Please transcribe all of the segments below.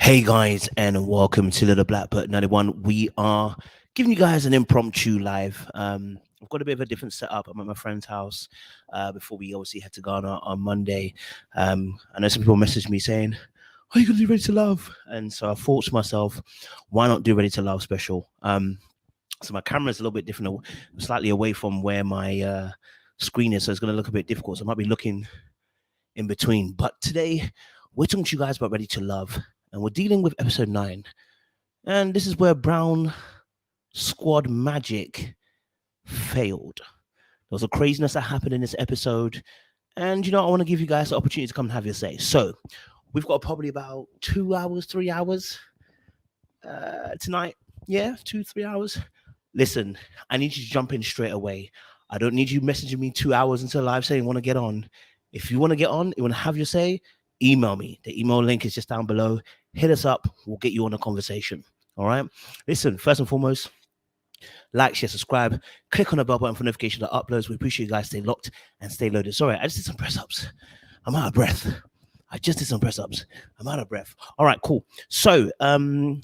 Hey guys, and welcome to Little Blackbird 91. We are giving you guys an impromptu live. I've got a bit of a different setup. I'm at my friend's house before we obviously head to Ghana on Monday. I know some people messaged me saying, "Are you going to do Ready to Love?" And so I thought to myself, why not do Ready to Love special? So my camera's a little bit different, slightly away from where my screen is, so it's going to look a bit difficult. So I might be looking in between. But today, we're talking to you guys about Ready to Love, and we're dealing with episode 9. And this is where Brown Squad magic failed. There was a craziness that happened in this episode. And, I want to give you guys the opportunity to come and have your say. So, we've got probably about 2 hours, 3 hours tonight. Yeah, 2, 3 hours. Listen, I need you to jump in straight away. I don't need you messaging me 2 hours into live saying you want to get on. If you want to get on, you want to have your say, email me. The email link is just down below. Hit us up. We'll get you on a conversation. All right. Listen, first and foremost, like, share, subscribe, click on the bell button for notification of uploads. We appreciate you guys. Stay locked and stay loaded. Sorry, I just did some press ups. I'm out of breath. I just did some press ups. I'm out of breath. All right, cool. So, man,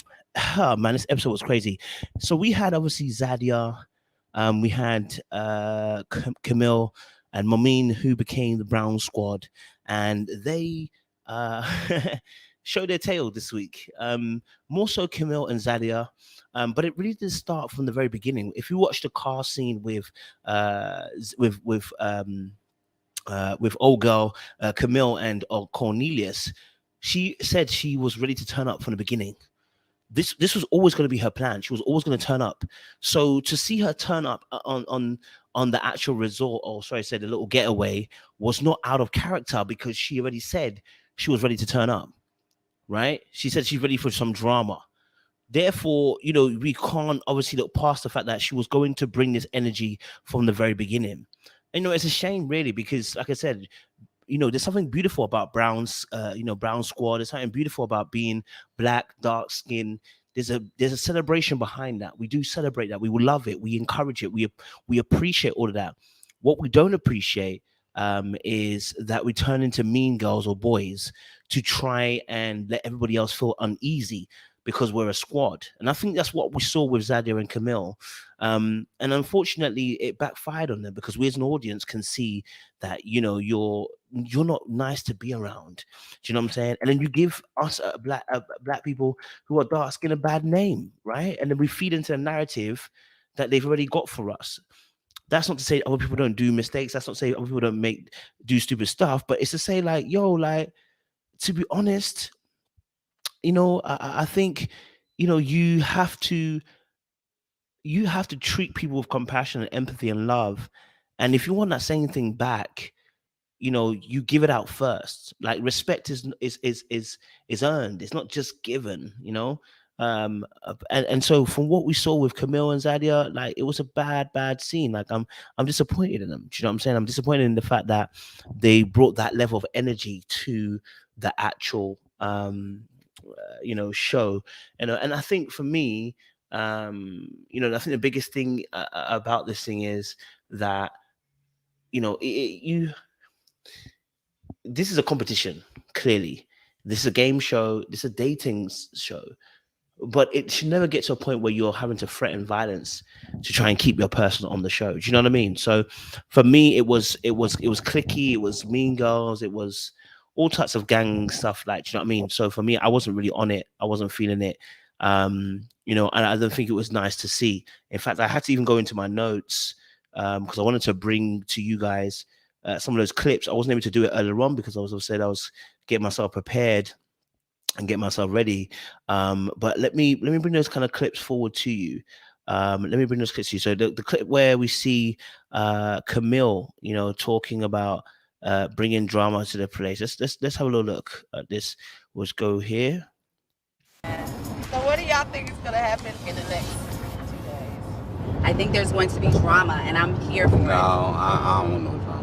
this episode was crazy. So we had obviously Zadia, we had Camille and Momine, who became the Brown Squad, and they showed their tail this week. More so Camille and Zadia, but it really did start from the very beginning. If you watch the car scene with old girl Camille and Cornelius, she said she was ready to turn up from the beginning. This was always going to be her plan. She was always going to turn up. So to see her turn up on the actual resort, or sorry, I said the little getaway, was not out of character because she already said she was ready to turn up. Right? She said she's ready for some drama. Therefore, we can't obviously look past the fact that she was going to bring this energy from the very beginning. And, it's a shame, really, because, like I said, there's something beautiful about Brown Squad. There's something beautiful about being black, dark skin. There's a celebration behind that. We do celebrate that. We will love it. We encourage it. We appreciate all of that. What we don't appreciate is that we turn into mean girls or boys to try and let everybody else feel uneasy because we're a squad. And I think that's what we saw with Zadia and Camille. And unfortunately, it backfired on them because we as an audience can see that, you're not nice to be around. Do you know what I'm saying? And then you give us black people who are dark skin a bad name, right? And then we feed into a narrative that they've already got for us. That's not to say other people don't do mistakes. That's not to say other people don't do stupid stuff. But it's to say, like, to be honest, I think, you have to treat people with compassion and empathy and love. And if you want that same thing back, you give it out first. Like, respect is earned. It's not just given, and so from what we saw with Camille and Zadia, like, it was a bad scene. Like, I'm disappointed in them. Do you know what I'm saying? I'm disappointed in the fact that they brought that level of energy to the actual show. And I think for me, I think the biggest thing about this thing is that this is a competition. Clearly, this is a game show. This is a dating show. But it should never get to a point where you're having to threaten violence to try and keep your person on the show. Do you know what I mean? So for me, it was cliquey, it was mean girls, it was all types of gang stuff. Like, do you know what I mean? So for me, I wasn't really on it. I wasn't feeling it. And I don't think it was nice to see. In fact, I had to even go into my notes because I wanted to bring to you guys some of those clips. I wasn't able to do it earlier on because I was getting myself prepared and get myself ready. But let me bring those kind of clips forward to you. Let me bring those clips to you. So the clip where we see Camille, talking about bringing drama to the place. Let's have a little look at this. Let's go here. So what do y'all think is going to happen in the next 2 days? I think there's going to be drama, and I'm here for it. No, I don't want no drama.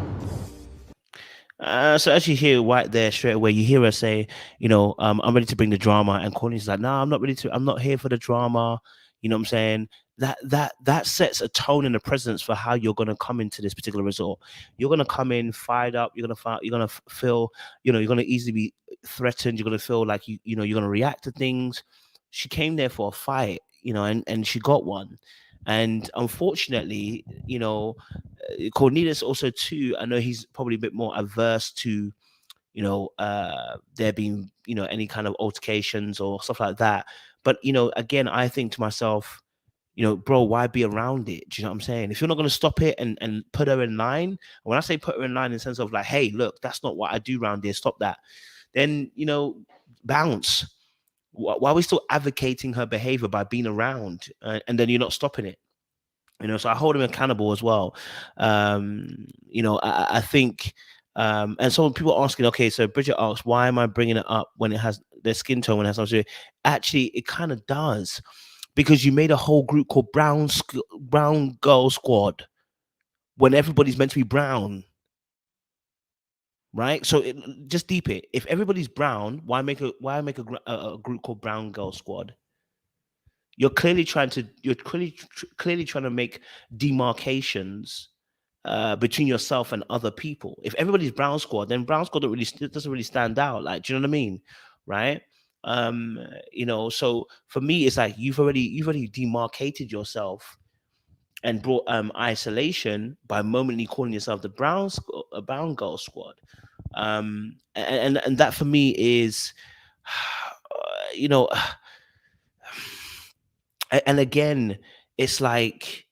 So as you hear right there straight away, you hear her say, I'm ready to bring the drama, and Courtney's like, no, I'm not ready to. I'm not here for the drama. You know what I'm saying? that sets a tone and a presence for how you're going to come into this particular resort. You're going to come in fired up. You're going to feel, you're going to easily be threatened. You're going to feel like you're going to react to things. She came there for a fight, and she got one. And unfortunately, Cornelius also too, I know he's probably a bit more averse to there being any kind of altercations or stuff like that. But again, I think to myself, bro, why be around it? Do you know what I'm saying? If you're not going to stop it and put her in line, when I say put her in line in the sense of like, hey, look, that's not what I do around here, stop that, then bounce. Why are we still advocating her behavior by being around, and then you're not stopping it? So I hold him accountable as well. I think, and so people are asking, okay, so Bridget asks, why am I bringing it up when it has their skin tone, when it has something to do? Actually, it kind of does, because you made a whole group called Brown Girl Squad when everybody's meant to be brown, right? So just deep it. If everybody's brown, why make a group called Brown Girl Squad? You're clearly trying to make demarcations between yourself and other people. If everybody's brown squad, then brown squad doesn't really stand out. Like, do you know what I mean? Right? So for me, it's like you've already demarcated yourself and brought isolation by momently calling yourself the brown girl squad. And that for me is, and again, it's like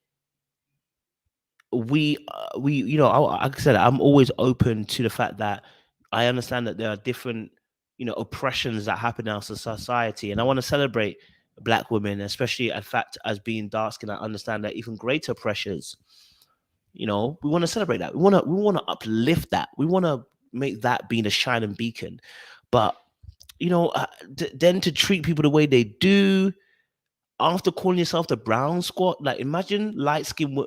like I said, I'm always open to the fact that I understand that there are different oppressions that happen in our society, and I want to celebrate Black women, especially in fact as being dark skinned. I understand that even greater pressures. We want to celebrate that. We want to uplift that. We want to make that being a shining beacon. But then to treat people the way they do, after calling yourself the brown squad, like imagine light skin.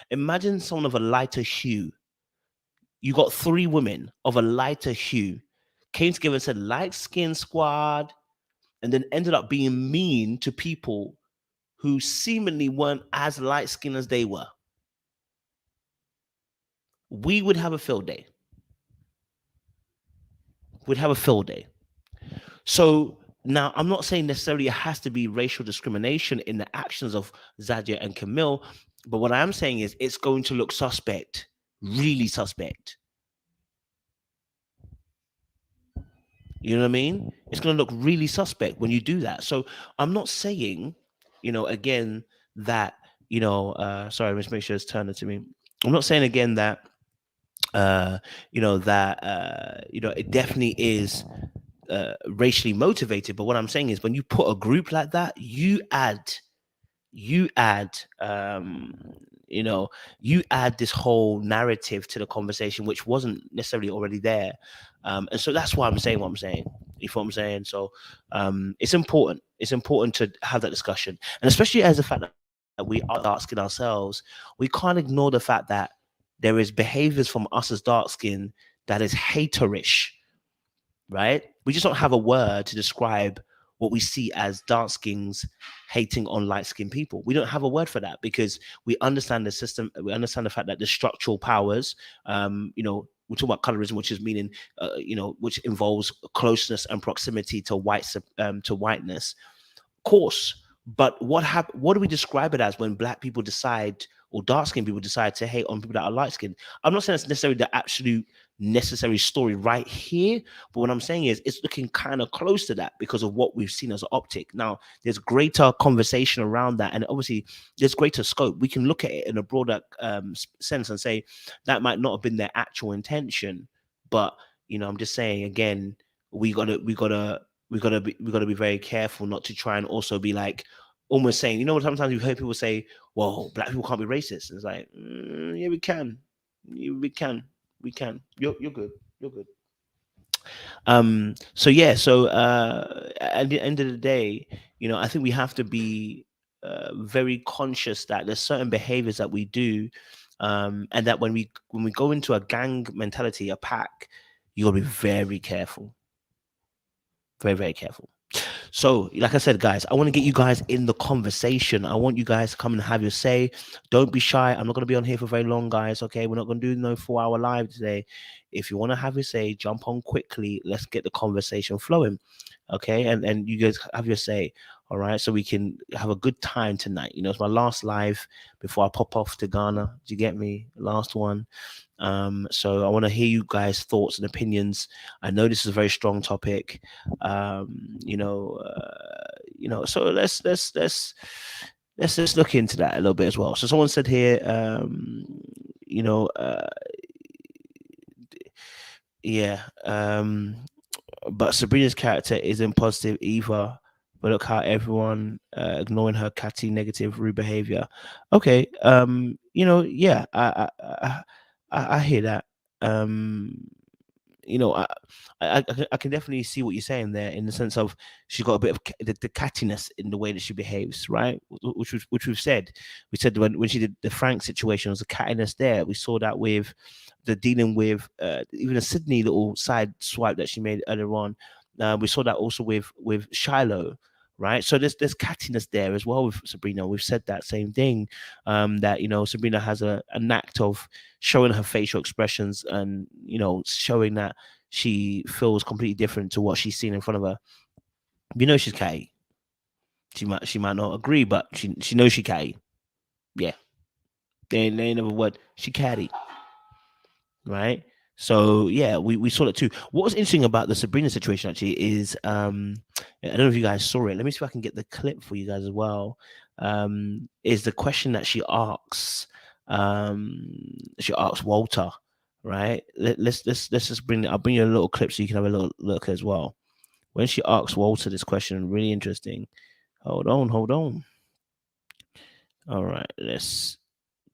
Imagine someone of a lighter hue. You got 3 women of a lighter hue came together and said light skin squad, and then ended up being mean to people who seemingly weren't as light skinned as they were. We would have a field day. We'd have a field day. So now, I'm not saying necessarily it has to be racial discrimination in the actions of Zadia and Camille, but what I am saying is it's going to look suspect, really suspect. You know what I mean? It's going to look really suspect when you do that. So I'm not saying, again, that, sorry, let's make sure it's turning to me. I'm not saying again that, it definitely is racially motivated, but what I'm saying is when you put a group like that, you add this whole narrative to the conversation which wasn't necessarily already there, and so that's why I'm saying what I'm saying. You know what I'm saying? So it's important to have that discussion, and especially as the fact that we are dark skinned ourselves, we can't ignore the fact that there is behaviors from us as dark skin that is haterish. Right? We just don't have a word to describe what we see as dark skins hating on light skinned people. We don't have a word for that because we understand the system. We understand the fact that the structural powers, we talk about colorism, which is meaning, which involves closeness and proximity to whiteness. Of course, but what do we describe it as when Black people decide or dark skinned people decide to hate on people that are light skinned? I'm not saying it's necessarily the absolute necessary story right here, but what I'm saying is it's looking kind of close to that because of what we've seen as an optic. Now, there's greater conversation around that, and obviously there's greater scope. We can look at it in a broader sense and say that might not have been their actual intention, but I'm just saying again, we gotta be very careful not to try and also be like almost saying, sometimes you've heard people say, well, Black people can't be racist. And it's like, yeah, we can. We can. You're good. You're good. So at the end of the day, I think we have to be very conscious that there's certain behaviors that we do, and that when we go into a gang mentality, a pack, you gotta be very careful. Very, very careful. So, like I said, guys, I want to get you guys in the conversation. I want you guys to come and have your say. Don't be shy. I'm not going to be on here for very long, guys. Okay, we're not going to do no 4-hour live today. If you want to have your say, jump on quickly. Let's get the conversation flowing. Okay, and you guys have your say. All right, so we can have a good time tonight. You know, it's my last live before I pop off to Ghana. Do you get me? Last one. So I want to hear you guys' thoughts and opinions. I know this is a very strong topic. So let's just look into that a little bit as well. So someone said here, you know, yeah, but Sabrina's character isn't positive either. But look how everyone ignoring her catty, negative, rude behavior. Okay, yeah, I hear that. You know, I can definitely see what you're saying there in the sense of she's got a bit of the cattiness in the way that she behaves, right? Which we've said. We said when she did the Frank situation, there was a cattiness there. We saw that with the dealing with even a Sydney little side swipe that she made earlier on. We saw that also with Shiloh, right? So there's cattiness there as well with Sabrina. We've said that same thing, that Sabrina has a knack of showing her facial expressions and showing that she feels completely different to what she's seen in front of her. She's catty. She might not agree, but she knows she catty. Yeah, there ain't another word. She catty, right? So yeah, we saw it too. What was interesting about the Sabrina situation actually is I don't know if you guys saw it. Let me see if I can get the clip for you guys as well. Is the question that she asks Walter, right? Let's just bring I'll bring you a little clip so you can have a little look as well. When she asks Walter this question, really interesting. Hold on. All right, let's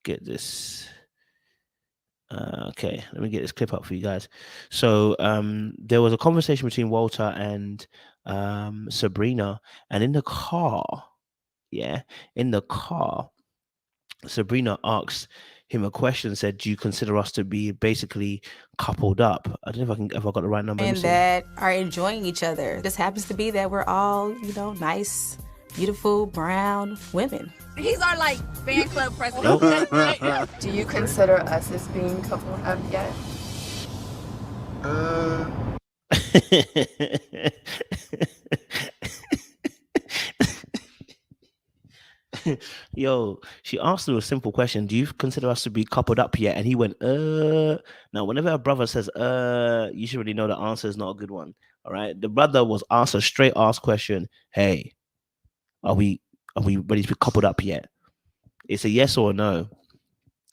get this. Okay, let me get this clip up for you guys. So there was a conversation between Walter and Sabrina, and in the car, Sabrina asked him a question, said, "Do you consider us to be basically coupled up?" I don't know if I got the right number. And that are enjoying each other. It just happens to be that we're all, nice, beautiful, brown women. He's our fan club president. Nope. Do you consider us as being coupled up yet? Yo, she asked him a simple question. Do you consider us to be coupled up yet? And he went, Now, whenever a brother says, you should really know the answer is not a good one. All right. The brother was asked a straight ass question. Hey, are we ready to be coupled up yet? It's a yes or a no.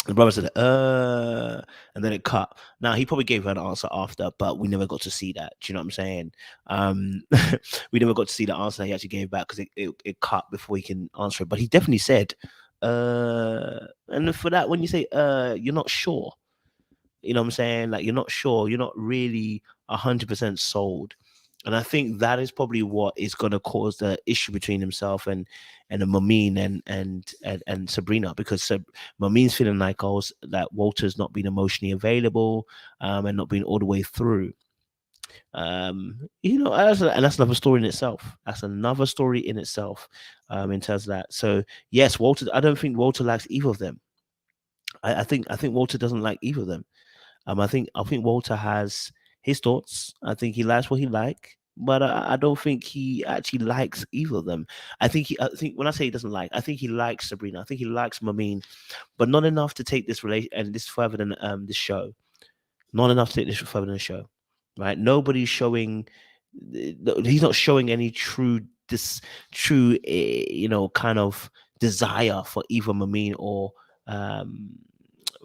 The brother said, and then it cut. Now, he probably gave her an answer after, but we never got to see that. Do you know what I'm saying? We never got to see the answer he actually gave back because it cut before he can answer it. But he definitely said, and for that, when you say, you're not sure, you know what I'm saying? Like, you're not sure, you're not really 100% sold. And I think that is probably what is going to cause the issue between himself and Mameen and Sabrina, because Mameen's feeling like that Walter's not been emotionally available and not been all the way through. And that's another story in itself. That's another story in itself in terms of that. So yes, Walter. I don't think Walter likes either of them. I think Walter doesn't like either of them. I think Walter has his thoughts. I think he likes what he like, but I don't think he actually likes either of them. I think when I say he doesn't like, I think he likes Sabrina. I think he likes Mameen, but not enough to take this relation and this further than this show. Not enough to take this further than the show, right? Nobody's showing. He's not showing any true kind of desire for either Mameen or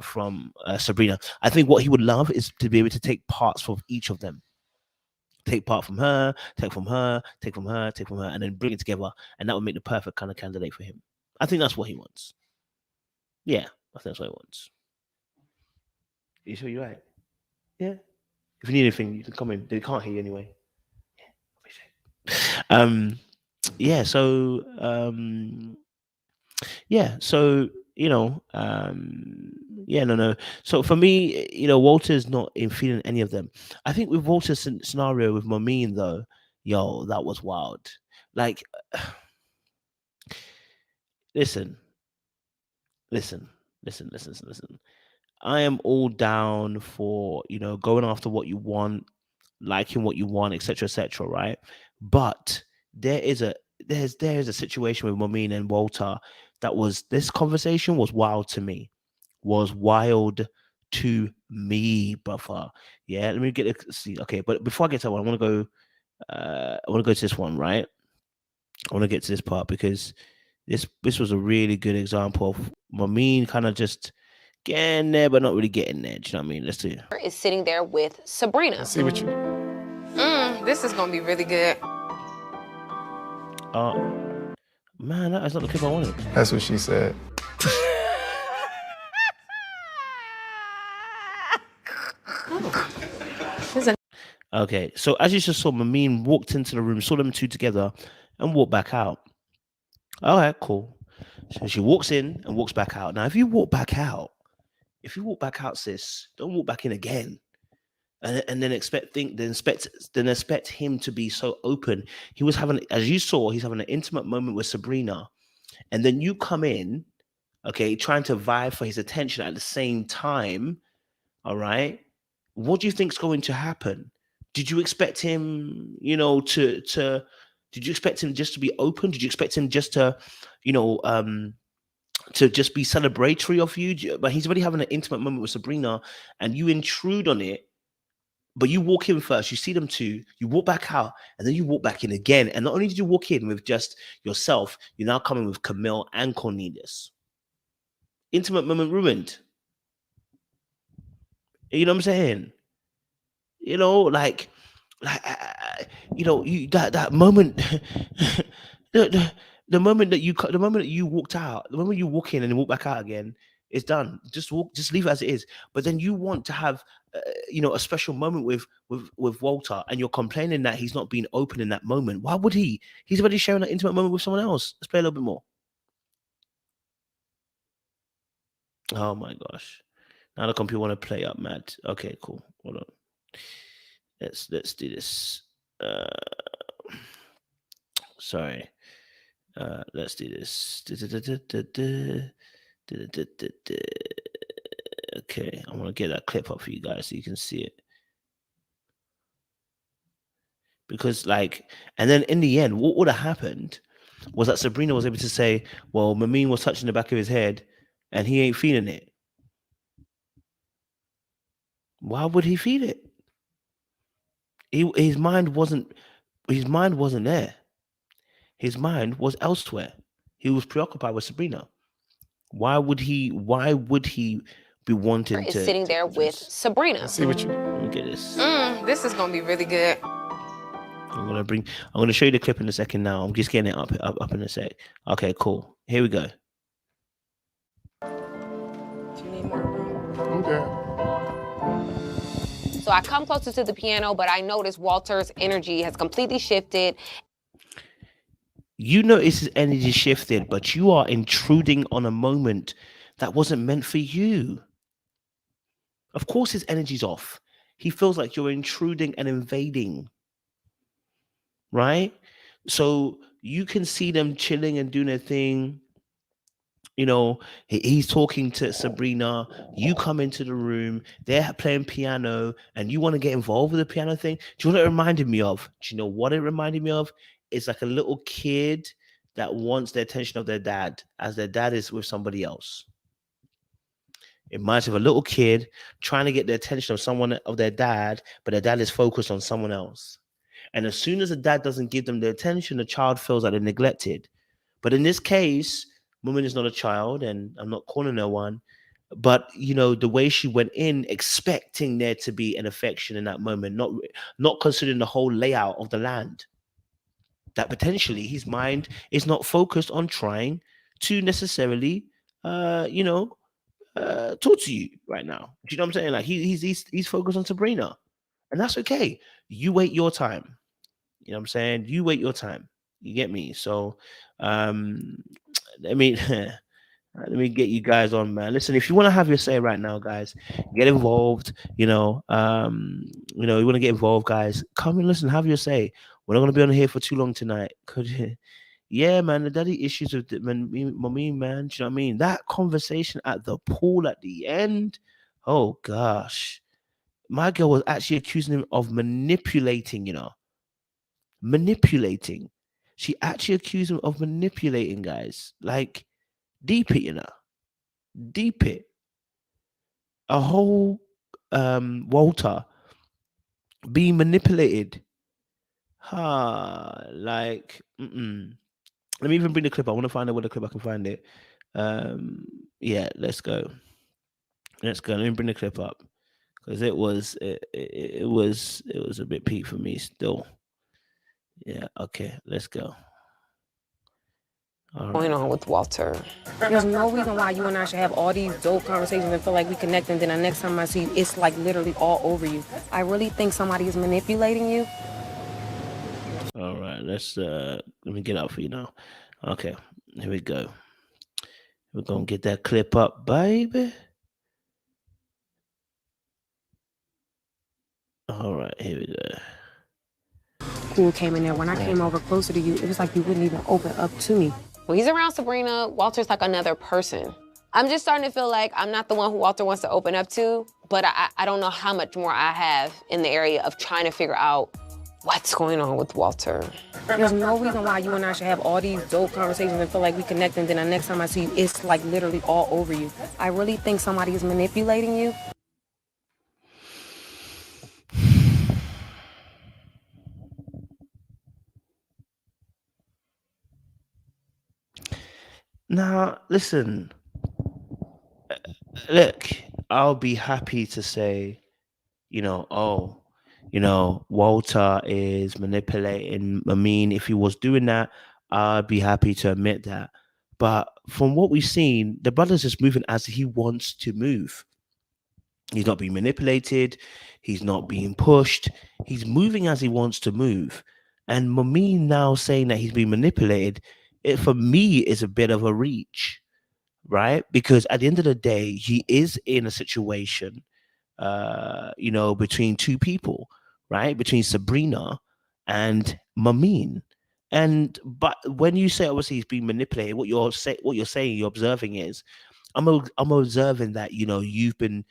from Sabrina. I think what he would love is to be able to take parts from each of them. Take part from her, take from her, take from her, take from her, and then bring it together, and that would make the perfect kind of candidate for him. I think that's what he wants. Yeah, I think that's what he wants. You sure you're right? Yeah. If you need anything, you can come in. They can't hear you anyway. Yeah. So no. So for me, Walter's not in feeling any of them. I think with Walter's scenario with Mameen, though, that was wild. Like, listen, listen, listen. I am all down for, going after what you want, liking what you want, etc., right? But there is a there's a situation with Momine and Walter that was this conversation was wild to me. Was wild to me, brother. Yeah, let me get it. See, okay, but before I get to that one, I want to go. I want to go to this one, right? I want to get to this part because this was a really good example of Momine kind of just getting there, but not really getting there. Do you know what I mean? Let's see. Is sitting there with Sabrina. Let's see what you. This is gonna be really good. Man, that is not the clip I wanted. That's what she said. Okay, so as you just saw, Mameen walked into the room, saw them two together, and walked back out. All right, cool. So she walks in and walks back out. Now, if you walk back out, sis, don't walk back in again. And then expect him to be so open. He was having, as you saw, he's having an intimate moment with Sabrina, and then you come in, okay, trying to vie for his attention at the same time. All right, what do you think's going to happen? Did you expect him, to? Did you expect him just to be open? Did you expect him just to, to just be celebratory of you? But he's already having an intimate moment with Sabrina, and you intrude on it. But you walk in first, you see them two, you walk back out, and then you walk back in again. And not only did you walk in with just yourself, you're now coming with Camille and Cornelius. Intimate moment ruined. You know what I'm saying? You that moment, the moment that you walked out, the moment you walk in and walk back out again, it's done. Just leave it as it is. But then you want to have, a special moment with Walter, and you're complaining that he's not being open in that moment. Why would he? He's already sharing an intimate moment with someone else. Let's play a little bit more. Oh my gosh! Now the computer want to play up, mad. Okay, cool. Hold on. Let's do this. Sorry. Let's do this. Okay, I want to get that clip up for you guys so you can see it. Because, and then in the end, what would have happened was that Sabrina was able to say, well, Mameen was touching the back of his head and he ain't feeling it. Why would he feel it? His mind wasn't there. His mind was elsewhere. He was preoccupied with Sabrina. Why would he be wanting to sitting there with Sabrina? Let's see what you. Let me get this. This is gonna be really good. I'm gonna show you the clip in a second now. I'm just getting it up in a sec. Okay, cool. Here we go. Do you need more room? Okay. So I come closer to the piano, but I notice Walter's energy has completely shifted. You notice his energy shifted, but you are intruding on a moment that wasn't meant for you. Of course his energy's off. He feels like you're intruding and invading. Right? So you can see them chilling and doing their thing. He's talking to Sabrina. You come into the room. They're playing piano, and you want to get involved with the piano thing. Do you know what it reminded me of? Do you know what it reminded me of? It's like a little kid that wants the attention of their dad, as their dad is with somebody else. It reminds me of a little kid trying to get the attention of their dad, but their dad is focused on someone else. And as soon as the dad doesn't give them the attention, the child feels like they're neglected. But in this case, Woman is not a child, and I'm not calling her one. But the way she went in, expecting there to be an affection in that moment, not considering the whole layout of the land. That potentially his mind is not focused on trying to necessarily, talk to you right now. Do you know what I'm saying? Like he's focused on Sabrina, and that's okay. You wait your time. You know what I'm saying? You wait your time. You get me? So, let me get you guys on, man. Listen, if you want to have your say right now, guys, get involved. You want to get involved, guys. Come and listen, have your say. we're not gonna be on here for too long tonight. Could yeah, man, the daddy issues with mommy, man. Do you know what I mean? That conversation at the pool at the end. Oh gosh. My girl was actually accusing him of manipulating, manipulating. She actually accused him of manipulating, guys. Like, deep it, deep it. A whole Walter being manipulated. Like, let me even bring the clip. I want to find out where the clip I can find it. Yeah, let's go. Let me bring the clip up because it was a bit peak for me still. Yeah, okay, let's go. What's going on with Walter? There's no reason why you and I should have all these dope conversations and feel like we connect, and then the next time I see you, it's like literally all over you. I really think somebody is manipulating you. All right, let me get out for you now. Okay, here we go. We're gonna get that clip up, baby. All right, here we go. Cool came in there. When I came over closer to you, it was like you wouldn't even open up to me. When he's around Sabrina, Walter's like another person. I'm just starting to feel like I'm not the one who Walter wants to open up to, but I don't know how much more I have in the area of trying to figure out what's going on with Walter. There's no reason why you and I should have all these dope conversations and feel like we connect, and then the next time I see you, it's like literally all over you. I really think somebody is manipulating you. Now, listen. Look, I'll be happy to say, Walter is manipulating. I mean, if he was doing that, I'd be happy to admit that. But from what we've seen, the brother's just moving as he wants to move. He's not being manipulated. He's not being pushed. He's moving as he wants to move. And Mami now saying that he's being manipulated, it for me is a bit of a reach, right? Because at the end of the day, he is in a situation, between two people, right? Between Sabrina and Mameen. But when you say obviously he's being manipulated, what you're saying, you're observing is, I'm observing that you've been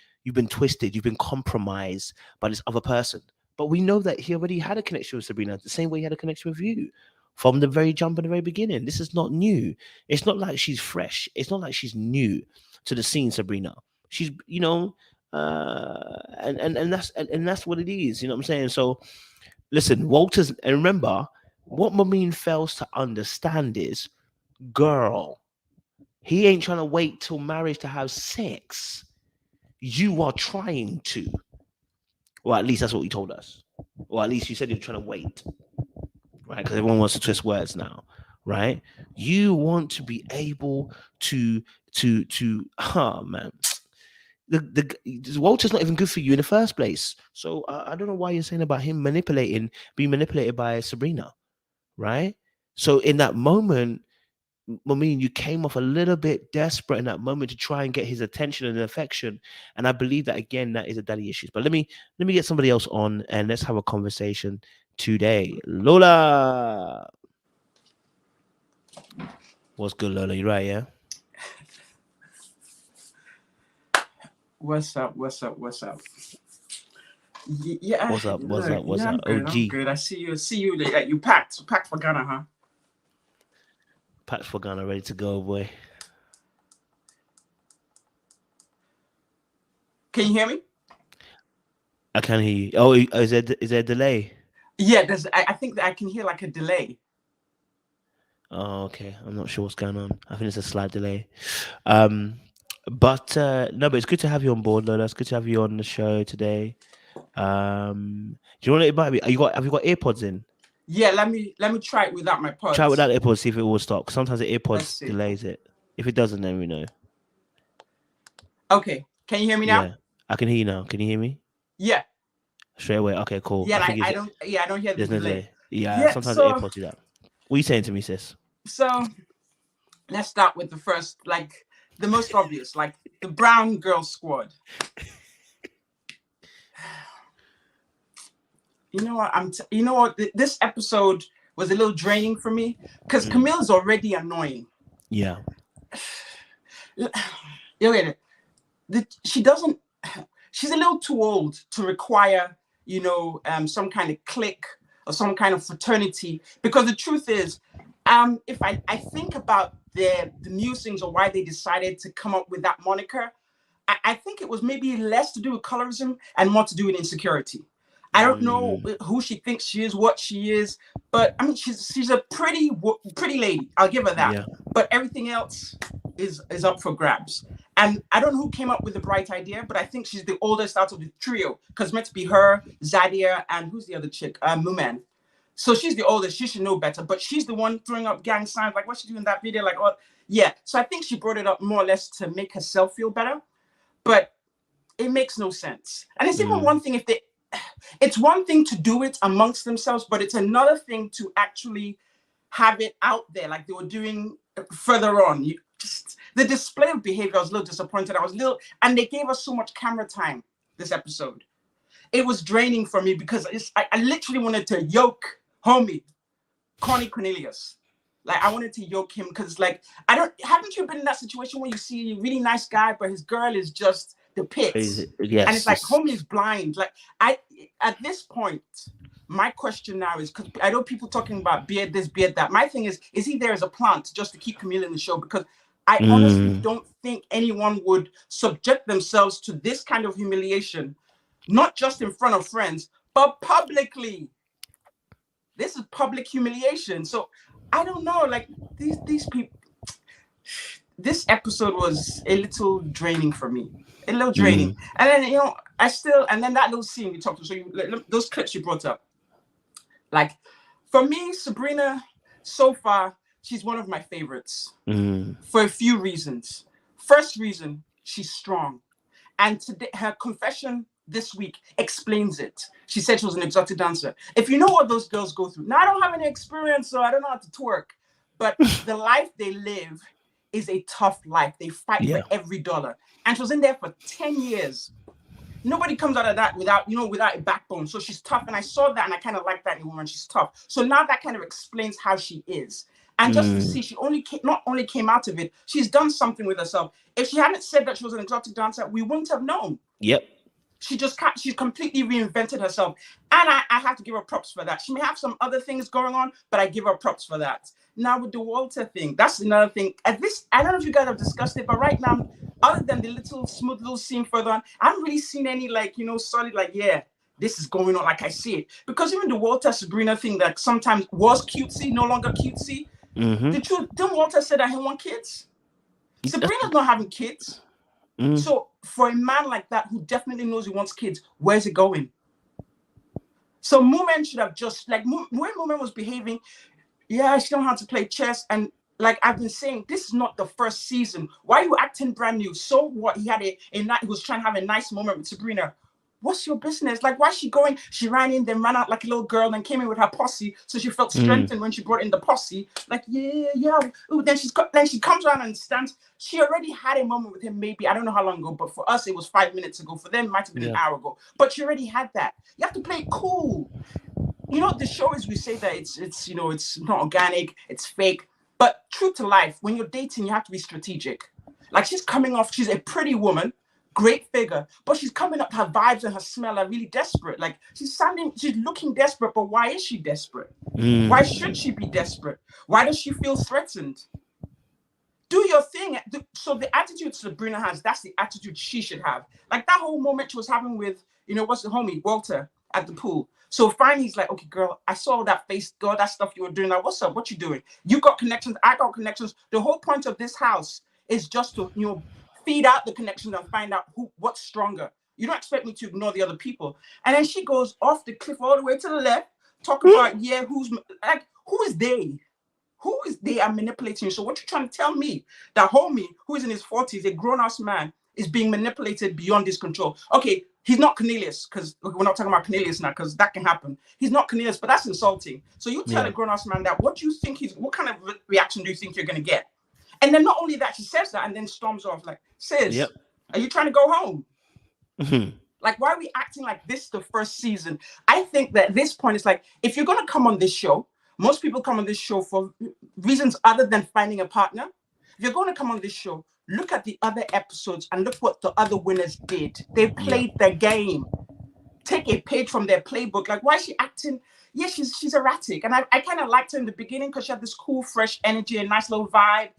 twisted, you've been compromised by this other person. But we know that he already had a connection with Sabrina, the same way he had a connection with you from the very jump in the very beginning. This is not new. It's not like she's fresh. It's not like she's new to the scene, Sabrina. She's and that's what it is. You know what I'm saying? So listen, Walter's, and remember what Mameen fails to understand is, girl, he ain't trying to wait till marriage to have sex. You are trying to. Well, at least that's what you told us. Or at least you said you're trying to wait. Right? Because everyone wants to twist words now. Right? You want to be able to man. Walter's not even good for you in the first place. So I don't know why you're saying about him being manipulated by Sabrina. Right? So in that moment, I mean, you came off a little bit desperate in that moment to try and get his attention and affection, and I believe that again, that is a daddy issue. But let me get somebody else on and let's have a conversation today. Lola, what's good, Lola? You right? Yeah. What's up? Yeah. What's up? I'm good, OG. I'm good. I see you. You packed for Ghana, huh? Packed for Ghana, ready to go, boy. Can you hear me? I can hear you. Oh, is there a delay? Yeah, I think that I can hear like a delay. Oh, okay. I'm not sure what's going on. I think it's a slight delay. But it's good to have you on board, Lola. It's good to have you on the show today. Do you want to invite me? Have you got AirPods in? Yeah, let me try it without my pods. Try it without AirPods, see if it will stop. Sometimes the AirPods delays it. If it doesn't, then we know. Okay. Can you hear me now? Yeah, I can hear you now. Can you hear me? Yeah. Straight away. Okay, cool. Yeah, I don't hear the delay. Yeah, sometimes the AirPods do that. What are you saying to me, sis? So let's start with the first, like the most obvious, like the Brown Girl Squad. you know what? You know what? This episode was a little draining for me because Camille's already annoying. Yeah. Look at it. She's a little too old to require, some kind of clique or some kind of fraternity. Because the truth is, if I think about the musings or why they decided to come up with that moniker, I think it was maybe less to do with colorism and more to do with insecurity. I don't know who she thinks she is, what she is, but I mean, she's a pretty lady. I'll give her that. Yeah. But everything else is up for grabs. And I don't know who came up with the bright idea, but I think she's the oldest out of the trio because it's meant to be her, Zadia, and who's the other chick? Muman. So she's the oldest. She should know better, but she's the one throwing up gang signs. Like, what's she doing in that video? Like, oh, yeah. So I think she brought it up more or less to make herself feel better, but it makes no sense. And it's even one thing it's one thing to do it amongst themselves, but it's another thing to actually have it out there like they were doing further on. The display of behavior, I was a little disappointed. And they gave us so much camera time this episode. It was draining for me because I literally wanted to yoke homie, Connie Cornelius. Like, I wanted to yoke him because, like, haven't you been in that situation where you see a really nice guy, but his girl is just the pits? Yes. And it's like, homie is blind. Like, at this point, my question now is, because I know people talking about beard this, beard that. My thing is he there as a plant just to keep Camille in the show? Because I honestly don't think anyone would subject themselves to this kind of humiliation, not just in front of friends, but publicly. This is public humiliation. So I don't know, like these people, this episode was a little draining for me, a little draining. And then, and then that little scene we talked about, so those clips you brought up, like for me, Sabrina, so far, she's one of my favorites for a few reasons. First reason, she's strong. And today, her confession this week explains it. She said she was an exotic dancer. If you know what those girls go through, now I don't have any experience, so I don't know how to twerk, but the life they live is a tough life. They fight for every dollar. And she was in there for 10 years. Nobody comes out of that without a backbone. So she's tough. And I saw that and I kind of like that in a woman. She's tough. So now that kind of explains how she is. And just to see, she not only came out of it, she's done something with herself. If she hadn't said that she was an exotic dancer, we wouldn't have known. Yep. She's completely reinvented herself. And I have to give her props for that. She may have some other things going on, but I give her props for that. Now with the Walter thing, that's another thing. I don't know if you guys have discussed it, but right now, other than the smooth little scene further on, I haven't really seen any solid, this is going on like I see it. Because even the Walter Sabrina thing that sometimes was cutesy, no longer cutesy. The truth, didn't Walter say that he want kids? Sabrina's not having kids. So for a man like that who definitely knows he wants kids, where's it going? So Moomin should have just when Moomin was behaving, she don't know how to play chess. And like I've been saying, this is not the first season. Why are you acting brand new? So what? He had he was trying to have a nice moment with Sabrina. What's your business? Like, why is she going? She ran in, then ran out like a little girl, then came in with her posse. So she felt strengthened when she brought in the posse. Like, yeah. Ooh, then she comes around and stands. She already had a moment with him, maybe, I don't know how long ago, but for us, it was 5 minutes ago. For them, it might have been an hour ago. But she already had that. You have to play it cool. The show is, we say that it's not organic, it's fake. But true to life, when you're dating, you have to be strategic. Like, she's a pretty woman. Great figure, but she's coming up, her vibes and her smell are really desperate. Like she's looking desperate, but why is she desperate? Why should she be desperate? Why does she feel threatened? Do your thing. So the attitude Sabrina has, that's the attitude she should have. Like that whole moment she was having with, what's the homie, Walter, at the pool. So finally he's like, okay, girl, I saw that face, girl, that stuff you were doing. Like, what's up? What you doing? You got connections, I got connections. The whole point of this house is just to, feed out the connections and find out what's stronger. You don't expect me to ignore the other people. And then she goes off the cliff all the way to the left, talking about, who is they? Who is they are manipulating you? So what you trying to tell me? That homie, who is in his 40s, a grown-ass man, is being manipulated beyond his control. Okay, he's not Cornelius, because we're not talking about Cornelius now, because that can happen. He's not Cornelius, but that's insulting. So you tell a grown-ass man that, what kind of reaction do you think you're going to get? And then not only that, she says that and then storms off like, sis, are you trying to go home? Like, why are we acting like this the first season? I think that at this point, it's like, if you're going to come on this show, most people come on this show for reasons other than finding a partner. If you're going to come on this show, look at the other episodes and look what the other winners did. They played their game. Take a page from their playbook. Like, why is she acting? Yeah, she's erratic. And I kind of liked her in the beginning because she had this cool, fresh energy and nice little vibe.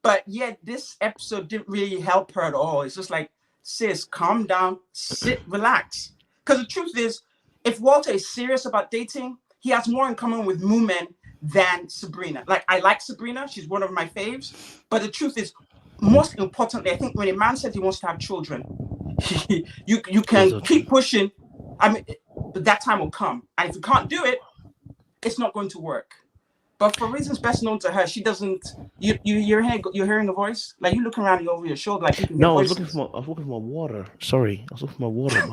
But yeah, this episode didn't really help her at all. It's just like, sis, calm down, sit, relax. Because the truth is, if Walter is serious about dating, he has more in common with Moomin than Sabrina. Like, I like Sabrina. She's one of my faves. But the truth is, most importantly, I think when a man says he wants to have children, you can keep pushing. I mean, but that time will come. And if you can't do it, it's not going to work. But for reasons best known to her, she doesn't. You're hearing a voice. Like, you looking around over your shoulder, like you can hear voices. I was looking for my water. Sorry, I was looking for my water.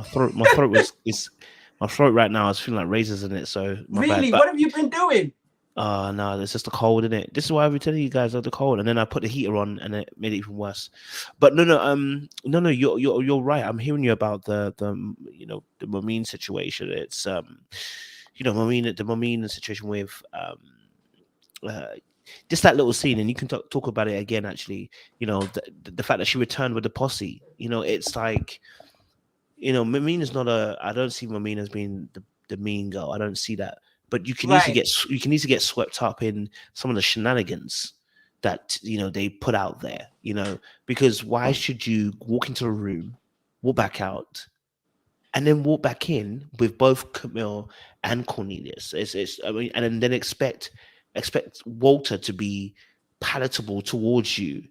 My throat right now is feeling like razors in it. So really, what have you been doing? No, it's just the cold, isn't it? This is why I've been telling you guys about the cold, and then I put the heater on, and it made it even worse. But no, you're right. I'm hearing you about the Momine situation. It's the Momine situation with just that little scene, and you can talk about it again. Actually, the fact that she returned with the posse. It's like, Momine is not I don't see Momine as being the mean girl. I don't see that. But you can easily get swept up in some of the shenanigans that they put out there. Because why should you walk into a room, walk back out, and then walk back in with both Camille and Cornelius? And then expect Walter to be palatable towards you,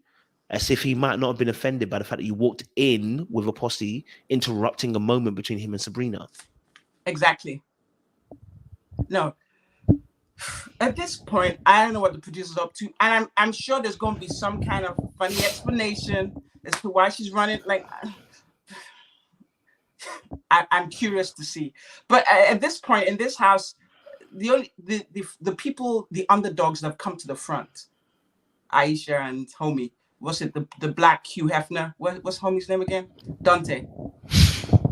as if he might not have been offended by the fact that you walked in with a posse, interrupting a moment between him and Sabrina. Exactly. No. At this point, I don't know what the producer's up to, and I'm sure there's going to be some kind of funny explanation as to why she's running. Like, I'm curious to see. But at this point in this house, the people, the underdogs that have come to the front, Aisha and homie, what's it, the black Hugh Hefner? What's homie's name again? Dante.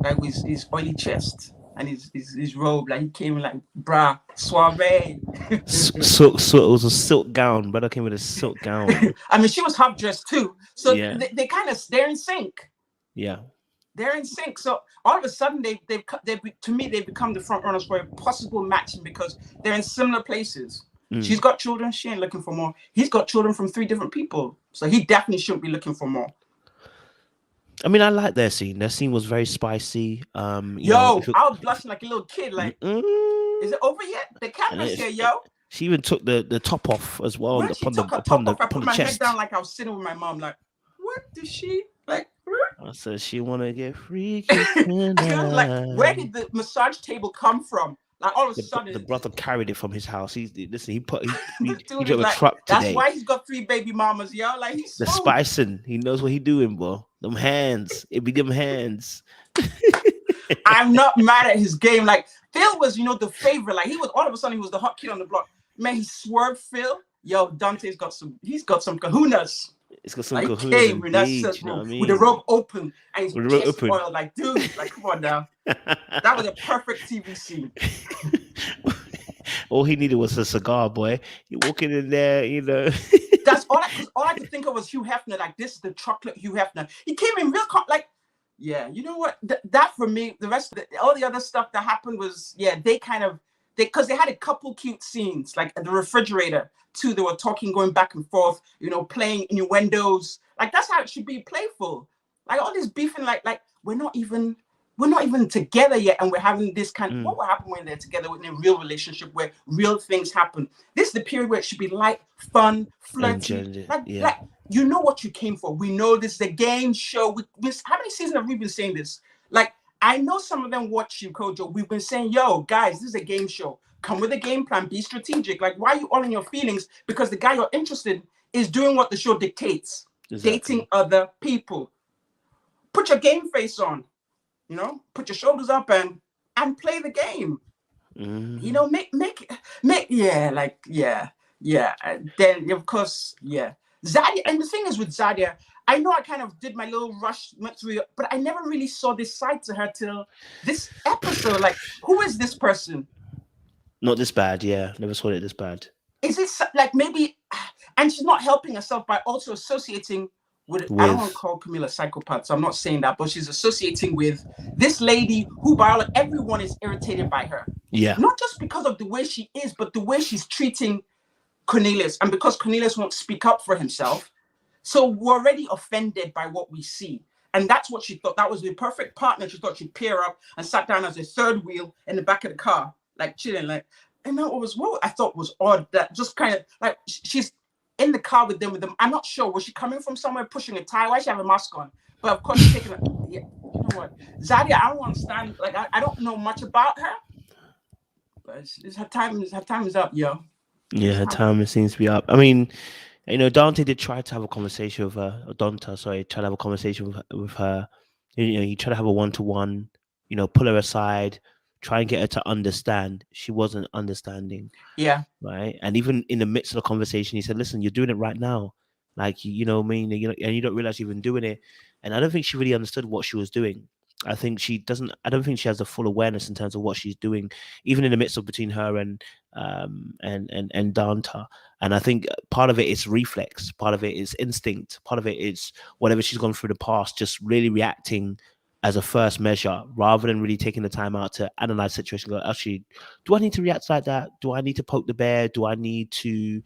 Like, with his oily chest and his robe, like he came in like bra soiree. So it was a silk gown. Brother came with a silk gown. I mean, she was half dressed too. So they kind of, they're in sync. Yeah. They're in sync. So all of a sudden, they've become the front runners for a possible matching because they're in similar places. She's got children. She ain't looking for more. He's got children from 3 different people. So he definitely shouldn't be looking for more. I mean, I like their scene. Their scene was very spicy. I was blushing like a little kid. Like, is it over yet? The camera's here, yo. She even took the top off as well. I put my head down like I was sitting with my mom. Like, what did she like? I said she want to get freaky. Like, where did the massage table come from? Like, all of a sudden, the brother carried it from his house. He drove a like, truck today. That's why he's got 3 baby mamas, yo. Like, he's the spicing. He knows what he doing, bro. Them hands. It be them hands. I'm not mad at his game. Like, Phil was, the favorite. Like, he was all of a sudden he was the hot kid on the block. Man, he swerved Phil. Yo, Dante's got some kahunas. It's got some like, kahunas. With the rope open and his chest oiled. Like, dude, like, come on now. That was a perfect TV scene. All he needed was a cigar, boy. You walking in there, That's all I could think of was Hugh Hefner. Like, this is the chocolate Hugh Hefner. He came in real yeah. You know what? That for me, the rest of all the other stuff that happened was because they had a couple cute scenes, like at the refrigerator too. They were talking, going back and forth, playing innuendos. Like, that's how it should be, playful. Like, all this beefing, like we're not even together yet, and we're having this kind. What will happen when they're together in a real relationship where real things happen? This is the period where it should be light, fun, flirty. Like, you know what you came for. We know this is a game show. How many seasons have we been saying this? Like, I know some of them watch you, Kojo. We've been saying, yo, guys, this is a game show. Come with a game plan. Be strategic. Like, why are you all in your feelings? Because the guy you're interested in is doing what the show dictates. Exactly. Dating other people. Put your game face on. Put your shoulders up and play the game. And then of course, Zadia. And the thing is with Zadia, I know I kind of did my little rush, went through it, but I never really saw this side to her till this episode. Like, who is this person? Not this bad, yeah. Never saw it this bad. Is it like maybe, and she's not helping herself by also associating with I don't want to call Camila a psychopath, so I'm not saying that, but she's associating with this lady who by everyone is irritated by her. Yeah. Not just because of the way she is, but the way she's treating Cornelius, and because Cornelius won't speak up for himself. So we're already offended by what we see. And that's what she thought. That was the perfect partner. She thought she'd pair up and sat down as a third wheel in the back of the car, like chilling, like, and that was what I thought was odd. That just kind of like she's in the car with them. I'm not sure. Was she coming from somewhere pushing a tie? Why does she have a mask on? But of course, she's taking a, yeah, you know what? Zadia, I don't understand. Like, I don't know much about her. But her time is up, yo. Yeah, her time seems to be up. I mean, you know, Dante did try to have a conversation with her, tried to have a conversation with her. You know, he tried to have a one-to-one, you know, pull her aside, try and get her to understand. She wasn't understanding. Yeah. Right. And even in the midst of the conversation, he said, listen, you're doing it right now. Like, you know what I mean? You know, and you don't realize you've been doing it. And I don't think she really understood what she was doing. I don't think she has the full awareness in terms of what she's doing, even in the midst of between her and Danta. And I think part of it is reflex, part of it is instinct, part of it is whatever she's gone through in the past, just really reacting as a first measure rather than really taking the time out to analyze the situation. Go, actually, do I need to react like that? Do I need to poke the bear? Do I need to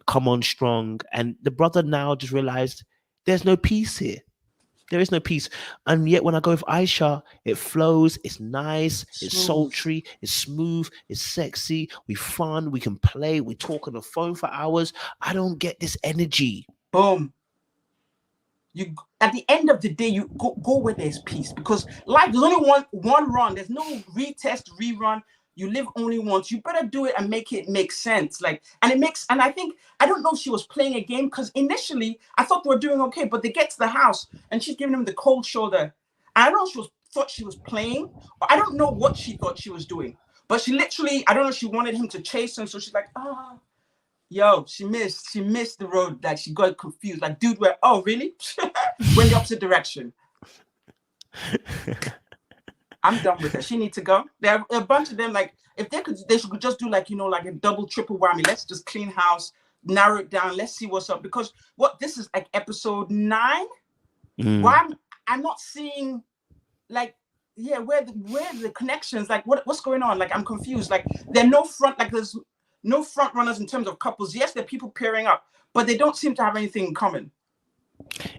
come on strong? And the brother now just realized there's no peace here. There is no peace. And yet when I go with Aisha, it flows, it's nice, it's sultry, it's smooth, it's sexy, we fun, we can play, we talk on the phone for hours. I don't get this energy. Boom. You at the end of the day, you go where there's peace, because life, there's only one run. There's no retest, rerun. You live only once. You better do it and make it make sense. Like, and I think, I don't know if she was playing a game, because initially I thought they were doing okay, but they get to the house and she's giving him the cold shoulder. I don't know if thought she was playing, or I don't know what she thought she was doing, but she literally, I don't know if she wanted him to chase him. So she's like, yo, she missed the road. Like, she got confused. Like, dude, really? Went the opposite direction. I'm done with her. She needs to go. There are a bunch of them. Like, if they should just do like, you know, like a double, triple whammy. Let's just clean house, narrow it down. Let's see what's up. Because this is like episode 9. Why I'm not seeing, like, yeah, where the connections, like what's going on? Like, I'm confused. Like, there's no front runners in terms of couples. Yes, there are people pairing up, but they don't seem to have anything in common.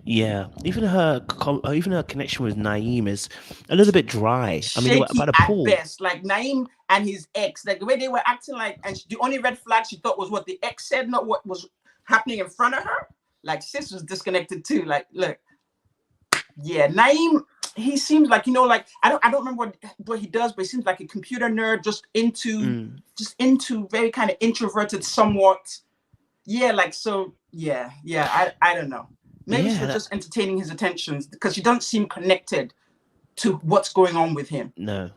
Yeah, even her connection with Naeem is a little bit dry. I mean, shaky by the pool. At best. Like, Naeem and his ex, like the way they were acting, like, and the only red flag she thought was what the ex said, not what was happening in front of her. Like, sis was disconnected too. Like, look, yeah, Naeem, he seems like, you know, like, I don't remember what he does, but he seems like a computer nerd, just into very kind of introverted somewhat. Yeah, like, so yeah, I don't know. Maybe she was just entertaining his attentions, because she doesn't seem connected to what's going on with him. No.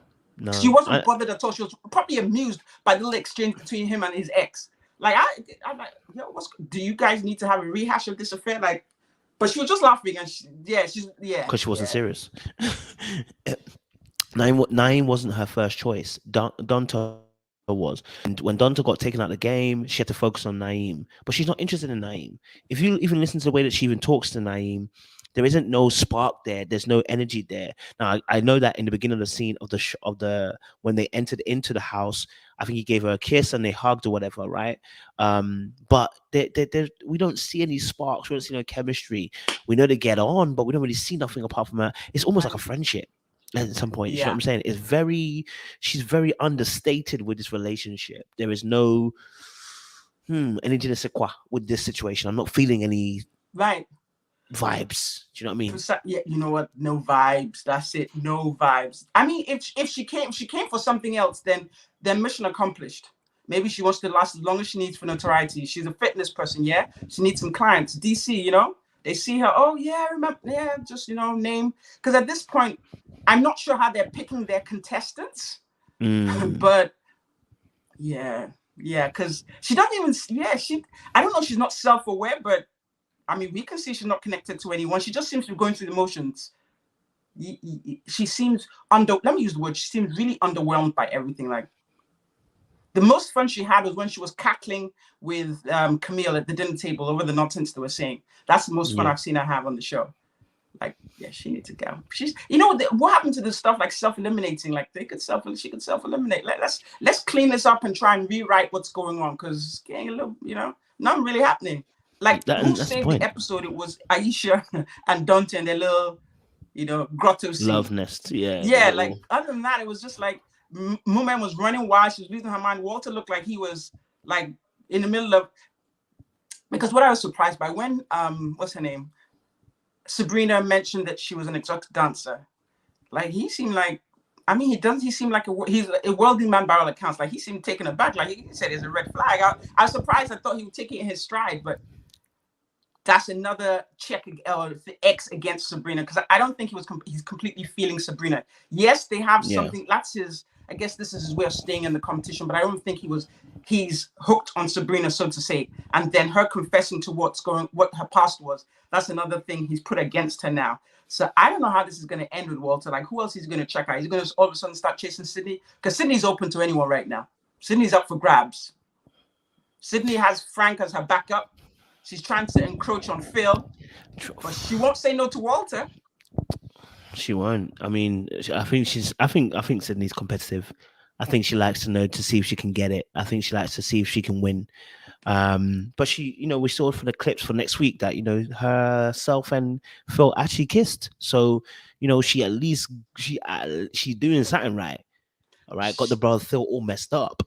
She wasn't bothered at all. She was probably amused by the little exchange between him and his ex. Like, I'm like, yo, do you guys need to have a rehash of this affair? Like, but she was just laughing, and she's because she wasn't serious. Naeem wasn't her first choice. Donta was, and when Donta got taken out of the game, she had to focus on Naeem, but she's not interested in Naeem. If you even listen to the way that she even talks to Naeem, there isn't no spark there. There's no energy there. Now, I know that in the beginning of the scene of the when they entered into the house, I think he gave her a kiss and they hugged or whatever, right? But we don't see any sparks. We don't see no chemistry. We know they get on, but we don't really see nothing apart from her. It's almost like a friendship at some point. You know what I'm saying? She's very understated with this relationship. There is no any je ne sais quoi with this situation. I'm not feeling any vibes. Do you know what I mean? Yeah, you know what? No vibes. That's it. No vibes. I mean, if she came for something else, then mission accomplished. Maybe she wants to last as long as she needs for notoriety. She's a fitness person, yeah? She needs some clients. DC, you know? They see her, oh yeah, remember, yeah, just, you know, name. Because at this point, I'm not sure how they're picking their contestants. But yeah, because she doesn't even, I don't know, she's not self-aware, but I mean, we can see she's not connected to anyone. She just seems to be going through the motions. She seems let me use the word. She seems really underwhelmed by everything. Like, the most fun she had was when she was cackling with Camille at the dinner table over the nonsense they were saying. That's the most fun I've seen her have on the show. Like, yeah, she needs to go. She's, what happened to this stuff like self-eliminating? Like, she could self-eliminate. Let's clean this up and try and rewrite what's going on, because it's getting a little, nothing really happening. Like, who saved the episode? It was Aisha and Dante and their little, grotto scene. Love nest, yeah. Yeah, like, other than that, it was just like, Mooman was running wild. She was losing her mind. Walter looked like he was, like, in the middle of, because what I was surprised by, when, what's her name? Sabrina mentioned that she was an exotic dancer. Like, he seemed like, he seemed like he's a worldly man by all accounts. Like, he seemed taken aback. Like, he said it's a red flag. I was surprised. I thought he would take it in his stride, but that's another check or X against Sabrina, because I don't think he's completely feeling Sabrina. Yes, they have something. That's his. I guess this is his way of staying in the competition, but I don't think he's hooked on Sabrina, so to say. And then her confessing to what her past was. That's another thing he's put against her now. So I don't know how this is going to end with Walter. Like, who else is going to check out? He's going to all of a sudden start chasing Sydney? Because Sydney's open to anyone right now. Sydney's up for grabs. Sydney has Frank as her backup. She's trying to encroach on Phil, but she won't say no to Walter. She won't. I mean, I think Sydney's competitive. I think she likes to see if she can get it. I think she likes to see if she can win. But she, we saw from the clips for next week that, herself and Phil actually kissed. So, she at least, she's doing something right. All right. Got the brother Phil all messed up.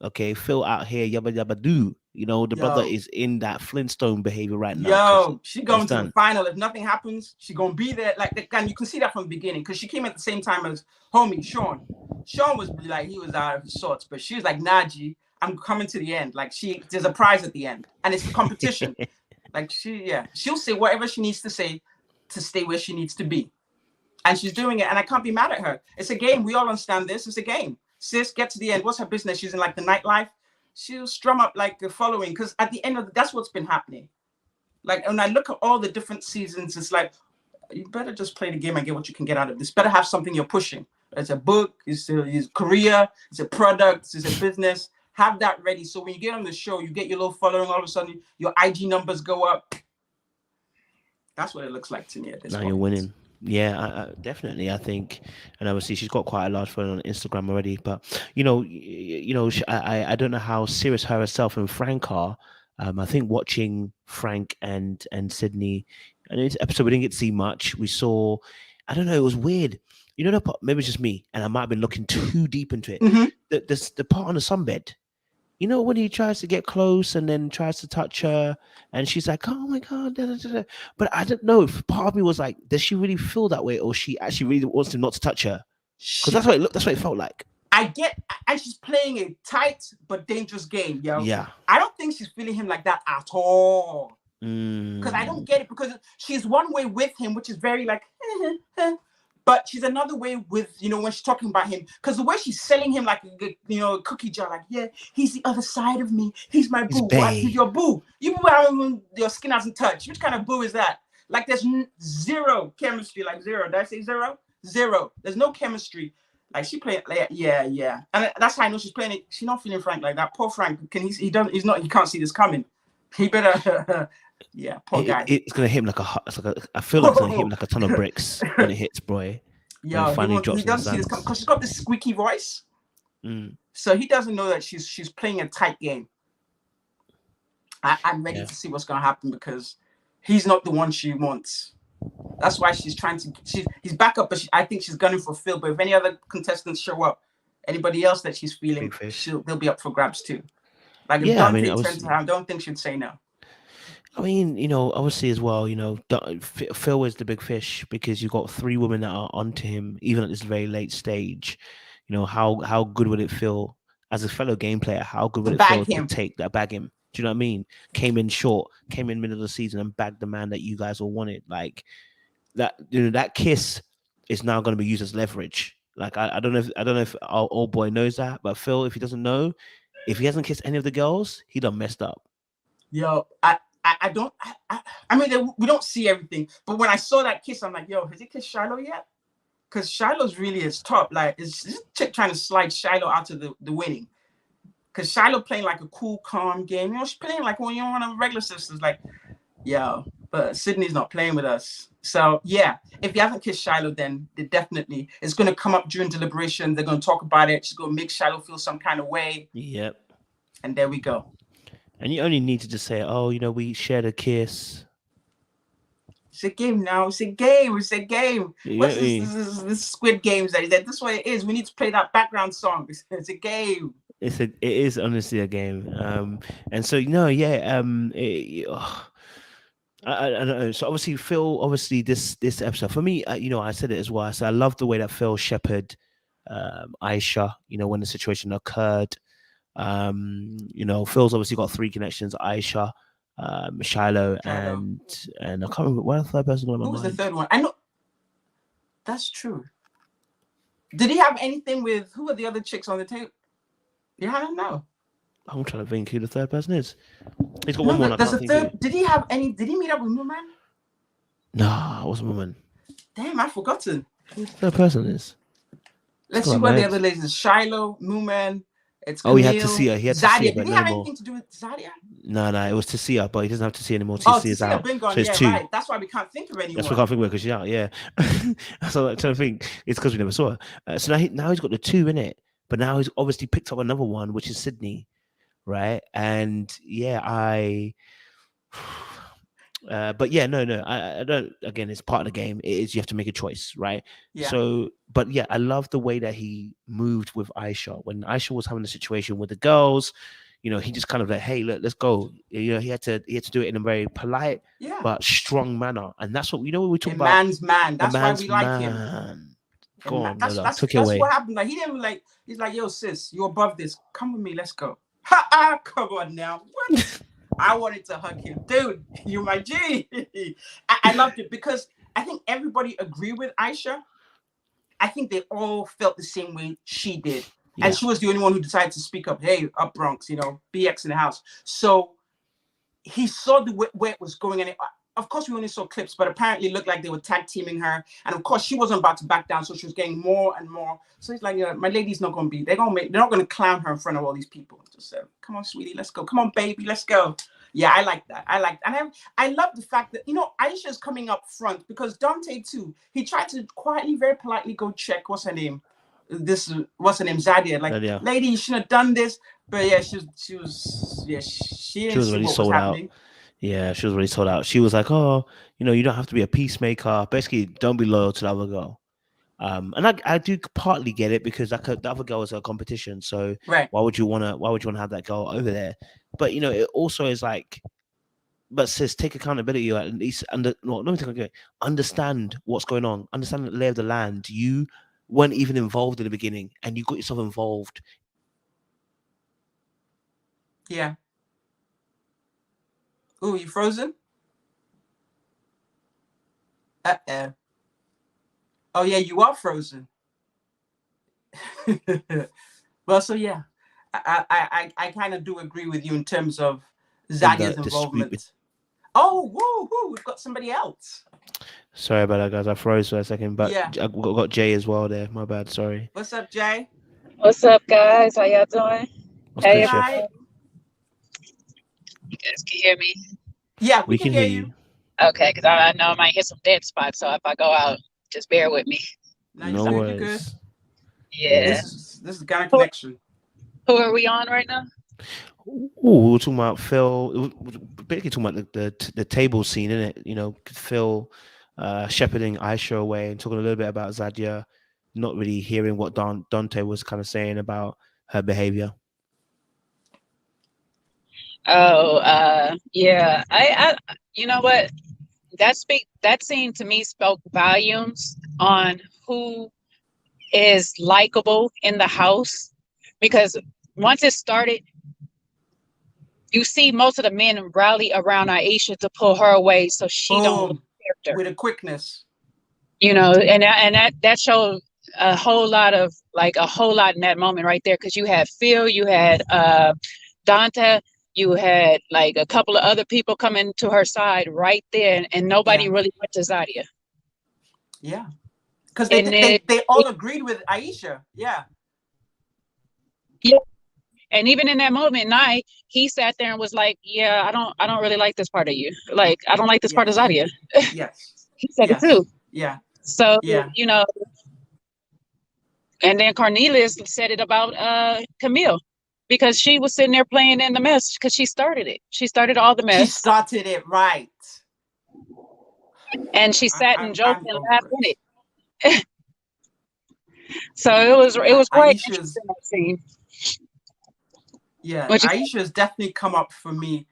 Okay. Phil out here, yabba yabba do. The brother is in that Flintstone behavior right now. She going to the final. If nothing happens, she gonna be there. Like, and you can see that from the beginning, because she came at the same time as homie Sean. Sean was like, he was out of sorts, but she was like, Najee, I'm coming to the end. Like, there's a prize at the end, and it's a competition. Like, she'll say whatever she needs to say to stay where she needs to be, and she's doing it. And I can't be mad at her. It's a game. We all understand this. It's a game. Sis, get to the end. What's her business? She's in like the nightlife. She'll strum up like the following, because at the end of that's what's been happening. Like, when I look at all the different seasons, it's like, you better just play the game and get what you can get out of this. Better have something you're pushing. It's a book, it's a career, it's a product, it's a business. Have that ready, so when you get on the show, you get your little following. All of a sudden, your IG numbers go up. That's what it looks like to me at this point. Now you're winning. Yeah, definitely. I think, and obviously she's got quite a large following on Instagram already. But I don't know how serious herself and Frank are. I think watching Frank and Sydney, and this episode we didn't get to see much. We saw, I don't know, it was weird. Maybe it's just me, and I might have been looking too deep into it. Mm-hmm. The part on the sunbed. When he tries to get close and then tries to touch her, and she's like, "Oh my god!" Da, da, da, da. But I don't know if part of me was like, "Does she really feel that way, or she actually really wants him not to touch her?" Because that's what it looked. That's what it felt like. I get, and she's playing a tight but dangerous game, yo. Yeah. I don't think she's feeling him like that at all. Because I don't get it, because she's one way with him, which is very like, but she's another way with, when she's talking about him, because the way she's selling him like, a cookie jar, like, yeah, he's the other side of me. He's my boo. What? He's your boo. You boo your skin hasn't touched. Which kind of boo is that? Like, there's zero chemistry, like zero. Did I say zero? Zero. There's no chemistry. Like, she playing, like, yeah. And that's how I know she's playing it. She's not feeling Frank like that. Poor Frank, he can't see this coming. He better, yeah, poor guy. It's gonna hit him I feel like it's gonna hit him like a ton of bricks when it hits, boy. Yeah, he doesn't see this coming, because she's got this squeaky voice. So he doesn't know that she's playing a tight game. I'm ready to see what's gonna happen, because he's not the one she wants. That's why she's trying to. He's back up, but I think she's gunning for Phil. But if any other contestants show up, anybody else that she's feeling, they'll be up for grabs too. Like, if Dante turns to her, I don't think she'd say no. I mean, obviously as well, Phil is the big fish, because you've got 3 women that are onto him, even at this very late stage. How good would it feel as a fellow game player? How good would it feel to take that, bag him? Do you know what I mean? Came in short, came in middle of the season, and bagged the man that you guys all wanted. Like that, that kiss is now going to be used as leverage. Like, I don't know if our old boy knows that, but Phil, if he doesn't know, if he hasn't kissed any of the girls, he done messed up. Yo, I don't. I mean, we don't see everything, but when I saw that kiss, I'm like, yo, has he kissed Shiloh yet? Because Shiloh's really his top. Like, is this chick trying to slide Shiloh out of the winning? Because Shiloh playing like a cool, calm game. You know, she's playing like when you're one of the regular sisters. Like, yeah, but Sydney's not playing with us. So yeah, if you haven't kissed Shiloh, then they definitely it's going to come up during deliberation. They're going to talk about it. She's going to make Shiloh feel some kind of way. Yep. And there we go. And you only need to just say, oh, you know, we shared a kiss. It's a game now. It's a game. It's a game. What's this Squid Games? This is what it is. We need to play that background song. It's a game. It is honestly a game. And so, you know, yeah. I don't know. So obviously, Phil. Obviously, this episode for me, you know, I said it as well. So I love the way that Phil shepherded Aisha. You know, when the situation occurred. You know, Phil's obviously got 3 connections: Aisha, Shiloh, and I can't remember what the third person. Who was the third one? I know. That's true. Did he have anything with who are the other chicks on the table? Yeah, I don't know. I'm trying to think who the third person is. He's got one more. There's a third. Did he have any? Did he meet up with Mooman? No, it wasn't Mooman. Damn, I've forgotten. Who the third person is? Let's see what the other ladies is. Shiloh, Mooman. It's Camille, he had to see her. He had Zadia. to see her, Did he have anything to do with Zadia? No, it was to see her, but he doesn't have to see anymore. Oh, to see is out. Been gone. So it's yeah, 2. right. That's why we can't think of anyone. That's why I can't think of her because she's out. Yeah. So I'm trying to think. It's because we never saw her. So now he's got the 2 in it, but now he's obviously picked up another one, which is Sydney, right? And yeah, but yeah, no, I don't. Again, it's part of the game. It is you have to make a choice, right? Yeah. So, but yeah, I love the way that he moved with Aisha when Aisha was having a situation with the girls. You know, he just kind of like, hey, look, let's go. You know, he had to do it in a very polite but strong manner, and that's what we we talk about. Man's man. That's why we like him. Go on, that's away. what happened. Like he didn't like. He's like, yo, sis, you're above this. Come with me. Let's go. Ha! Come on now. What? I wanted to hug him, dude. You're my G. I loved it because I think everybody agreed with Aisha. I think they all felt the same way she did. Yeah. And she was the only one who decided to speak up. Hey, up Bronx, you know, BX in the house. So he saw where it was going. And of course, we only saw clips, but apparently it looked like they were tag teaming her. And of course, she wasn't about to back down. So she was getting more and more. So he's like, my lady's not going to be, they're not going to clown her in front of all these people. Just say, come on, sweetie, let's go. Come on, baby, let's go. Yeah, I like that. And I love the fact that, you know, Aisha's coming up front because Dante too, he tried to quietly, very politely go check, what's her name? Zadia. Like, lady, you shouldn't have done this. But yeah, she was really sold out. Yeah, she was really sold out. She was like, oh, you know, you don't have to be a peacemaker. Basically, don't be loyal to the other girl. And I do partly get it because the other girl is a competition. So why would you want to have that girl over there? But you know, it also is like, but sis, take accountability. At least understand what's going on. Understand the lay of the land. You weren't even involved in the beginning, and you got yourself involved. Yeah. Ooh, you frozen? Uh-oh. Oh yeah, you are frozen. Well, so yeah, I kind of do agree with you in terms of Zadia's involvement. Oh, woo, we've got somebody else. Sorry about that, guys. I froze for a second, but yeah. I got Jay as well there. My bad. Sorry. What's up, Jay? What's up, guys? How y'all doing? Hey, you guys can hear me? Yeah, we can hear you. Okay, because I know I might hit some dead spots, so if I go out, just bear with me. No worries. Yeah. This is the kind of connection. Who are we on right now? We're talking about Phil. Basically talking about the table scene, isn't it? You know, Phil shepherding Aisha away and talking a little bit about Zadia, not really hearing what Dante was kind of saying about her behavior. Oh, yeah. I you know what? That scene to me spoke volumes on who is likable in the house, because once it started, you see most of the men rally around Aisha to pull her away so she don't lose character with a quickness. You know, and that showed a whole lot in that moment right there, because you had Phil, you had Dante, You had like a couple of other people coming to her side right there, and nobody really went to Zadia. Yeah, because And they all agreed with Aisha. Yeah. Yeah. And even in that moment, Nye, he sat there and was like, "Yeah, I don't really like this part of you. Like, I don't like this part of Zadia." Yes. He said it too. Yeah. So Yeah. you know, and then Cornelius said it about Camille, because she was sitting there playing in the mess because she started it. She started all the mess. She started it right. And she sat and joked and laughed in it. So it was quite interesting, that scene. Yeah, Aisha has definitely come up for me.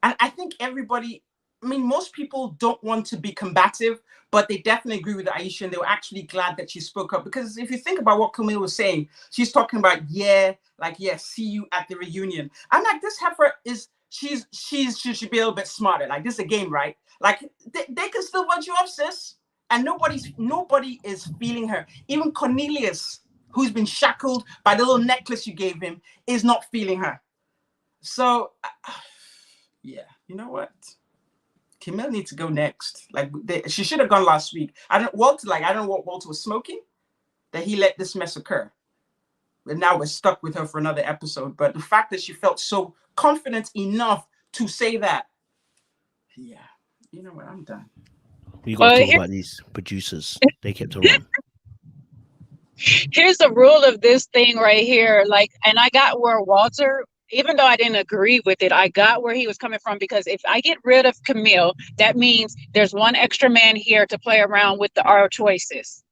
And I think everybody, I mean, most people don't want to be combative, but they definitely agree with Aisha, and they were actually glad that she spoke up. Because if you think about what Camille was saying, she's talking about, see you at the reunion. I'm like, this heifer is, she should be a little bit smarter. Like, this is a game, right? Like, they can still vote you off, sis. And nobody is feeling her. Even Cornelius, who's been shackled by the little necklace you gave him, is not feeling her. So, yeah, you know what? Camille needs to go next. Like, she should have gone last week. I don't know what Walter was smoking, that he let this mess occur. And now we're stuck with her for another episode. But the fact that she felt so confident enough to say that, yeah, you know what? I'm done. We got to talk about these producers. They kept around. Here's the rule of this thing right here. Like, and I got where Walter, even though I didn't agree with it, I got where he was coming from, because if I get rid of Camille, that means there's one extra man here to play around with our choices.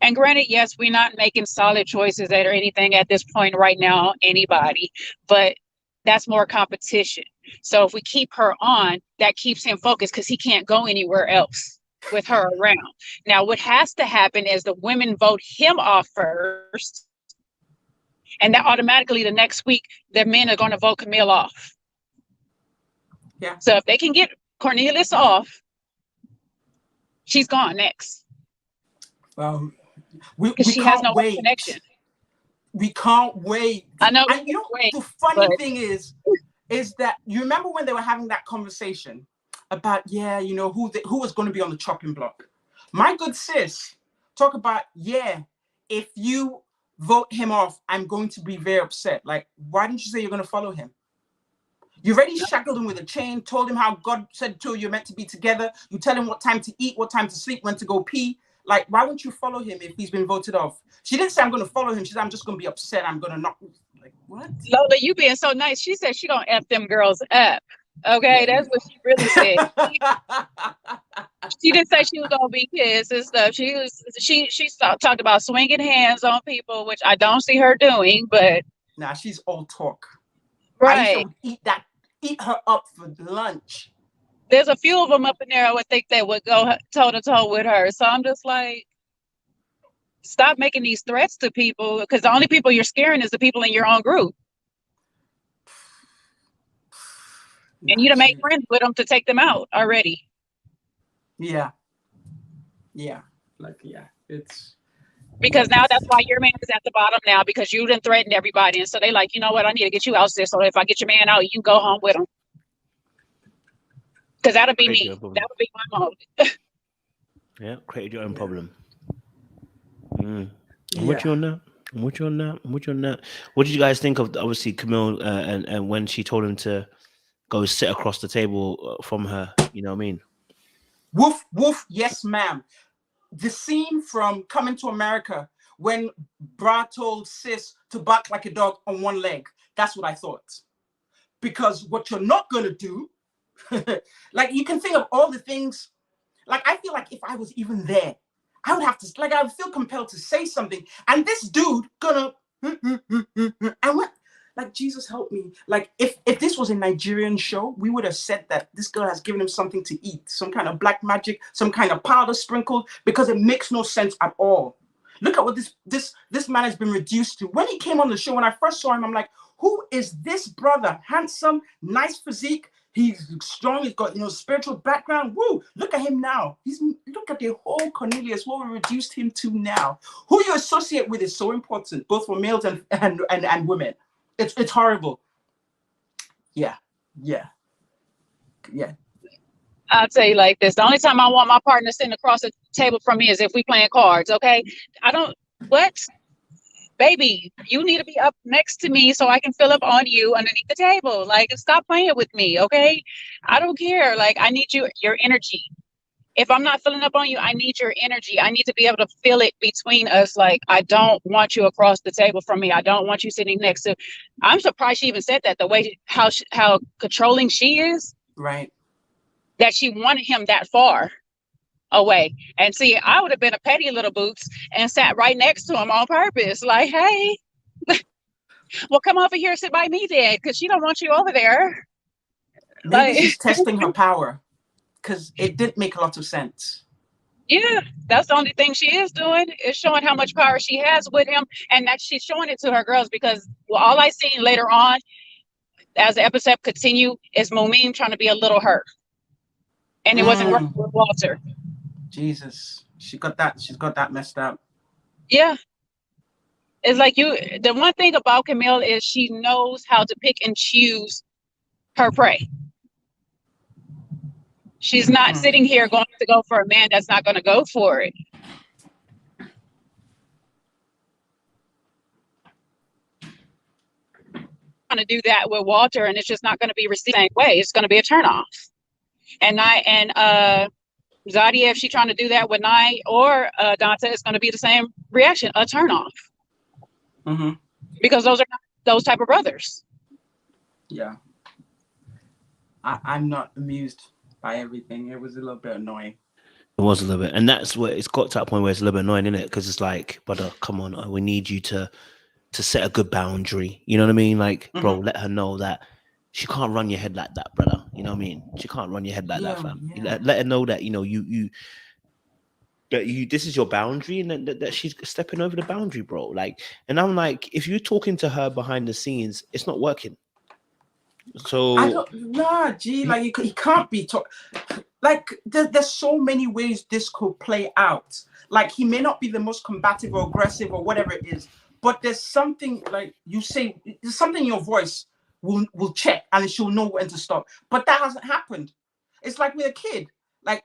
And granted, yes, we're not making solid choices or anything at this point right now, anybody, but that's more competition. So if we keep her on, that keeps him focused, because he can't go anywhere else with her around. Now, what has to happen is the women vote him off first, and that automatically the next week, the men are going to vote Camille off. Yeah. So if they can get Cornelius off, she's gone next. Well, we she can't has no wait. Connection. We can't wait. I know. And you know, the funny thing is that you remember when they were having that conversation about, who was going to be on the chopping block. My good sis, talk about, if you vote him off, I'm going to be very upset. Like, why didn't you say you're going to follow him? You already shackled him with a chain, told him how God said to you, you're meant to be together. You tell him what time to eat, what time to sleep, when to go pee. Like, why wouldn't you follow him if he's been voted off? She didn't say, I'm going to follow him. She said, I'm just going to be upset. I'm going to knock. Like, what? Lola, you being so nice. She said she going to F them girls up. Okay, that's what she really said. She didn't say she was gonna be kissed and stuff. She talked about swinging hands on people, which I don't see her doing. But nah, she's all talk. Right, Aisha would eat her up for lunch. There's a few of them up in there I would think they would go toe to toe with her. So I'm just like, stop making these threats to people, because the only people you're scaring is the people in your own group. And you to make friends with them to take them out already. Yeah. It's because now that's why your man is at the bottom now, because you didn't threaten everybody, and so they like, you know what, I need to get you out there. So if I get your man out, you can go home with him. Because that'll be me. That'll be my motive. Yeah, created your own problem. I'm with you on that. What did you guys think of, obviously, Camille and when she told him to go sit across the table from her? You know what I mean? Woof, woof, yes, ma'am. The scene from Coming to America when Bra told Sis to bark like a dog on one leg. That's what I thought. Because what you're not going to do, like, you can think of all the things. Like, I feel like if I was even there, I would have to, like, I would feel compelled to say something. And this dude gonna, and what? Like, Jesus help me. Like, if this was a Nigerian show, we would have said that this girl has given him something to eat, some kind of black magic, some kind of powder sprinkled, because it makes no sense at all. Look at what this man has been reduced to. When he came on the show, when I first saw him, I'm like, who is this brother? Handsome, nice physique. He's strong. He's got, spiritual background. Woo! Look at him now. Look at the whole Cornelius. What we reduced him to now. Who you associate with is so important, both for males and women. It's horrible. Yeah. Yeah. Yeah. I'll tell you like this. The only time I want my partner sitting across the table from me is if we playing cards, okay? I don't, what? Baby, you need to be up next to me so I can fill up on you underneath the table. Like, stop playing with me, okay? I don't care. Like, I need your energy. If I'm not filling up on you, I need your energy. I need to be able to feel it between us. Like, I don't want you across the table from me. I don't want you sitting next to. I'm surprised she even said that. The way how controlling she is. Right. That she wanted him that far away. And see, I would have been a petty little boots and sat right next to him on purpose. Like, hey, well, come over here, sit by me then, because she don't want you over there. Maybe she's testing her power, because it didn't make a lot of sense. Yeah, that's the only thing she is doing, is showing how much power she has with him, and that she's showing it to her girls, because all I seen later on, as the episode continue, is Momin trying to be a little her. And it wasn't working with Walter. Jesus. She's got that messed up. Yeah. It's like the one thing about Camille is she knows how to pick and choose her prey. She's not sitting here going to go for a man that's not going to go for it. Going to do that with Walter, and it's just not going to be received the same way. It's going to be a turnoff. And Zadia, if she's trying to do that with Nye or Dante, it's going to be the same reaction, a turnoff. Mm-hmm. Because those are not those type of brothers. Yeah. I'm not amused by everything. It was a little bit annoying. It was a little bit, and that's where it's got to that point where it's a little bit annoying, isn't it? Because it's like, brother, come on, we need you to set a good boundary. You know what I mean? Like, bro, let her know that she can't run your head like that, brother. You know what I mean? She can't run your head like that, fam. Yeah. Let her know that, you know, this is your boundary, and that she's stepping over the boundary, bro. Like, and I'm like, if you're talking to her behind the scenes, it's not working. So he can't be like there's so many ways this could play out. Like, he may not be the most combative or aggressive or whatever it is, but there's something, like you say, there's something in your voice will check, and she'll know when to stop. But that hasn't happened. It's like with a kid. Like,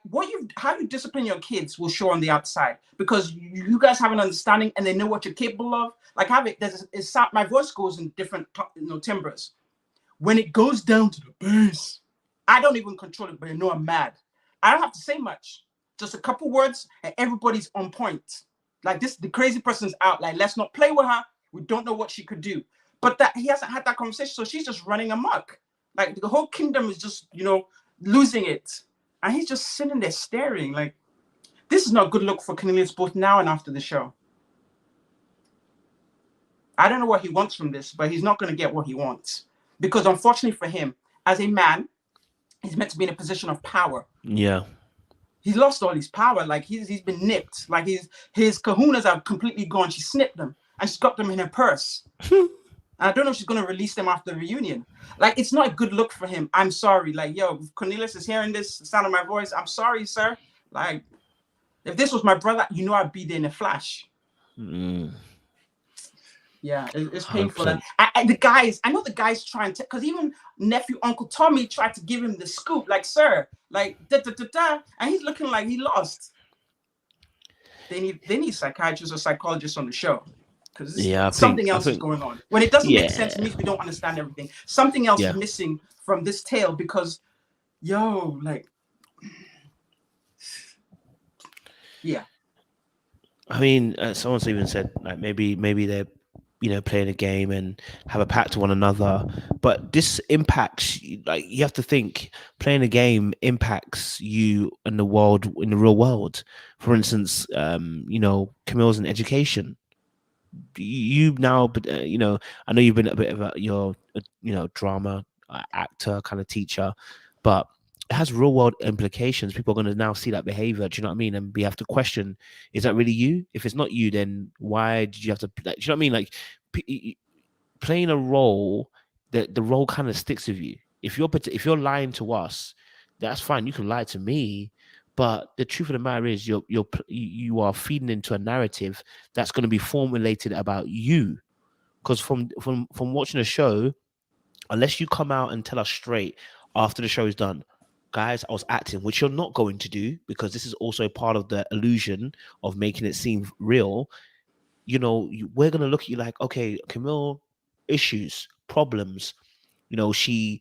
how you discipline your kids will show on the outside, because you guys have an understanding and they know what you're capable of. Like, my voice goes in different timbres. When it goes down to the bass, I don't even control it, but I know I'm mad. I don't have to say much, just a couple words, and everybody's on point. Like, the crazy person's out. Like, let's not play with her. We don't know what she could do. But that he hasn't had that conversation, so she's just running amok. Like, the whole kingdom is just, losing it. And he's just sitting there staring. Like, this is not a good look for Cornelius, both now and after the show. I don't know what he wants from this, but he's not going to get what he wants. Because unfortunately for him, as a man, he's meant to be in a position of power. Yeah. He's lost all his power. Like, he's been nipped. Like, his kahunas are completely gone. She snipped them, and she's got them in her purse. I don't know if she's going to release them after the reunion. Like, it's not a good look for him. I'm sorry. Like, yo, if Cornelius is hearing this, the sound of my voice, I'm sorry, sir. Like, if this was my brother, I'd be there in a flash. Yeah, it's painful. And I know the guys trying to, because even nephew, Uncle Tommy tried to give him the scoop, like, sir, like, da-da-da-da, and he's looking like he lost. They need psychiatrists or psychologists on the show. Because something else is going on. When it doesn't make sense, it means we don't understand everything. Something else is missing from this tale, because, I mean, someone's even said, like, maybe they're, playing a game and have a pact to one another. But this impacts, like, you have to think, playing a game impacts you in the real world. For instance, Camille's in education. You now, I know you've been a bit of your drama actor kind of teacher, but it has real world implications. People are going to now see that behavior. Do you know what I mean? And we have to question: is that really you? If it's not you, then why did you have to? Like, do you know what I mean? Like, playing a role, the role kind of sticks with you. If you're lying to us, that's fine. You can lie to me. But the truth of the matter is, you are feeding into a narrative that's going to be formulated about you. Because from watching a show, unless you come out and tell us straight after the show is done, guys, I was acting, which you're not going to do, because this is also part of the illusion of making it seem real. You know, we're gonna look at you like, okay, Camille, issues, problems. You know, she,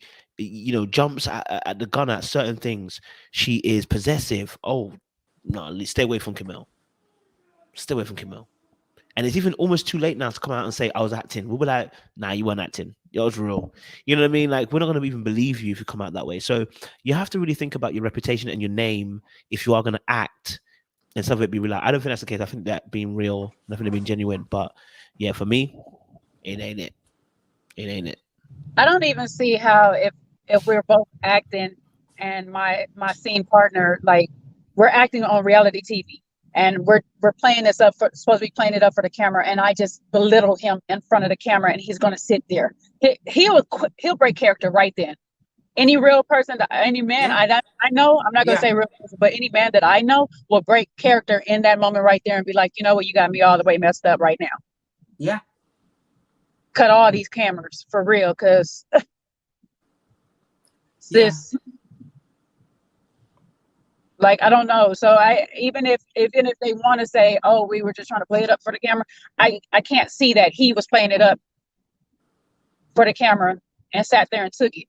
jumps at the gun at certain things. She is possessive. Oh, no, stay away from Camille. Stay away from Camille. And it's even almost too late now to come out and say I was acting. We'll be like, nah, you weren't acting. It was real. You know what I mean? Like, we're not going to even believe you if you come out that way. So you have to really think about your reputation and your name if you are going to act, and some of it be real. I don't think that's the case. I think that being real, nothing being genuine. But yeah, for me, it ain't it. It ain't it. I don't even see how if we're both acting and my scene partner, like, we're acting on reality TV and we're playing this up for, supposed to be playing it up for the camera, and I just belittle him in front of the camera and he's going to sit there. He'll break character right then. Any real person, any man I know, I'm not going to say real person, but any man that I know will break character in that moment right there and be like, you know what, you got me all the way messed up right now. Yeah. Cut all these cameras for real, because sis, like, I don't know. So even if they want to say, oh, we were just trying to play it up for the camera, I can't see that he was playing it up for the camera and sat there and took it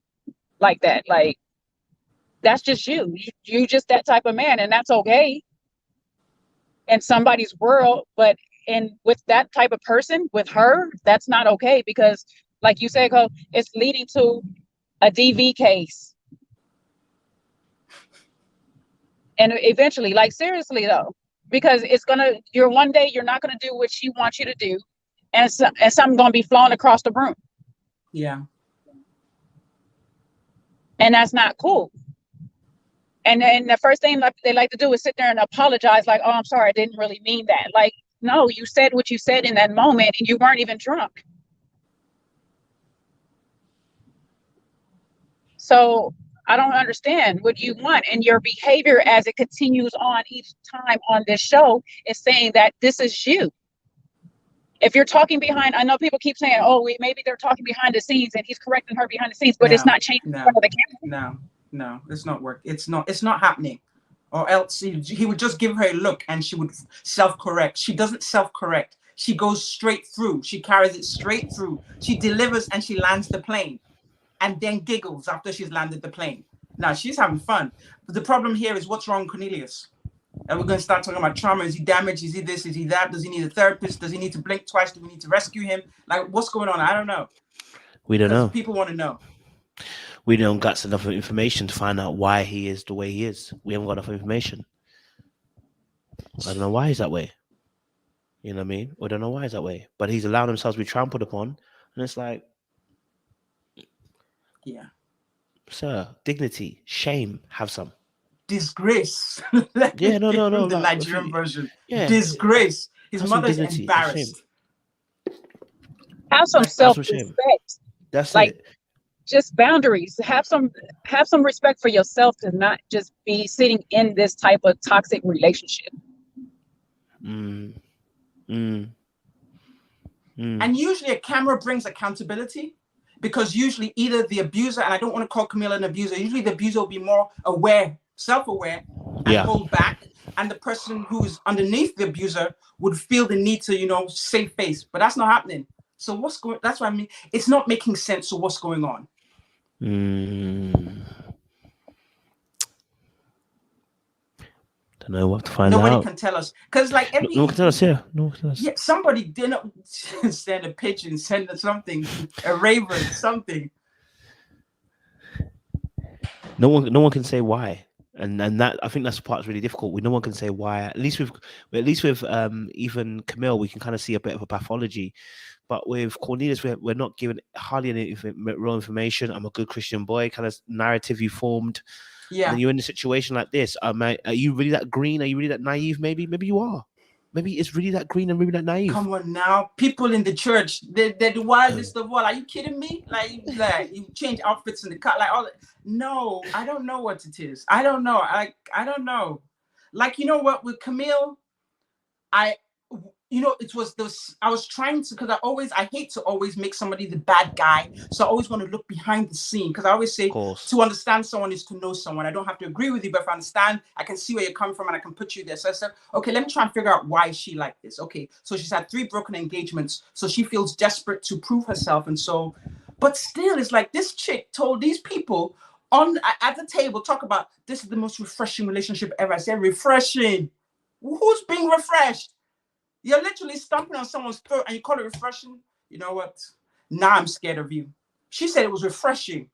like that. Like, that's just you just that type of man, and that's okay in somebody's world, but with that type of person, with her, that's not okay, because like you said, Cole, it's leading to a DV case. And eventually, like, seriously though, because one day you're not gonna do what she wants you to do, and something's gonna be flown across the room. Yeah. And that's not cool. And the first thing they like to do is sit there and apologize, like, oh, I'm sorry, I didn't really mean that. Like, no, you said what you said in that moment, and you weren't even drunk. So I don't understand what you want. And your behavior as it continues on each time on this show is saying that this is you. If you're talking behind, I know people keep saying, oh, maybe they're talking behind the scenes and he's correcting her behind the scenes, but it's not changing in front of the camera. No, it's not work. It's not happening. Or else he would just give her a look and she would self-correct. She doesn't self-correct. She goes straight through. She carries it straight through. She delivers and she lands the plane and then giggles after she's landed the plane. Now, she's having fun. But the problem here is, what's wrong with Cornelius? And we're going to start talking about trauma. Is he damaged? Is he this? Is he that? Does he need a therapist? Does he need to blink twice? Do we need to rescue him? Like, what's going on? I don't know. We don't know. People want to know. We don't got enough information to find out why he is the way he is. We haven't got enough information. I don't know why he's that way. You know what I mean? We don't know why he's that way. But he's allowed himself to be trampled upon. And it's like, yeah. Sir, dignity, shame, have some. Disgrace. Yeah, no. The Nigerian version. Yeah. Disgrace. His mother's dignity, embarrassed. Have some self-respect. That's like, it. Just boundaries. Have some respect for yourself to not just be sitting in this type of toxic relationship. And usually a camera brings accountability, because usually either the abuser, and I don't want to call Camilla an abuser, usually the abuser will be more aware, self-aware, and hold back. And the person who's underneath the abuser would feel the need to, save face. But that's not happening. So that's what I mean. It's not making sense of what's going on. Don't know what to find out. Nobody can tell us, because like no one can tell us. Yeah, no one can tell us. Yeah, somebody didn't send a pigeon, send something, a raven, something. No one can say why, and that, I think that's the part that's really difficult. No one can say why. At least with even Camille, we can kind of see a bit of a pathology. But with Cornelius, we're not given hardly any real information. I'm a good Christian boy, kind of narrative you formed. Yeah. And you're in a situation like this. Are you really that green? Are you really that naive? Maybe you are. Maybe it's really that green and really that naive. Come on now. People in the church, they're the wildest of all. Are you kidding me? Like you change outfits in the car, like all that. No, I don't know what it is. I don't know. I don't know. Like, you know what, with Camille, you know, it was this, I was trying to, because I hate to always make somebody the bad guy. So I always want to look behind the scene, because I always say to understand someone is to know someone. I don't have to agree with you, but if I understand, I can see where you're coming from and I can put you there. So I said, okay, let me try and figure out why she like this. Okay, so she's had 3 broken engagements. So she feels desperate to prove herself. And so, but still, it's like this chick told these people at the table, talk about, this is the most refreshing relationship ever. I said, refreshing? Who's being refreshed? You're literally stomping on someone's throat and you call it refreshing? You know what? Now I'm scared of you. She said it was refreshing.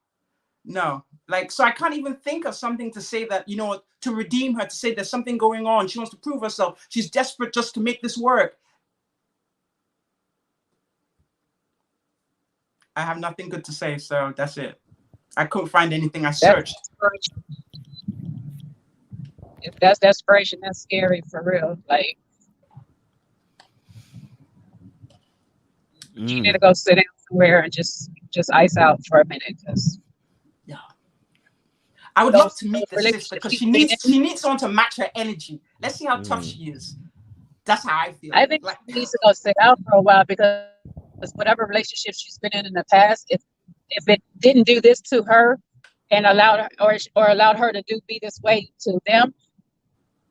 No, like, so I can't even think of something to say that, you know, to redeem her, to say there's something going on. She wants to prove herself. She's desperate just to make this work. I have nothing good to say, so that's it. I couldn't find anything. I searched. If that's desperation, that's scary for real. Like, you need to go sit down somewhere and just ice out for a minute. Cause yeah, I would love to meet the sister, because she needs someone to match her energy. Let's see how tough she is. That's how I feel. I think she needs to go sit out for a while, because whatever relationship she's been in the past, if it didn't do this to her and allowed her or allowed her to be this way to them,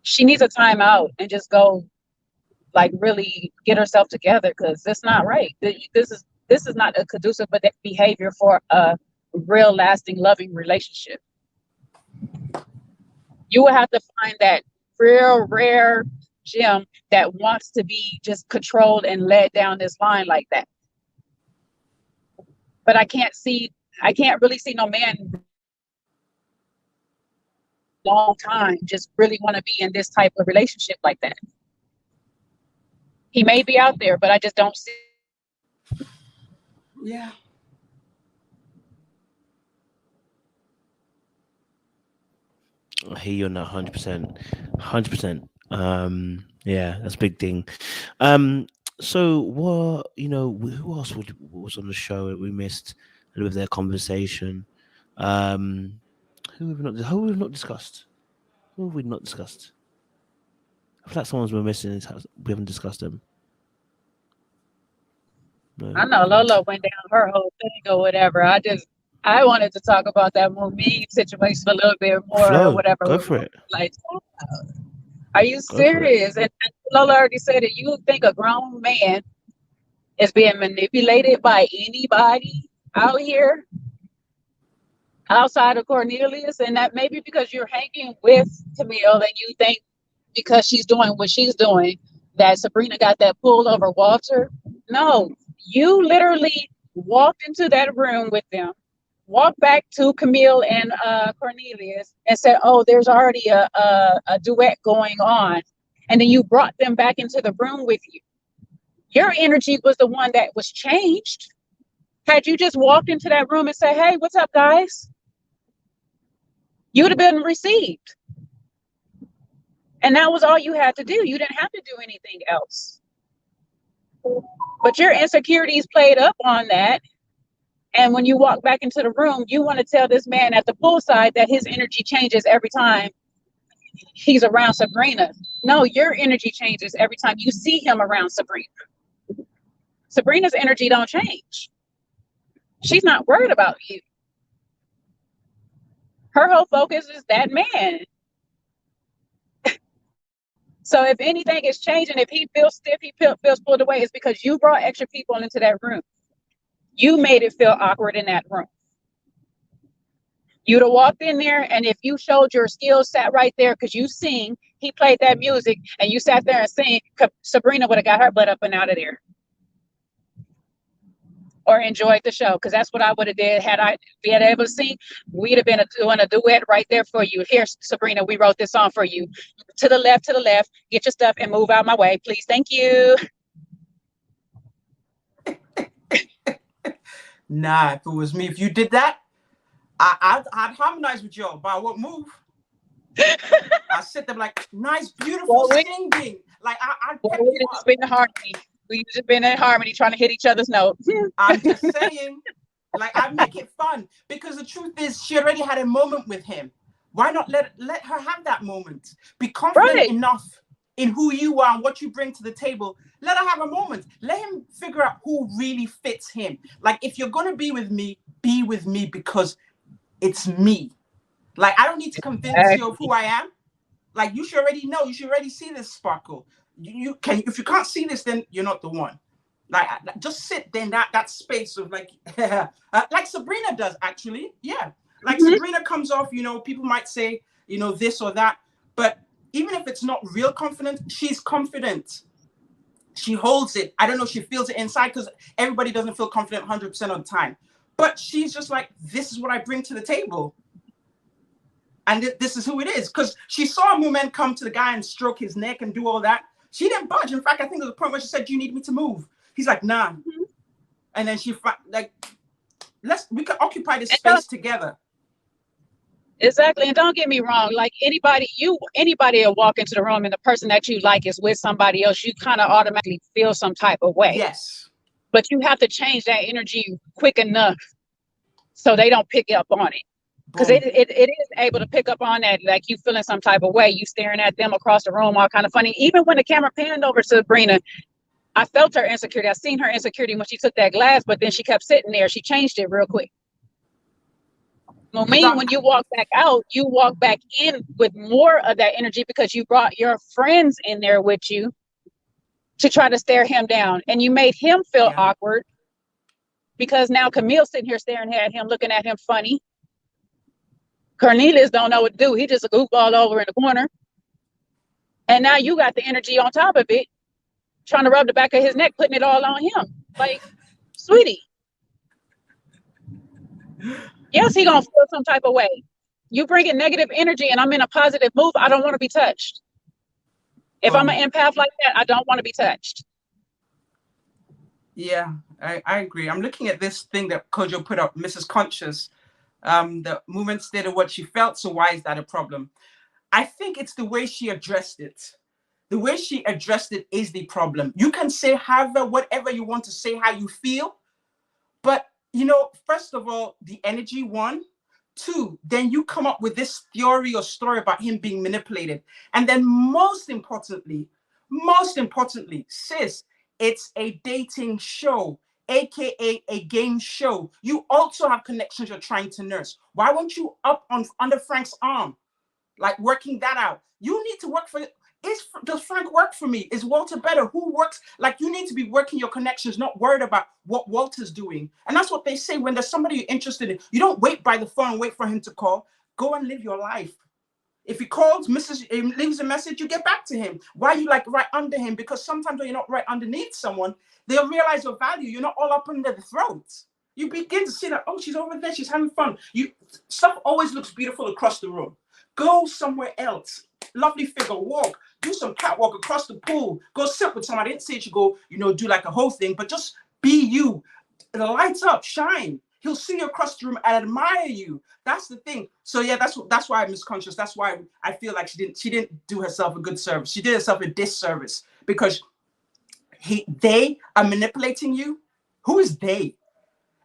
she needs a time out and just go, like, really get herself together, because it's not right. This is not a conducive behavior for a real, lasting, loving relationship. You will have to find that real rare gem that wants to be just controlled and led down this line like that. But I can't really see no man long time just really want to be in this type of relationship like that. He may be out there, but I just don't see. Yeah. I hear you on that 100%. 100%. Yeah, that's a big thing. So what, you know, who else was on the show that we missed a little bit of their conversation? Who have we not discussed? Who have we not discussed? I feel like someone's been missing. We haven't discussed them. No. I know Lola went down her whole thing or whatever. I wanted to talk about that Mumine situation a little bit more or whatever. Go for it. Like, are you serious? And Lola already said it. You think a grown man is being manipulated by anybody out here outside of Cornelius? And that maybe because you're hanging with Camille and you think because she's doing what she's doing that Sabrina got that pull over Walter. No, you literally walked into that room with them, walked back to Camille and Cornelius and said, oh, there's already a duet going on. And then you brought them back into the room with you. Your energy was the one that was changed. Had you just walked into that room and said, hey, what's up, guys? You would have been received. And that was all you had to do. You didn't have to do anything else. But your insecurities played up on that. And when you walk back into the room, you want to tell this man at the poolside that his energy changes every time he's around Sabrina. No, your energy changes every time you see him around Sabrina. Sabrina's energy don't change. She's not worried about you. Her whole focus is that man. So if anything is changing, if he feels stiff, he feels pulled away, it's because you brought extra people into that room. You made it feel awkward in that room. You'd have walked in there, and if you showed your skills, sat right there because you sing, he played that music, and you sat there and sang, Sabrina would have got her butt up and out of there. Or enjoyed the show, because that's what I would have did. Had I been able to sing, we'd have been doing a duet right there for you. Here, Sabrina, we wrote this song for you. To the left, get your stuff and move out my way, please. Thank you. Nah, if it was me, if you did that, I'd harmonize with y'all, but I won't move. I sit there like, nice, beautiful singing. Like, I'd pep you up. Been in harmony. We've just been in harmony trying to hit each other's notes. I'm just saying, like, I make it fun, because the truth is she already had a moment with him. Why not let her have that moment? Be confident enough in who you are and what you bring to the table, let her have a moment. Let him figure out who really fits him. Like, if you're going to be with me because it's me. Like, I don't need to convince you of who I am. Like, you should already know. You should already see this sparkle. You can. If you can't see this, then you're not the one. Like, just sit there in that space of like, like Sabrina does, actually. Yeah. Like Sabrina comes off, people might say, this or that. But even if it's not real confidence, she's confident. She holds it. I don't know, she feels it inside, because everybody doesn't feel confident 100% of the time. But she's just like, this is what I bring to the table. And this is who it is. Because she saw a woman come to the guy and stroke his neck and do all that. She didn't budge. In fact, I think there was a point where she said, "Do you need me to move?" He's like, "Nah." And then we can occupy this space together. Exactly. And don't get me wrong, like anybody will walk into the room and the person that you like is with somebody else, you kind of automatically feel some type of way. Yes. But you have to change that energy quick enough so they don't pick up on it. Because it is able to pick up on that, like you feeling some type of way, you staring at them across the room, all kind of funny. Even when the camera panned over to Sabrina, I felt her insecurity. I seen her insecurity when she took that glass, but then she kept sitting there. She changed it real quick. When you walk back out, you walk back in with more of that energy because you brought your friends in there with you to try to stare him down. And you made him feel awkward because now Camille's sitting here staring at him, looking at him funny. Cornelius don't know what to do. He just a goofball over in the corner. And now you got the energy on top of it, trying to rub the back of his neck, putting it all on him. Like, sweetie. Yes, he gonna feel some type of way. You bring in negative energy and I'm in a positive mood, I don't want to be touched. If I'm an empath like that, I don't want to be touched. Yeah, I agree. I'm looking at this thing that Kojo put up, Mrs. Conscious. The movement stated what she felt, so why is that a problem? I think it's the way she addressed it. The way she addressed it is the problem. You can say whatever you want to say, how you feel, but first of all, the energy, 1, 2, then you come up with this theory or story about him being manipulated. And then most importantly, sis, it's a dating show, AKA a game show. You also have connections you're trying to nurse. Why won't you up under Frank's arm? Like working that out. You need to work for it. Does Frank work for me? Is Walter better? Who works? Like, you need to be working your connections, not worried about what Walter's doing. And that's what they say when there's somebody you're interested in. You don't wait by the phone and wait for him to call. Go and live your life. If he calls, leaves a message, you get back to him. Why are you like right under him? Because sometimes when you're not right underneath someone, they'll realize your value. You're not all up under the throat. You begin to see that, oh, she's over there, she's having fun. Stuff always looks beautiful across the room. Go somewhere else. Lovely figure, walk, do some catwalk across the pool, go sit with someone. I didn't say you should go, do like a whole thing, but just be you. Light up, shine. He'll see you across the room and admire you. That's the thing. So yeah, that's why I'm misconscious. That's why I feel like she didn't do herself a good service. She did herself a disservice because they are manipulating you. Who is they?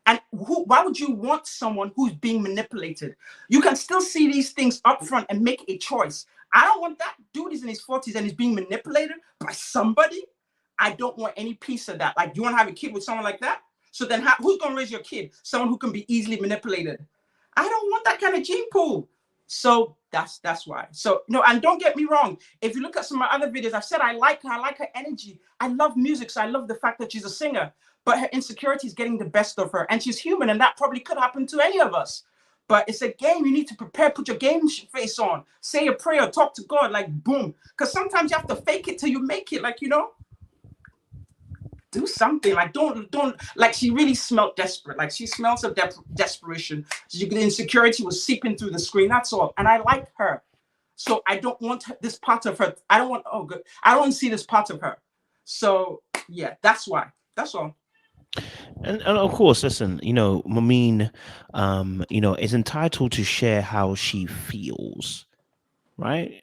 And why would you want someone who's being manipulated? You can still see these things up front and make a choice. I don't want that. Dude is in his 40s and he's being manipulated by somebody. I don't want any piece of that. Like, you want to have a kid with someone like that? So then who's going to raise your kid? Someone who can be easily manipulated. I don't want that kind of gene pool. So that's why. So, and don't get me wrong. If you look at some of my other videos, I've said I like her energy. I love music, so I love the fact that she's a singer. But her insecurity is getting the best of her. And she's human, and that probably could happen to any of us. But it's a game. You need to prepare, put your game face on, say a prayer, talk to God, like boom. Because sometimes you have to fake it till you make it, like, do something. Like, don't, like, she really smelled desperate. Like, she smells of desperation. The insecurity was seeping through the screen, that's all. And I like her. So I don't want this part of her. I don't want to see this part of her. So yeah, that's why. That's all. And of course, listen, Mameen, is entitled to share how she feels, right?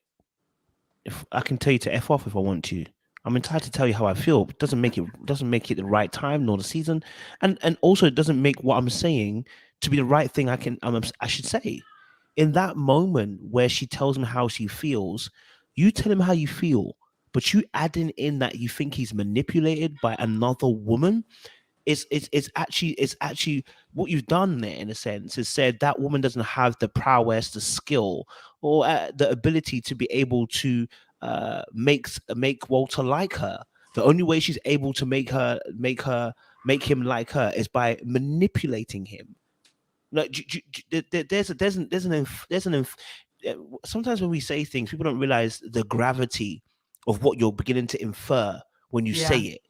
If I can tell you to F off if I want to, I'm entitled to tell you how I feel. It doesn't make it the right time nor the season, and also it doesn't make what I'm saying to be the right thing. I should say, in that moment where she tells him how she feels, you tell him how you feel, but you adding in that you think he's manipulated by another woman, it's actually what you've done there, in a sense, is said that woman doesn't have the prowess, the skill, or the ability to be able to make Walter like her. The only way she's able to make him like her is by manipulating him. Like, sometimes when we say things, people don't realize the gravity of what you're beginning to infer when you say it,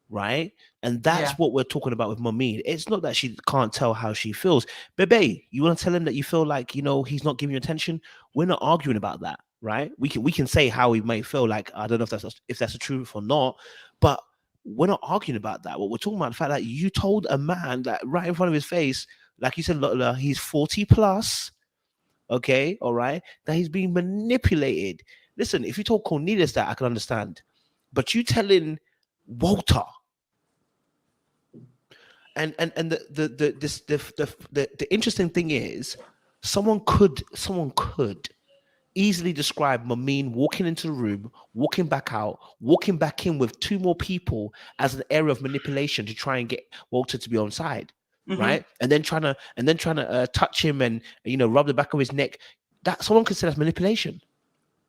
right? And that's what we're talking about with Momine. It's not that she can't tell how she feels. Bebe, you want to tell him that you feel like, he's not giving you attention? We're not arguing about that, right? We can say how he may feel. Like, I don't know if that's the truth or not, but we're not arguing about that. What we're talking about, the fact that you told a man that right in front of his face, like you said, Lola, he's 40 plus, okay, all right, that he's being manipulated. Listen, if you told Cornelius that, I can understand, but you telling Walter, and the interesting thing is, someone could easily describe Momine walking into the room, walking back out, walking back in with two more people as an area of manipulation to try and get Walter to be on side. Right, and then trying to touch him and rub the back of his neck. That someone could say that's manipulation,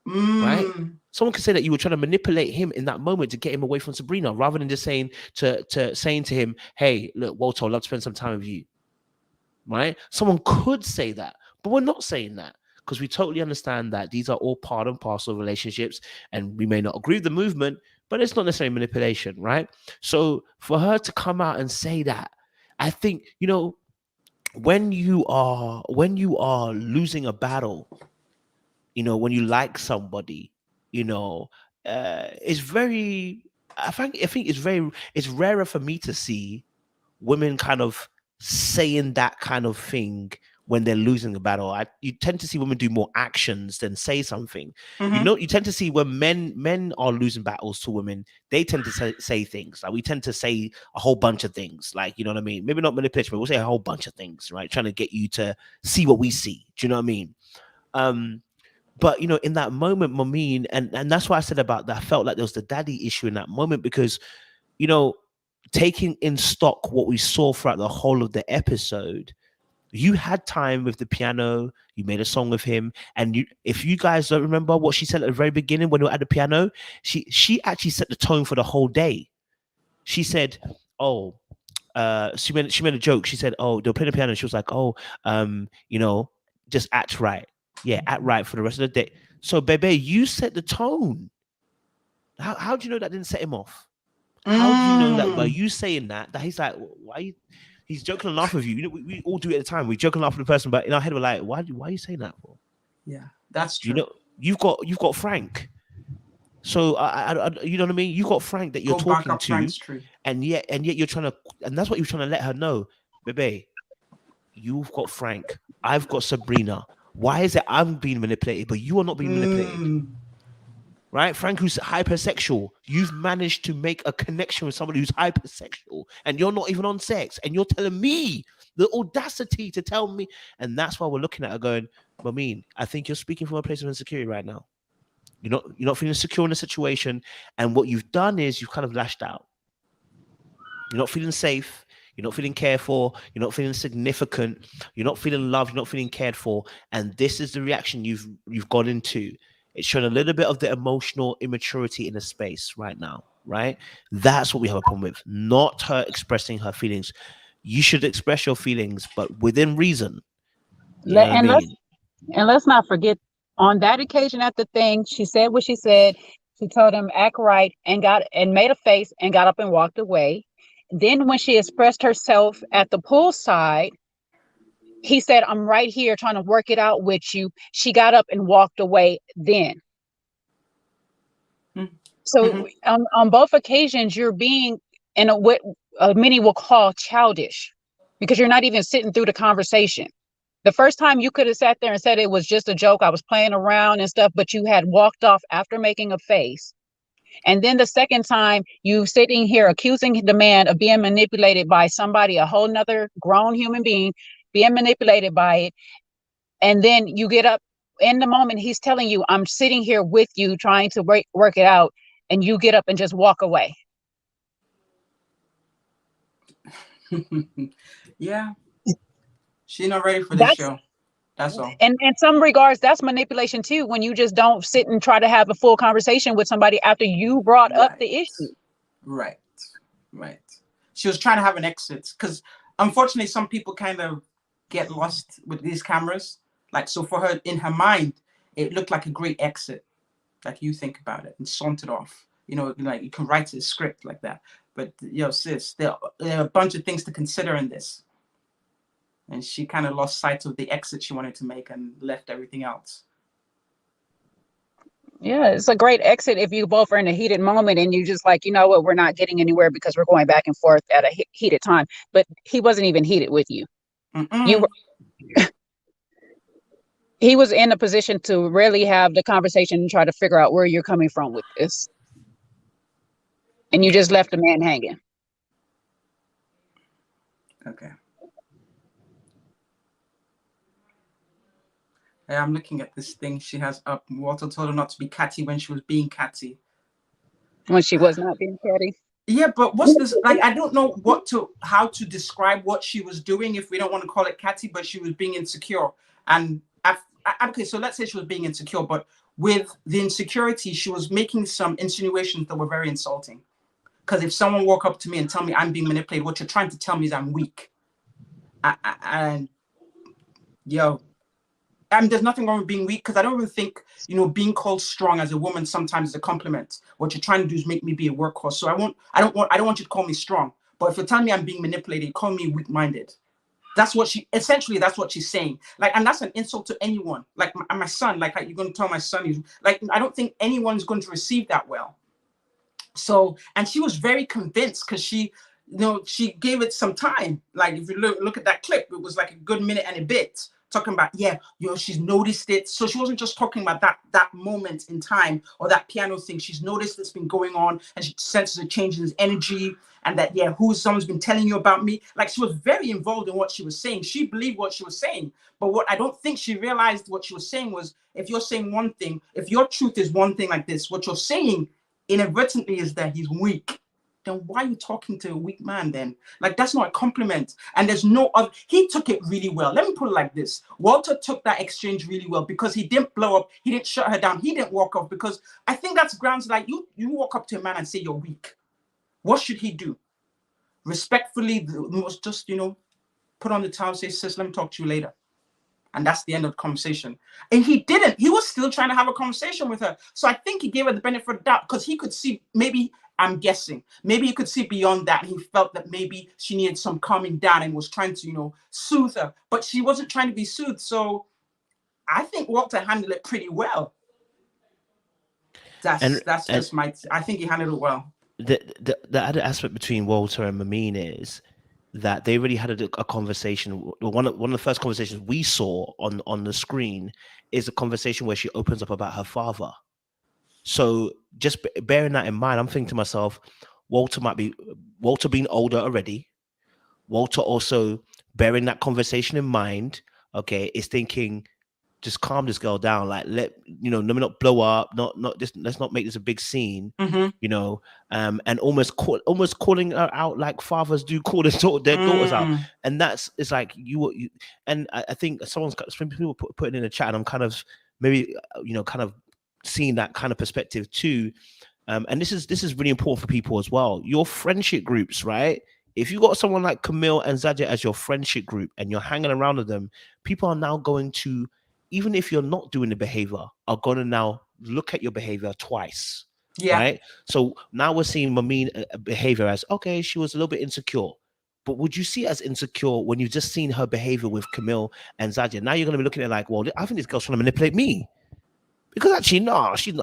right? Someone could say that you were trying to manipulate him in that moment to get him away from Sabrina, rather than just saying to him, "Hey, look, Walter, I'd love to spend some time with you." Right? Someone could say that, but we're not saying that because we totally understand that these are all part and parcel of relationships, and we may not agree with the movement, but it's not necessarily manipulation, right? So for her to come out and say that, I think, when you are losing a battle, when you like somebody, it's very, I think it's rarer for me to see women kind of saying that kind of thing when they're losing a battle. You tend to see women do more actions than say something. You tend to see when men are losing battles to women, they tend to say things. Like, we tend to say a whole bunch of things, like, you know what I mean? Maybe not manipulation, but we'll say a whole bunch of things, right? Trying to get you to see what we see. Do you know what I mean? But in that moment, Momine, and that's why I said about that, I felt like there was the daddy issue in that moment, because taking in stock what we saw throughout the whole of the episode, you had time with the piano, you made a song with him, and if you guys don't remember what she said at the very beginning when we were at the piano, she actually set the tone for the whole day. She said, she made a joke. She said, they'll play the piano. She was like, just act right. Yeah, act right for the rest of the day. So, Bebe, you set the tone. How do you know that didn't set him off? How do you know that by you saying that he's like, why are you? He's joking and laughing with you. We all do it at the time. We joke and laugh with the person, but in our head we're like, why are you saying that for? Yeah, that's true. You've got Frank. So I you know what I mean? You got Frank that you're talking to, and yet you're trying to, and that's what you're trying to let her know, Bebe. You've got Frank. I've got Sabrina. Why is it I'm being manipulated, but you are not being manipulated? Right? Frank, who's hypersexual, you've managed to make a connection with somebody who's hypersexual, and you're not even on sex, and you're telling me the audacity to tell me. And that's why we're looking at her going, Momine, I think you're speaking from a place of insecurity right now. You're not feeling secure in the situation, and what you've done is you've kind of lashed out. You're not feeling safe. You're not feeling cared for. You're not feeling significant. You're not feeling loved. You're not feeling cared for. And this is the reaction you've gone into. It's showing a little bit of the emotional immaturity in the space right now, right? That's what we have a problem with, not her expressing her feelings. You should express your feelings, but within reason. And let's not forget, on that occasion at the thing, she said what she said. She told him act right and made a face and got up and walked away. Then when she expressed herself at the poolside, he said, I'm right here trying to work it out with you. She got up and walked away then. So on both occasions, you're being in what many will call childish, because you're not even sitting through the conversation. The first time you could have sat there and said it was just a joke, I was playing around and stuff, but you had walked off after making a face. And then the second time, you sitting here accusing the man of being manipulated by somebody, a whole nother grown human being, being manipulated by it. And then you get up in the moment, he's telling you, I'm sitting here with you trying to work it out. and you get up and just walk away. Yeah. She's not ready for this That's show. That's all. in some regards, that's manipulation too, when you just don't sit and try to have a full conversation with somebody after you brought up the issue. Right. She was trying to have an exit because unfortunately some people kind of get lost with these cameras. Like, so for her, in her mind, it looked like a great exit. Like, you think about it and sauntered off. You know, like you can write a script like that. But, you know, sis, there are a bunch of things to consider in this. And she kind of lost sight of the exit she wanted to make and left everything else. Yeah, it's a great exit if you both are in a heated moment and you just like, you know what, we're not getting anywhere because we're going back and forth at a heated time. But he wasn't even heated with you. You were, he was in a position to really have the conversation and try to figure out where you're coming from with this. And you just left the man hanging. Okay. Hey, I'm looking at this thing she has up. Walter told her not to be catty when she was being catty. When she was not being catty? Yeah, but what's this? Like, I don't know how to describe what she was doing if we don't want to call it catty, but she was being insecure. And okay, so let's say she was being insecure, but with the insecurity, she was making some insinuations that were very insulting. Because if someone walk up to me and tell me I'm being manipulated, what you're trying to tell me is I'm weak. And there's nothing wrong with being weak, because I don't even think, you know, being called strong as a woman sometimes is a compliment. What you're trying to do is make me be a workhorse. So I don't want you to call me strong. But if you're telling me I'm being manipulated, call me weak-minded. That's what she's saying. Like, and that's an insult to anyone. Like my son, like you're going to tell my son, he's like, I don't think anyone's going to receive that well. So, and she was very convinced because she gave it some time. Like, if you look at that clip, it was like a good minute and a bit talking about, she's noticed it. So she wasn't just talking about that moment in time or that piano thing. She's noticed it's been going on, and she senses a change in his energy, and that, someone's been telling you about me. Like, she was very involved in what she was saying. She believed what she was saying. But what I don't think she realized what she was saying was, if you're saying one thing, if your truth is one thing like this, what you're saying inadvertently is that he's weak. Then why are you talking to a weak man then? Like, that's not a compliment. And there's no other. He took it really well. Let me put it like this. Walter took that exchange really well, because he didn't blow up. He didn't shut her down. He didn't walk off, because I think that's grounds like you walk up to a man and say you're weak. What should he do? Respectfully, just, put on the towel, say, sis, let me talk to you later. And that's the end of the conversation. And he didn't. He was still trying to have a conversation with her. So I think he gave her the benefit of the doubt, because he could see, maybe, I'm guessing, maybe he could see beyond that. He felt that maybe she needed some calming down and was trying to, soothe her. But she wasn't trying to be soothed. So I think Walter handled it pretty well. I think he handled it well. The other aspect between Walter and Mamine is that they really had a conversation. One of the first conversations we saw on the screen is a conversation where she opens up about her father. So just bearing that in mind, I'm thinking to myself, Walter being older already, Walter also bearing that conversation in mind, okay, is thinking, just calm this girl down. Like, let me not blow up. Let's not make this a big scene. Mm-hmm. And almost calling her out like fathers do call their daughters out. And it's like you. And I think some people putting in the chat, and I'm kind of maybe kind of seeing that kind of perspective too. And this is really important for people as well. Your friendship groups, right? If you got someone like Camille and Zadia as your friendship group, and you're hanging around with them, people are now going to, even if you're not doing the behavior, are going to now look at your behavior twice. Yeah. Right. So now we're seeing Mamine behavior as, okay, she was a little bit insecure. But would you see it as insecure when you've just seen her behavior with Camille and Zadia? Now you're going to be looking at it like, well, I think this girl's trying to manipulate me. Because actually, no, she's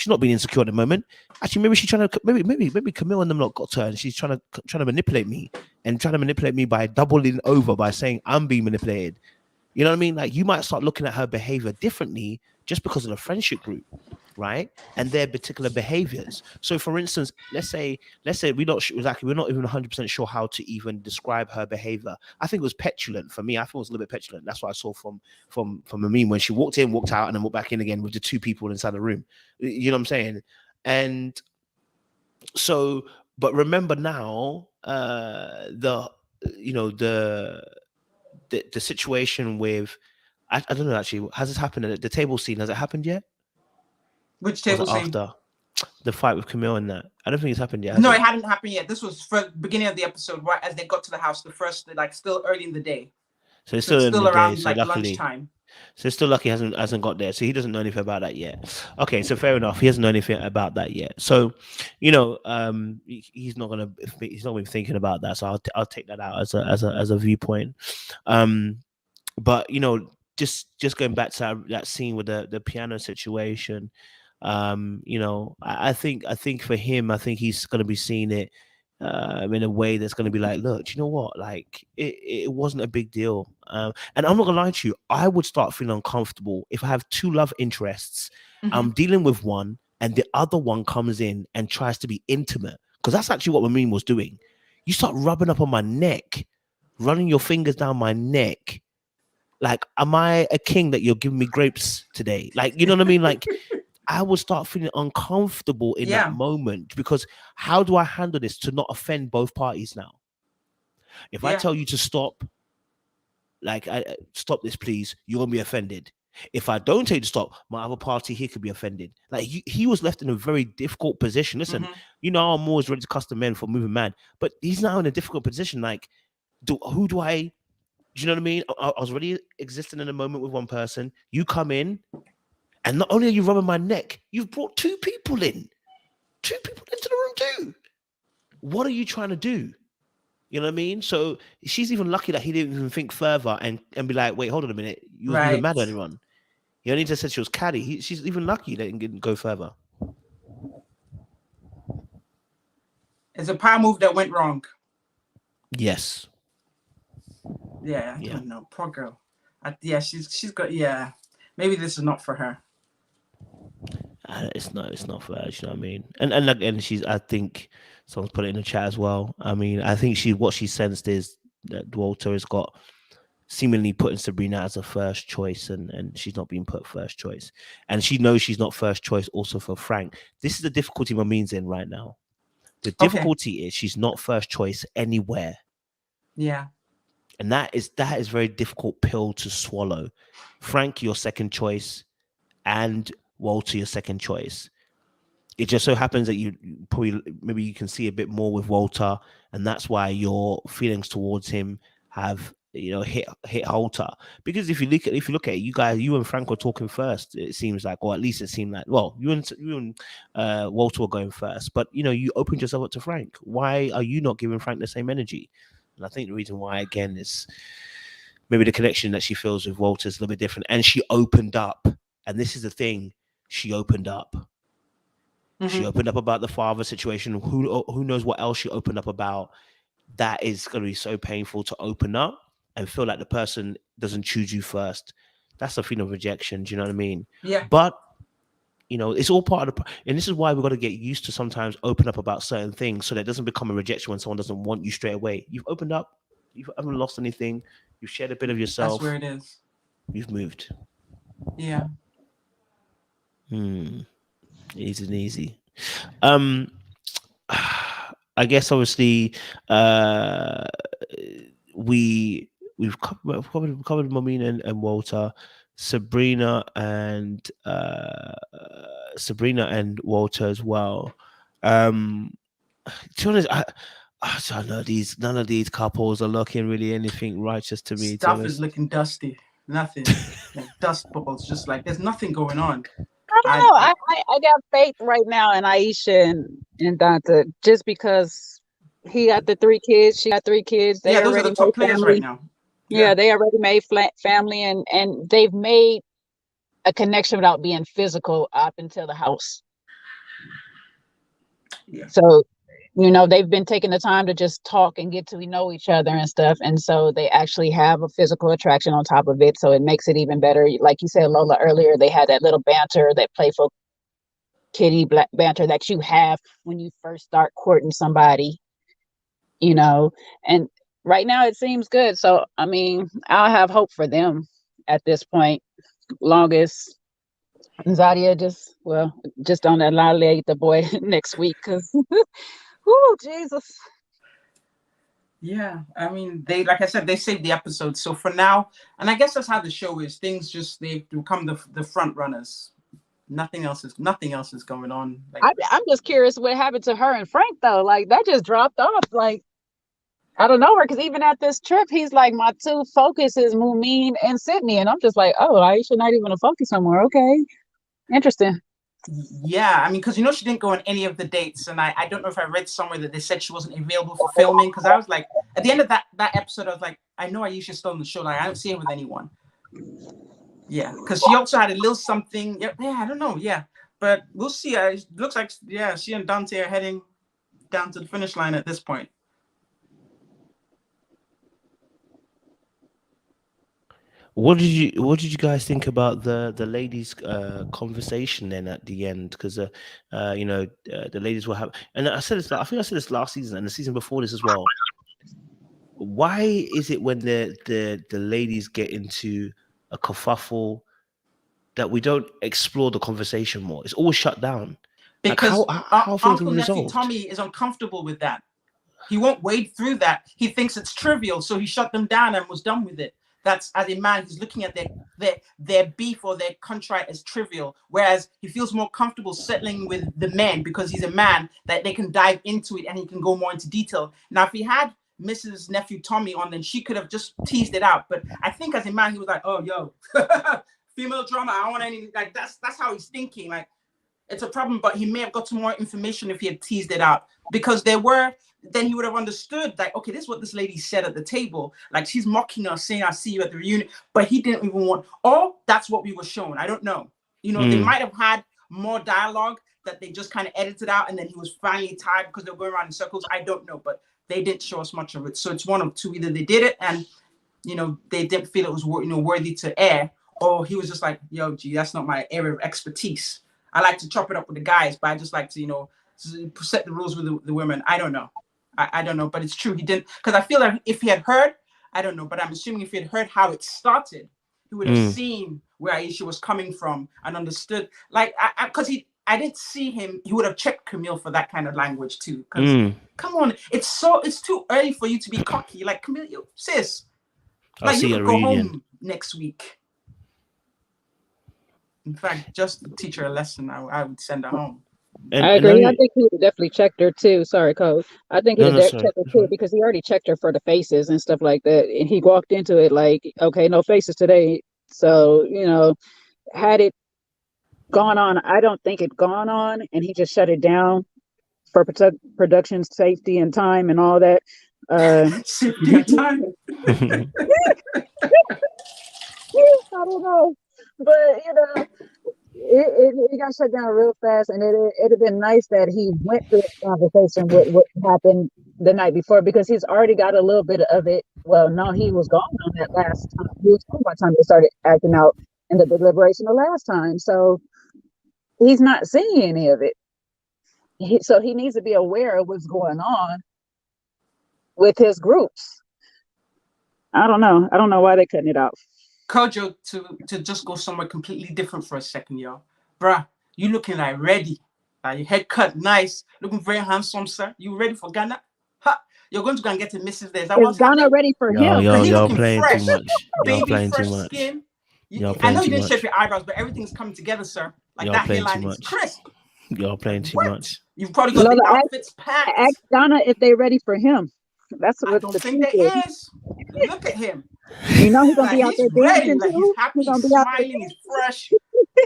not being insecure at the moment. Actually, maybe she's trying to, maybe Camille and them not got to her, and she's trying to manipulate me, and trying to manipulate me by doubling over by saying I'm being manipulated. You know what I mean? Like, you might start looking at her behavior differently just because of the friendship group, right? And their particular behaviors. So, for instance, let's say we're not even 100% sure how to even describe her behavior. I think it was petulant for me. I thought it was a little bit petulant. That's what I saw from Mamine when she walked in, walked out, and then walked back in again with the two people inside the room. You know what I'm saying? And so, but remember now, the you know the situation with I don't know actually, has this happened at the table scene? Has it happened yet? Which Or was table it scene? after the fight with Camille and that? I don't think it's happened yet. Has No, it? it hadn't happened yet. This was for beginning of the episode, right as they got to the house, the first, like still early in the day. So it's So it's still in still the day. around So like luckily, lunchtime. so it's still lucky hasn't got there. So he doesn't know anything about that yet. Okay, so fair enough. He doesn't know anything about that yet. So, he's not gonna be thinking about that. So I'll take that out as a viewpoint. But just going back to that scene with the piano situation. I think for him, I think he's gonna be seeing it in a way that's going to be like, look, you know what? Like, it wasn't a big deal. And I'm not going to lie to you. I would start feeling uncomfortable if I have two love interests. I'm dealing with one and the other one comes in and tries to be intimate. Because that's actually what Mamin was doing. You start rubbing up on my neck, running your fingers down my neck. Like, am I a king that you're giving me grapes today? Like, you know what I mean? Like, I would start feeling uncomfortable in that moment, because how do I handle this to not offend both parties now? If I tell you to stop, like, stop this, please, you're gonna be offended. If I don't tell you to stop, my other party here could be offended. Like, he was left in a very difficult position. Listen, I'm always ready to cuss the men for moving mad, but he's now in a difficult position. Like, do you know what I mean? I was already existing in a moment with one person. You come in, and not only are you rubbing my neck, you've brought two people into the room too. What are you trying to do? You know what I mean? So she's even lucky that he didn't even think further and be like, wait, hold on a minute. You wasn't even mad at anyone. He only just said she was catty. She's even lucky that he didn't go further. It's a power move that went wrong. Yes. Yeah, I don't know. Poor girl. She's got, maybe this is not for her. It's not for her, you know what I mean? And again, I think someone's put it in the chat as well. I mean, I think what she sensed is that Walter has got seemingly putting Sabrina as a first choice, and she's not being put first choice. And she knows she's not first choice also for Frank. This is the difficulty Mamin's in right now. The difficulty is she's not first choice anywhere. Yeah. And that is very difficult pill to swallow. Frank, your second choice, and Walter, your second choice. It just so happens that you probably, maybe you can see a bit more with Walter, and that's why your feelings towards him have hit Walter. Because if you look at it, you and Frank were talking first. It seems like, or at least it seemed like, well, you and Walter were going first, but you opened yourself up to Frank. Why are you not giving Frank the same energy? And I think the reason why, again, is maybe the connection that she feels with Walter is a little bit different, and she opened up. And this is the thing, she opened up. She opened up about the father situation. Who knows what else she opened up about? That is going to be so painful to open up and feel like the person doesn't choose you first. That's a feeling of rejection. Do you know what I mean? Yeah. But it's all part of and this is why we've got to get used to sometimes open up about certain things, so that it doesn't become a rejection when someone doesn't want you straight away. You've opened up. You haven't lost anything. You've shared a bit of yourself. That's where it is. You've moved. Yeah. Easy. I guess obviously we've covered Mamin and Walter, Sabrina and Walter as well. To be honest, I don't know, none of these couples are looking really anything righteous to me. Stuff is looking dusty. Nothing. Like dust balls. Just like there's nothing going on. I don't know. I got faith right now in Aisha and Dante, just because he got the 3 kids, she got 3 kids. They those are the top players right now. Yeah, they already made family, and they've made a connection without being physical up until the house. Yeah. So, they've been taking the time to just talk and get to know each other and stuff. And so they actually have a physical attraction on top of it. So it makes it even better. Like you said, Lola, earlier, they had that little banter, that playful kitty banter that you have when you first start courting somebody, and right now it seems good. So, I mean, I'll have hope for them at this point, longest Zadia just don't annihilate the boy next week because, oh Jesus. Yeah, I mean, like I said, they saved the episode. So for now, and I guess that's how the show is. Things they've become the front runners. Nothing else is going on. Like, I'm just curious what happened to her and Frank though. Like that just dropped off. Like I don't know her because even at this trip, he's like my two focuses, Moomin and Sydney, and I'm just like, oh, Aisha not even a focus somewhere. Okay, interesting. yeah, I mean, because she didn't go on any of the dates, and I don't know if I read somewhere that they said she wasn't available for filming. Because I was like, at the end of that episode, I was like, I know Aisha's still on the show. Like I don't see her with anyone. Yeah, because she also had a little something. Yeah, I don't know. Yeah, but we'll see. It looks like she and Dante are heading down to the finish line at this point. What did you guys think about the ladies' conversation then at the end? Because the ladies will have, and I said this. I think I said this last season and the season before this as well. Why is it when the ladies get into a kerfuffle that we don't explore the conversation more? It's always shut down. Because how things Uncle are Nephew resolved. Tommy is uncomfortable with that. He won't wade through that. He thinks it's trivial, so he shut them down and was done with it. That's, as a man, he's looking at their beef or their contrite as trivial, whereas he feels more comfortable settling with the men because he's a man that they can dive into it and he can go more into detail. Now, if he had Mrs. Nephew Tommy on, then she could have just teased it out. But I think as a man, he was like, oh, yo, female drama, I don't want any, like, that's how he's thinking. Like, it's a problem, but he may have got some more information if he had teased it out, because then he would have understood, like, okay, this is what this lady said at the table. Like, she's mocking us, saying, I'll see you at the reunion. But he didn't even want, or that's what we were shown. I don't know. They might have had more dialogue that they just kind of edited out, and then he was finally tired because they were going around in circles. I don't know, but they didn't show us much of it. So it's one of two. Either they did it and, they didn't feel it was, worthy to air, or he was just like, yo, gee, that's not my area of expertise. I like to chop it up with the guys, but I just like to, set the rules with the women. I don't know. I don't know, but it's true. He didn't, because I feel like if he had heard, I don't know, but I'm assuming if he had heard how it started, he would have seen where Aisha was coming from and understood. Like, because I didn't see him. He would have checked Camille for that kind of language too. Because come on, it's too early for you to be cocky. Like, Camille, sis, like, you could go home next week. In fact, just to teach her a lesson, I would send her home. I agree. I think he would definitely checked her too. Sorry, Cole. I think he would check her too because he already checked her for the faces and stuff like that. And he walked into it like, okay, no faces today. So, had it gone on, I don't think it gone on, and he just shut it down for production safety and time and all that. Safety and time. I don't know. But, it got shut down real fast, and it'd have been nice that he went through this conversation with what happened the night before, because he's already got a little bit of it. Well, no, he was gone on that last time. He was gone by the time they started acting out in the deliberation the last time. So he's not seeing any of it. So he needs to be aware of what's going on with his groups. I don't know. I don't know why they're cutting it out. Kojo, to just go somewhere completely different for a second, y'all. Bruh, you looking like ready. Like, your head cut nice. Looking very handsome, sir. You ready for Ghana? Ha! You're going to go and get to Mrs. there. Is that what's Ghana ready for him? Y'all playing fresh. too much. Y'all playing fresh too much. Skin. I know you didn't shape your eyebrows, but everything's coming together, sir. Like, that hairline is crisp. Y'all playing too much. You've probably got the outfits packed. Ask Ghana if they're ready for him. That's what I don't think there is. Look at him. He's gonna be out there ready. dancing Like, too. he's happy, he's smiling, he's fresh.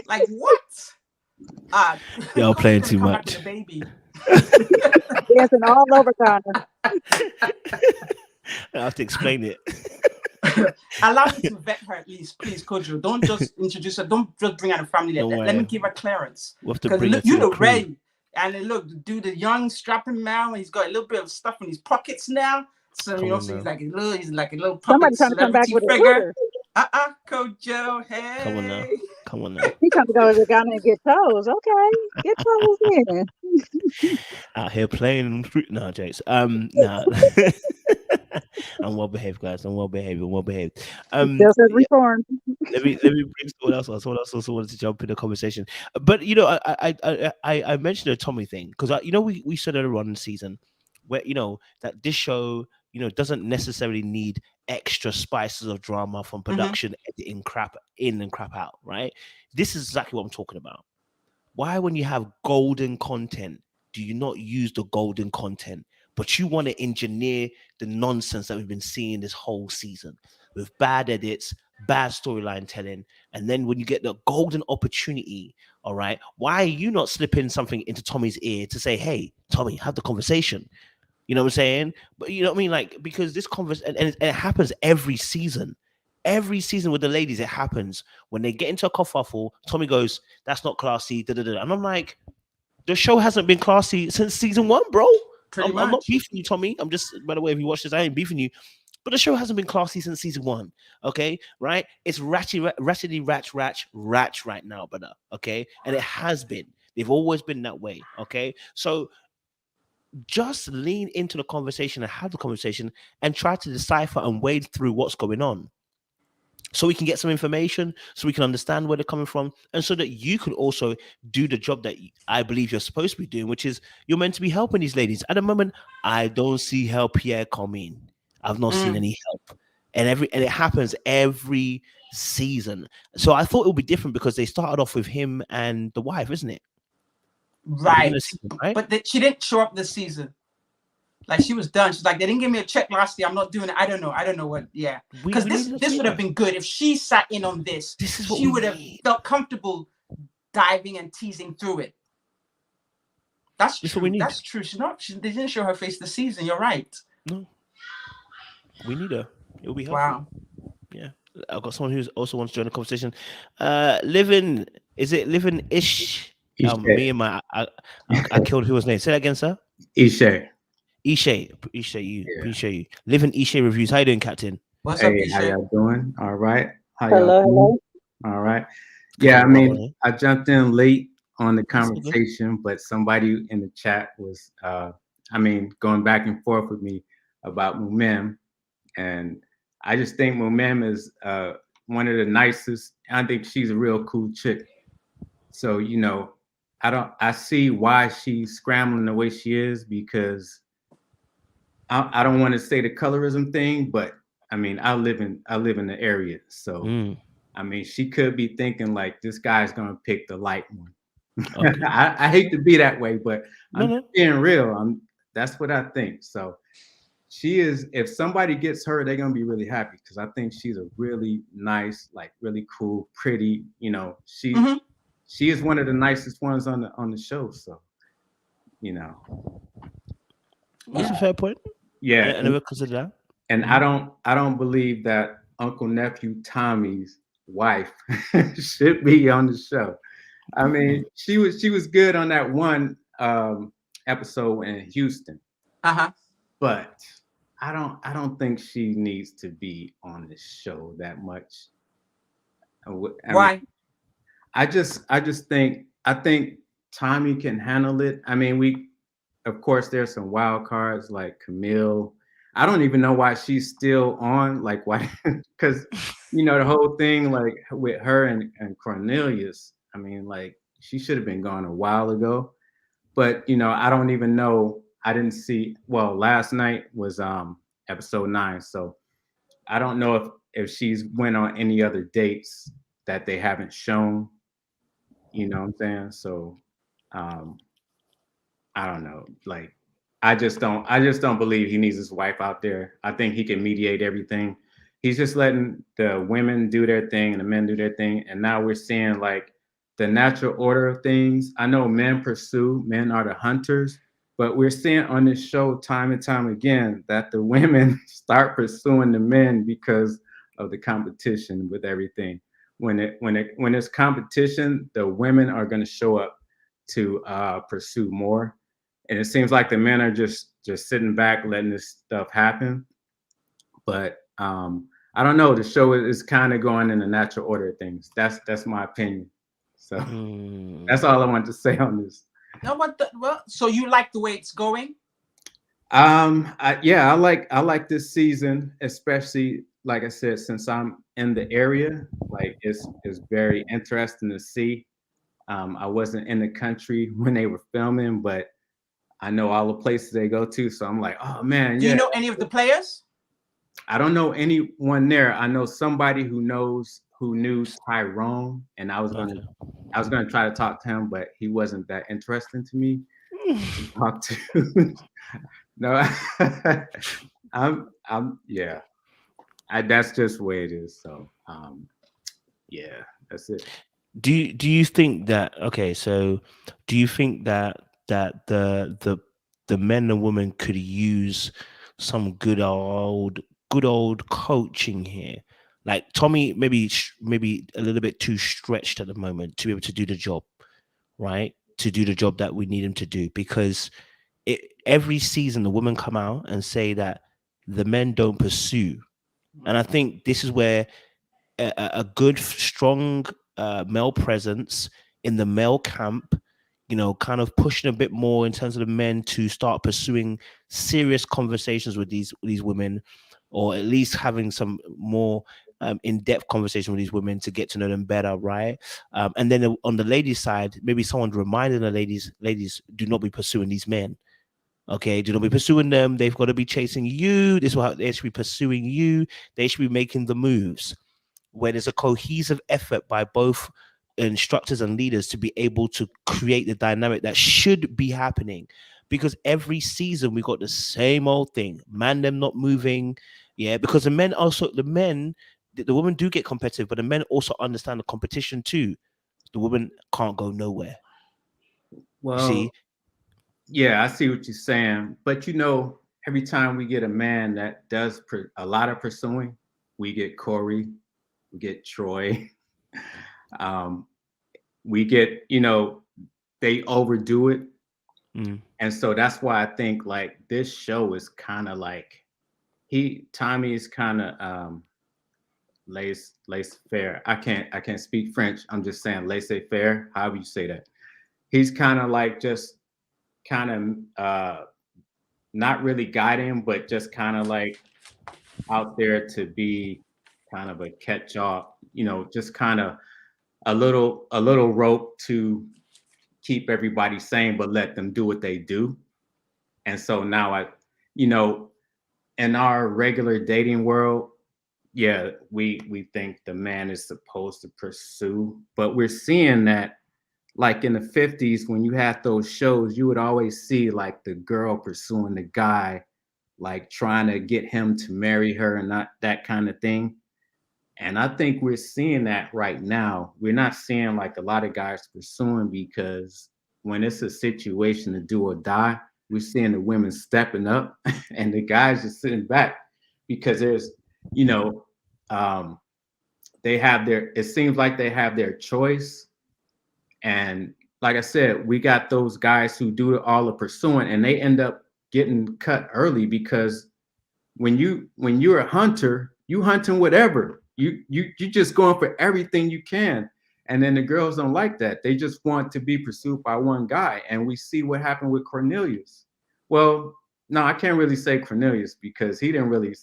Like, what? Y'all playing too much. Baby. Dancing all over Ghana. I have to explain it. Allow me to vet her at least, please, Kojo. Don't just introduce her. Don't just bring her a family like that. Let me give her clearance. Because you look ready. And then look, the young strapping man, he's got a little bit of stuff in his pockets now. So so he's like a little puppet celebrity figure. Kojo, hey. Come on now. He trying to go to Ghana and get toes. Okay, get toes in. Out here playing fruit. No, Jakes. No. I'm well behaved, guys. I'm well behaved. Still says reform. let me bring someone else on. Someone else also wanted to jump in the conversation. But I mentioned the Tommy thing because we said earlier on in the season where that this show doesn't necessarily need extra spices of drama from production, editing, crap in and crap out, right? This is exactly what I'm talking about. Why, when you have golden content, do you not use the golden content, but you want to engineer the nonsense that we've been seeing this whole season with bad edits, bad storyline telling, and then when you get the golden opportunity, all right, why are you not slipping something into Tommy's ear to say, "Hey, Tommy, have the conversation"? You know what I'm saying? But you know what I mean, like, because this conversation and it happens every season. Every season with the ladies, it happens when they get into a kerfuffle. Tommy goes, "That's not classy," da, da, da. And I'm like, the show hasn't been classy since season 1, bro. I'm not beefing you, Tommy. I'm just, by the way, if you watch this, I ain't beefing you. But the show hasn't been classy since season 1. Okay, right? It's ratchetly ratch right now, brother. Okay, and it has been. They've always been that way. Okay, so just lean into the conversation and have the conversation and try to decipher and wade through what's going on, so we can get some information, so we can understand where they're coming from, and so that you can also do the job that I believe you're supposed to be doing, which is you're meant to be helping these ladies. At the moment, I don't see help here coming. I've not seen any help, and it happens every season. So I thought it would be different because they started off with him and the wife, isn't it? Right. Season, right? But she didn't show up this season. Like, she was done. She's like, they didn't give me a check last year. I'm not doing it. I don't know what. Yeah. Because this would have been good if she sat in on this. She would have felt comfortable diving and teasing through it. That's true. That's true. They didn't show her face this season. You're right. No. We need her. It'll be helpful. Wow. Yeah. I've got someone who also wants to join the conversation. Living Ish? Me and my I killed who was name. Say that again, sir. Ishay, appreciate you. Living Ishay reviews. How you doing, Captain? What's up, Ishay? How y'all doing? All right. Hello. All right. Yeah, I mean, I jumped in late on the conversation, but somebody in the chat was, going back and forth with me about Mumem, and I just think Mumem is one of the nicest. I think she's a real cool chick. So I see why she's scrambling the way she is, because I don't want to say the colorism thing, but I mean, I live in the area, so I mean, she could be thinking like, this guy's gonna pick the light one. Okay. I hate to be that way, but I'm being real. That's what I think. So she is. If somebody gets her, they're gonna be really happy, because I think she's a really nice, like really cool, pretty. She is one of the nicest ones on the show. So that's a fair point. Yeah, I never considered that. And I don't believe that Uncle Nephew Tommy's wife should be on the show. I mean, she was good on that one episode in Houston. But I don't think she needs to be on the show that much. Why? I think Tommy can handle it. I mean, of course, there's some wild cards like Camille. I don't even know why she's still on. Like, why? Because the whole thing, like with her and Cornelius. I mean, like, she should have been gone a while ago. But I don't even know. I didn't see. Well, last night was episode 9, so I don't know if she's went on any other dates that they haven't shown. You know what I'm saying? So I don't know. Like, I just don't believe he needs his wife out there. I think he can mediate everything. He's just letting the women do their thing and the men do their thing. And now we're seeing like the natural order of things. I know men are the hunters, but we're seeing on this show time and time again that the women start pursuing the men because of the competition with everything. When it's competition, the women are going to show up to pursue more. And it seems like the men are just sitting back, letting this stuff happen. But I don't know. The show is kind of going in the natural order of things. That's my opinion. So that's all I want to say on this. No, so you like the way it's going? I like this season, especially like I said, since I'm in the area, like it's very interesting to see. I wasn't in the country when they were filming, but I know all the places they go to. So I'm like, oh man, Do yeah. you know any of the players? I don't know anyone there. I know somebody who knew Tyrone, and I was gonna try to talk to him, but he wasn't that interesting to me to talk to. No, yeah. That's just the way it is. So yeah, that's it. Do you think that, okay, so do you think that the men and women could use some good old coaching here? Like Tommy maybe a little bit too stretched at the moment to be able to do the job, right? To do the job that we need him to do, because every season the women come out and say that the men don't pursue. And I think this is where a good, strong male presence in the male camp, kind of pushing a bit more in terms of the men to start pursuing serious conversations with these women, or at least having some more in-depth conversation with these women to get to know them better, right? And then on the ladies' side, maybe someone reminding the ladies, do not be pursuing these men. Okay, do not be pursuing them. They've got to be chasing you. This is how they should be pursuing you. They should be making the moves, where there's a cohesive effort by both instructors and leaders to be able to create the dynamic that should be happening. Because every season we got the same old thing, man, them not moving. Yeah, because the women do get competitive, but the men also understand the competition too. The women can't go nowhere. Well, you see? Yeah, I see what you're saying. But every time we get a man that does a lot of pursuing, we get Corey, we get Troy. We get, they overdo it. And so that's why I think like this show is kind of like Tommy is kind of laissez-faire. I can't speak French. I'm just saying laissez-faire, however you say that. He's kind of like just kind of not really guiding, but just kind of like out there to be kind of a catch-all, just kind of a little rope to keep everybody sane, but let them do what they do. And so now in our regular dating world, yeah, we think the man is supposed to pursue, but we're seeing that like in the 50s, when you had those shows, you would always see like the girl pursuing the guy, like trying to get him to marry her and not that kind of thing. And I think we're seeing that right now. We're not seeing like a lot of guys pursuing, because when it's a situation to do or die, we're seeing the women stepping up and the guys just sitting back, because there's, it seems like they have their choice. And like I said, we got those guys who do all the pursuing and they end up getting cut early, because when you're a hunter, you hunting whatever. You just going for everything you can. And then the girls don't like that. They just want to be pursued by one guy. And we see what happened with Cornelius. Well, no, I can't really say Cornelius, because he didn't really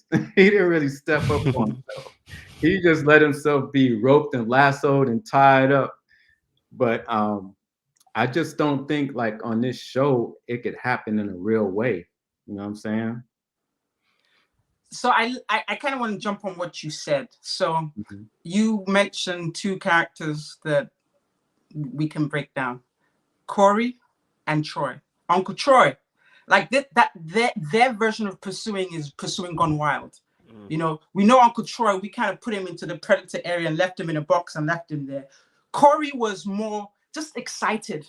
step up on himself. He just let himself be roped and lassoed and tied up. But I just don't think like on this show it could happen in a real way. You know what I'm saying? So I kind of want to jump on what you said. So you mentioned two characters that we can break down: Corey and Troy. Uncle Troy, like their version of pursuing is pursuing gone wild. We know Uncle Troy. We kind of put him into the predator area and left him in a box and left him there. Corey was more just excited,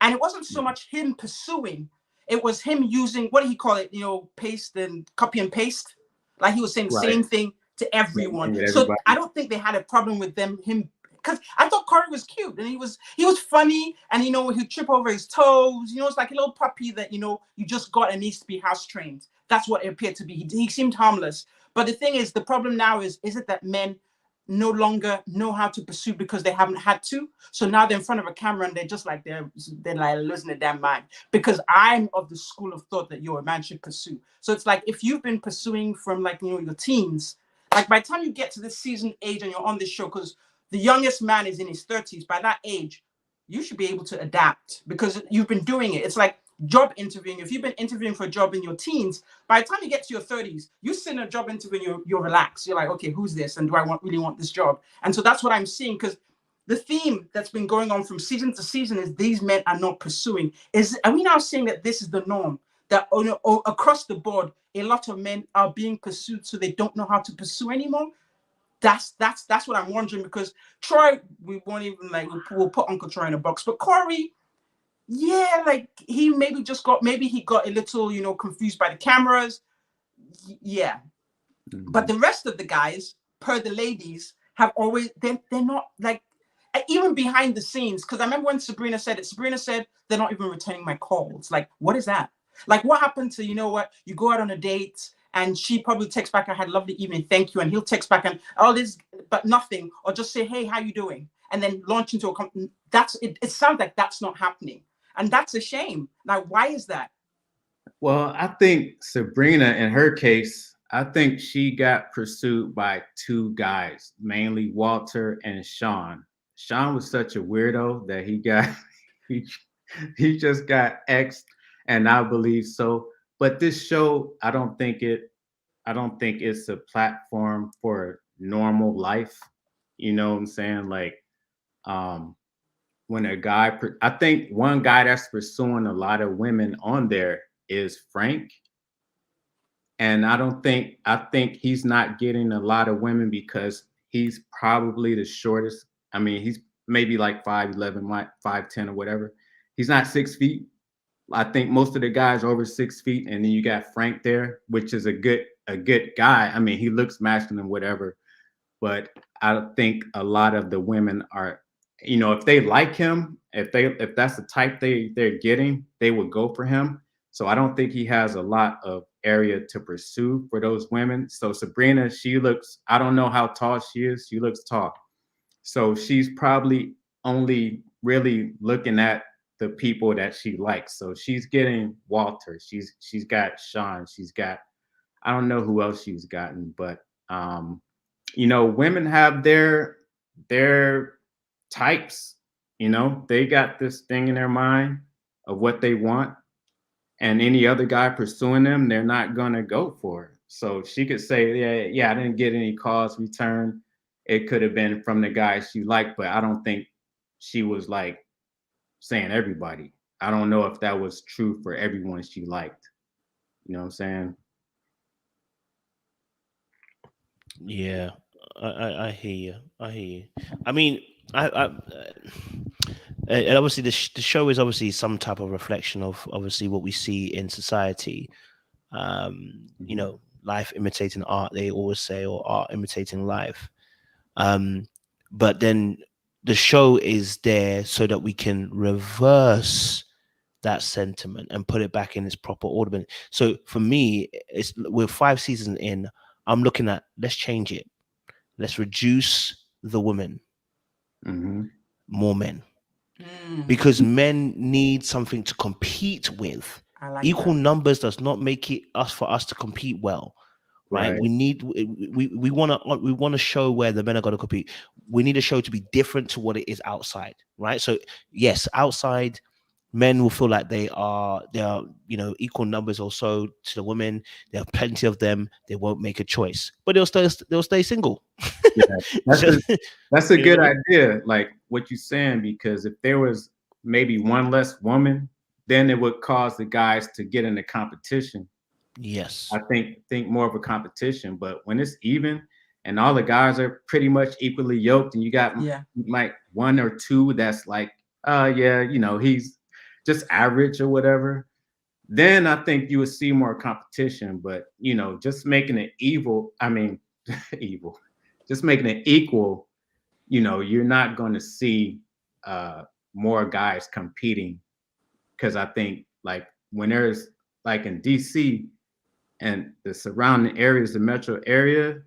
and it wasn't so much him pursuing. It was him using, what do you call it? Paste and copy and paste. Like he was saying the same thing to everyone. So I don't think they had a problem with him, because I thought Corey was cute and he was funny, and he'd trip over his toes. It's like a little puppy that you just got and needs to be house trained. That's what it appeared to be. He seemed harmless. But the thing is, the problem now is it that men no longer know how to pursue because they haven't had to. So now they're in front of a camera and they're just like they're like losing their damn mind. Because I'm of the school of thought that a man should pursue. So it's like if you've been pursuing from like your teens, Like by the time you get to this seasoned age and you're on this show, because the youngest man is in his 30s, by that age, you should be able to adapt because you've been doing it. It's like job interviewing. If you've been interviewing for a job in your teens, by the time you get to your 30s, you sit in a job interview and you're relaxed. You're like, okay, who's this? And do I really want this job? And so that's what I'm seeing, because the theme that's been going on from season to season is these men are not pursuing. Are we now saying that this is the norm? That across the board, a lot of men are being pursued, so they don't know how to pursue anymore. That's what I'm wondering, because Troy, we won't even like we'll put Uncle Troy in a box, but Corey, yeah, like he he got a little confused by the cameras, yeah. But the rest of the guys, per the ladies, have always they're not like even behind the scenes. Because I remember when Sabrina said it. Sabrina said they're not even returning my calls. Like, what is that? Like, what happened to, you go out on a date and she probably texts back, I had a lovely evening, thank you. And he'll text back and all this, but nothing. Or just say, hey, how you doing? And then launch into a it sounds like that's not happening. And that's a shame. Now, why is that? Well, I think Sabrina, in her case, I think she got pursued by two guys, mainly Walter and Sean. Sean was such a weirdo that he just got X'd, and I believe so. But this show, I don't think it's a platform for normal life. You know what I'm saying? Like, when a guy, I think one guy that's pursuing a lot of women on there is Frank. And I think he's not getting a lot of women because he's probably the shortest. I mean, he's maybe like 5'11", 5'10" or whatever. He's not 6 feet. I think most of the guys are over 6 feet. And then you got Frank there, which is a good guy. I mean, he looks masculine, whatever. But I think a lot of the women are, if they like him, if that's the type they're getting, they would go for him. So I don't think he has a lot of area to pursue for those women. So Sabrina, I don't know how tall she is. She looks tall. So she's probably only really looking at the people that she likes. So she's getting Walter. She's got Sean. She's got, I don't know who else she's gotten, but women have their types. They got this thing in their mind of what they want. And any other guy pursuing them, they're not gonna go for it. So she could say, yeah, I didn't get any calls returned. It could have been from the guy she liked, but I don't think she was like saying everybody. I don't know if that was true for everyone she liked. You know what I'm saying? Yeah, I hear you. I mean, and obviously the show is obviously some type of reflection of obviously what we see in society. Life imitating art, they always say, or art imitating life. But then the show is there so that we can reverse that sentiment and put it back in its proper order. So for me, we're 5 seasons in. I'm looking at, let's change it. Let's reduce the women, more men, because men need something to compete with. Equal numbers does not make it for us to compete well, right? We want to show where the men are going to compete. We need a show to be different to what it is outside, right? So yes, outside, men will feel like they are equal numbers or so to the women. There are plenty of them. They won't make a choice, but they'll stay single. Yeah, that's a good idea, like what you're saying, because if there was maybe one less woman, then it would cause the guys to get in the competition. Yes, I think more of a competition. But when it's even and all the guys are pretty much equally yoked, and you got like one or two that's like, he's just average or whatever, then I think you would see more competition. But just making it just making it equal, you're not going to see more guys competing, because I think like when there's like in DC and the surrounding areas, the metro area,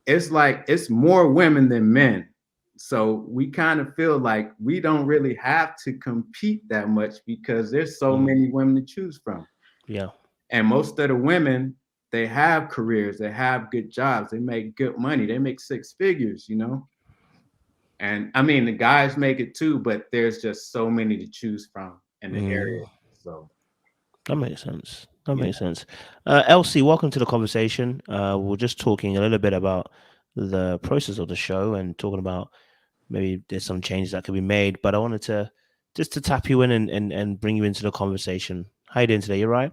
it's like it's more women than men. So we kind of feel like we don't really have to compete that much because there's so many women to choose from. Yeah. And most of the women, they have careers, they have good jobs, they make good money, they make 6 figures, you know. And I mean, the guys make it too, but there's just so many to choose from in the area. So that makes sense. That makes sense. Elsie, welcome to the conversation. We're just talking a little bit about the process of the show and talking about maybe there's some changes that could be made. But I wanted to just to tap you in and bring you into the conversation. How you doing today? You right?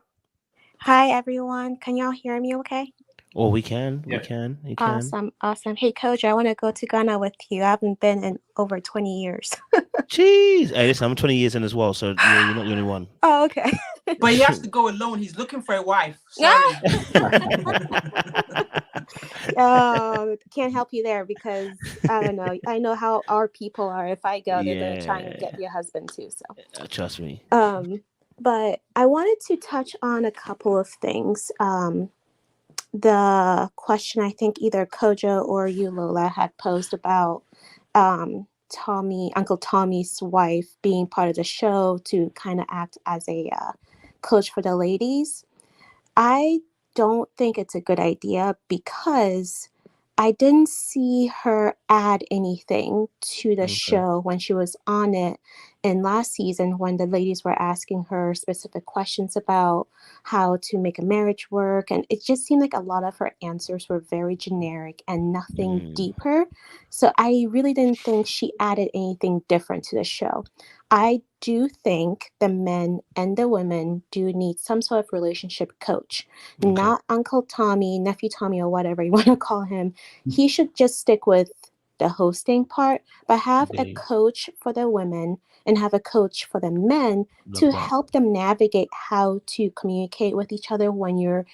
Hi, everyone. Can y'all hear me okay? Oh, we can. We can. You can. Awesome. Hey, Coach, I want to go to Ghana with you. I haven't been in over 20 years. Jeez. Hey, listen, I'm 20 years in as well, so you're not the only one. Oh, okay. But he has to go alone. He's looking for a wife. Sorry. Can't help you there because I don't know. I know how our people are. If I go, they're going to try and get your husband too. So trust me. But I wanted to touch on a couple of things. The question I think either Kojo or you, Lola, had posed about Uncle Tommy's wife being part of the show to kind of act as a coach for the ladies. I don't think it's a good idea because I didn't see her add anything to the show when she was on it in last season when the ladies were asking her specific questions about how to make a marriage work. And it just seemed like a lot of her answers were very generic and nothing deeper. So I really didn't think she added anything different to the show. I do think the men and the women do need some sort of relationship coach, not Uncle Tommy, Nephew Tommy, or whatever you want to call him. He should just stick with the hosting part, but have a coach for the women and have a coach for the men to help them navigate how to communicate with each other when you're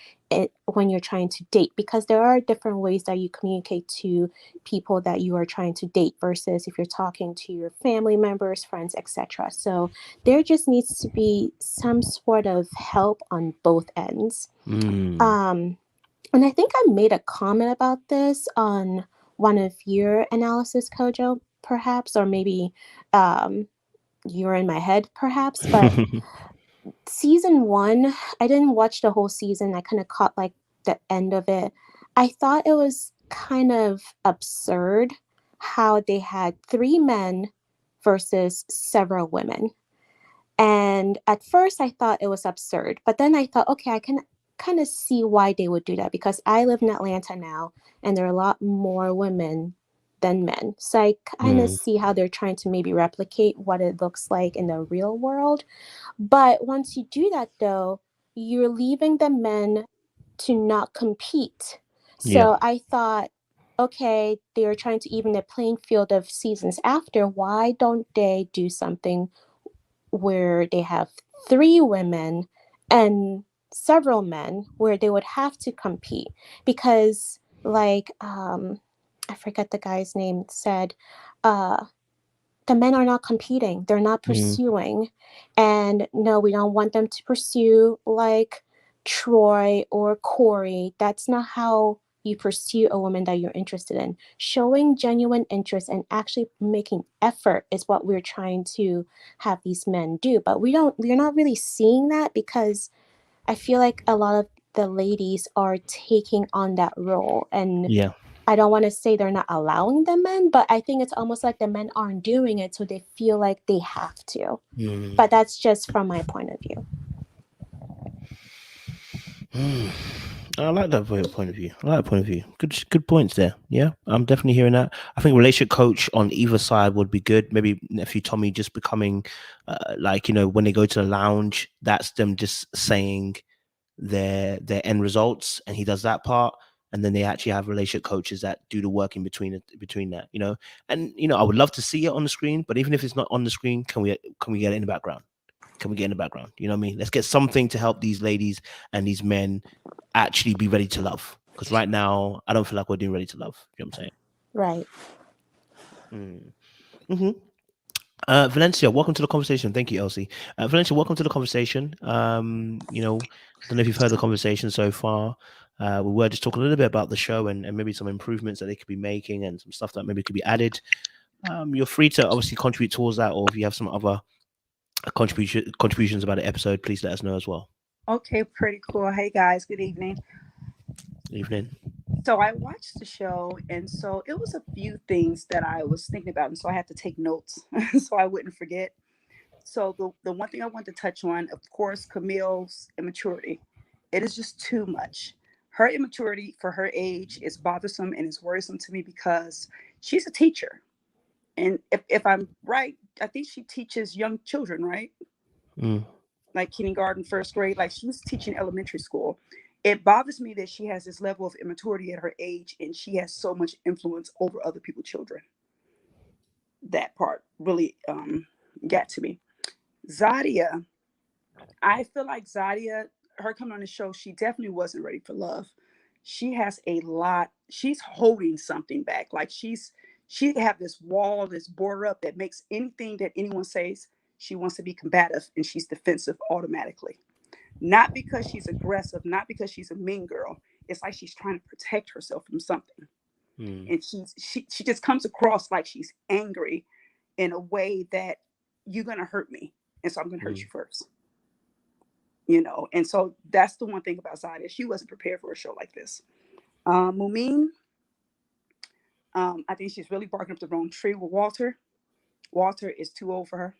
trying to date, because there are different ways that you communicate to people that you are trying to date versus if you're talking to your family members, friends, etc. So there just needs to be some sort of help on both ends. And I think I made a comment about this on one of your analysis, Kojo, perhaps, or maybe you're in my head, perhaps, but season 1, I didn't watch the whole season. I kind of caught like the end of it. I thought it was kind of absurd how they had 3 men versus several women. And at first I thought it was absurd, but then I thought, okay, I can kind of see why they would do that because I live in Atlanta now and there are a lot more women than men. So I kind of see how they're trying to maybe replicate what it looks like in the real world. But once you do that, though, you're leaving the men to not compete. So I thought, okay, they were trying to even the playing field of seasons after. Why don't they do something where they have 3 women and several men where they would have to compete? Because like, I forget the guy's name, said, the men are not competing. They're not pursuing. And no, we don't want them to pursue like Troy or Corey. That's not how you pursue a woman that you're interested in. Showing genuine interest and actually making effort is what we're trying to have these men do. But we're not really seeing that because I feel like a lot of the ladies are taking on that role. And I don't want to say they're not allowing the men, but I think it's almost like the men aren't doing it, so they feel like they have to. But that's just from my point of view. I like that point of view. Good points there. Yeah, I'm definitely hearing that. I think relationship coach on either side would be good. Maybe Nephew Tommy just becoming like, when they go to the lounge, that's them just saying their end results, and he does that part. And then they actually have relationship coaches that do the work in between that, And I would love to see it on the screen, but even if it's not on the screen, can we get it in the background? Can we get in the background? You know what I mean? Let's get something to help these ladies and these men actually be ready to love. Because right now, I don't feel like we're doing ready to love. You know what I'm saying? Right. Valencia, welcome to the conversation. Thank you, Elsie. Valencia, welcome to the conversation. I don't know if you've heard the conversation so far. We were just talking a little bit about the show and maybe some improvements that they could be making and some stuff that maybe could be added. You're free to obviously contribute towards that, or if you have some other contributions about the episode, please let us know as well. Okay, pretty cool. Hey guys, good evening. Evening. So I watched the show, and so it was a few things that I was thinking about, and so I had to take notes so I wouldn't forget. So the one thing I want to touch on, of course, Camille's immaturity. It is just too much. Her immaturity for her age is bothersome and is worrisome to me because she's a teacher. And if I'm right, I think she teaches young children, right? Like kindergarten, first grade, like she's teaching elementary school. It bothers me that she has this level of immaturity at her age and she has so much influence over other people's children. That part really got to me. Zadia, I feel like Zadia, her coming on the show, she definitely wasn't ready for love. She has a lot, she's holding something back. Like she have this wall, this border up that makes anything that anyone says, she wants to be combative and she's defensive automatically. Not because she's aggressive, not because she's a mean girl. It's like she's trying to protect herself from something. And she just comes across like she's angry in a way that you're gonna hurt me. And so I'm gonna hurt you first. You know, and so that's the one thing about Zadia. She wasn't prepared for a show like this. Mumin, I think she's really barking up the wrong tree with Walter. Walter is too old for her.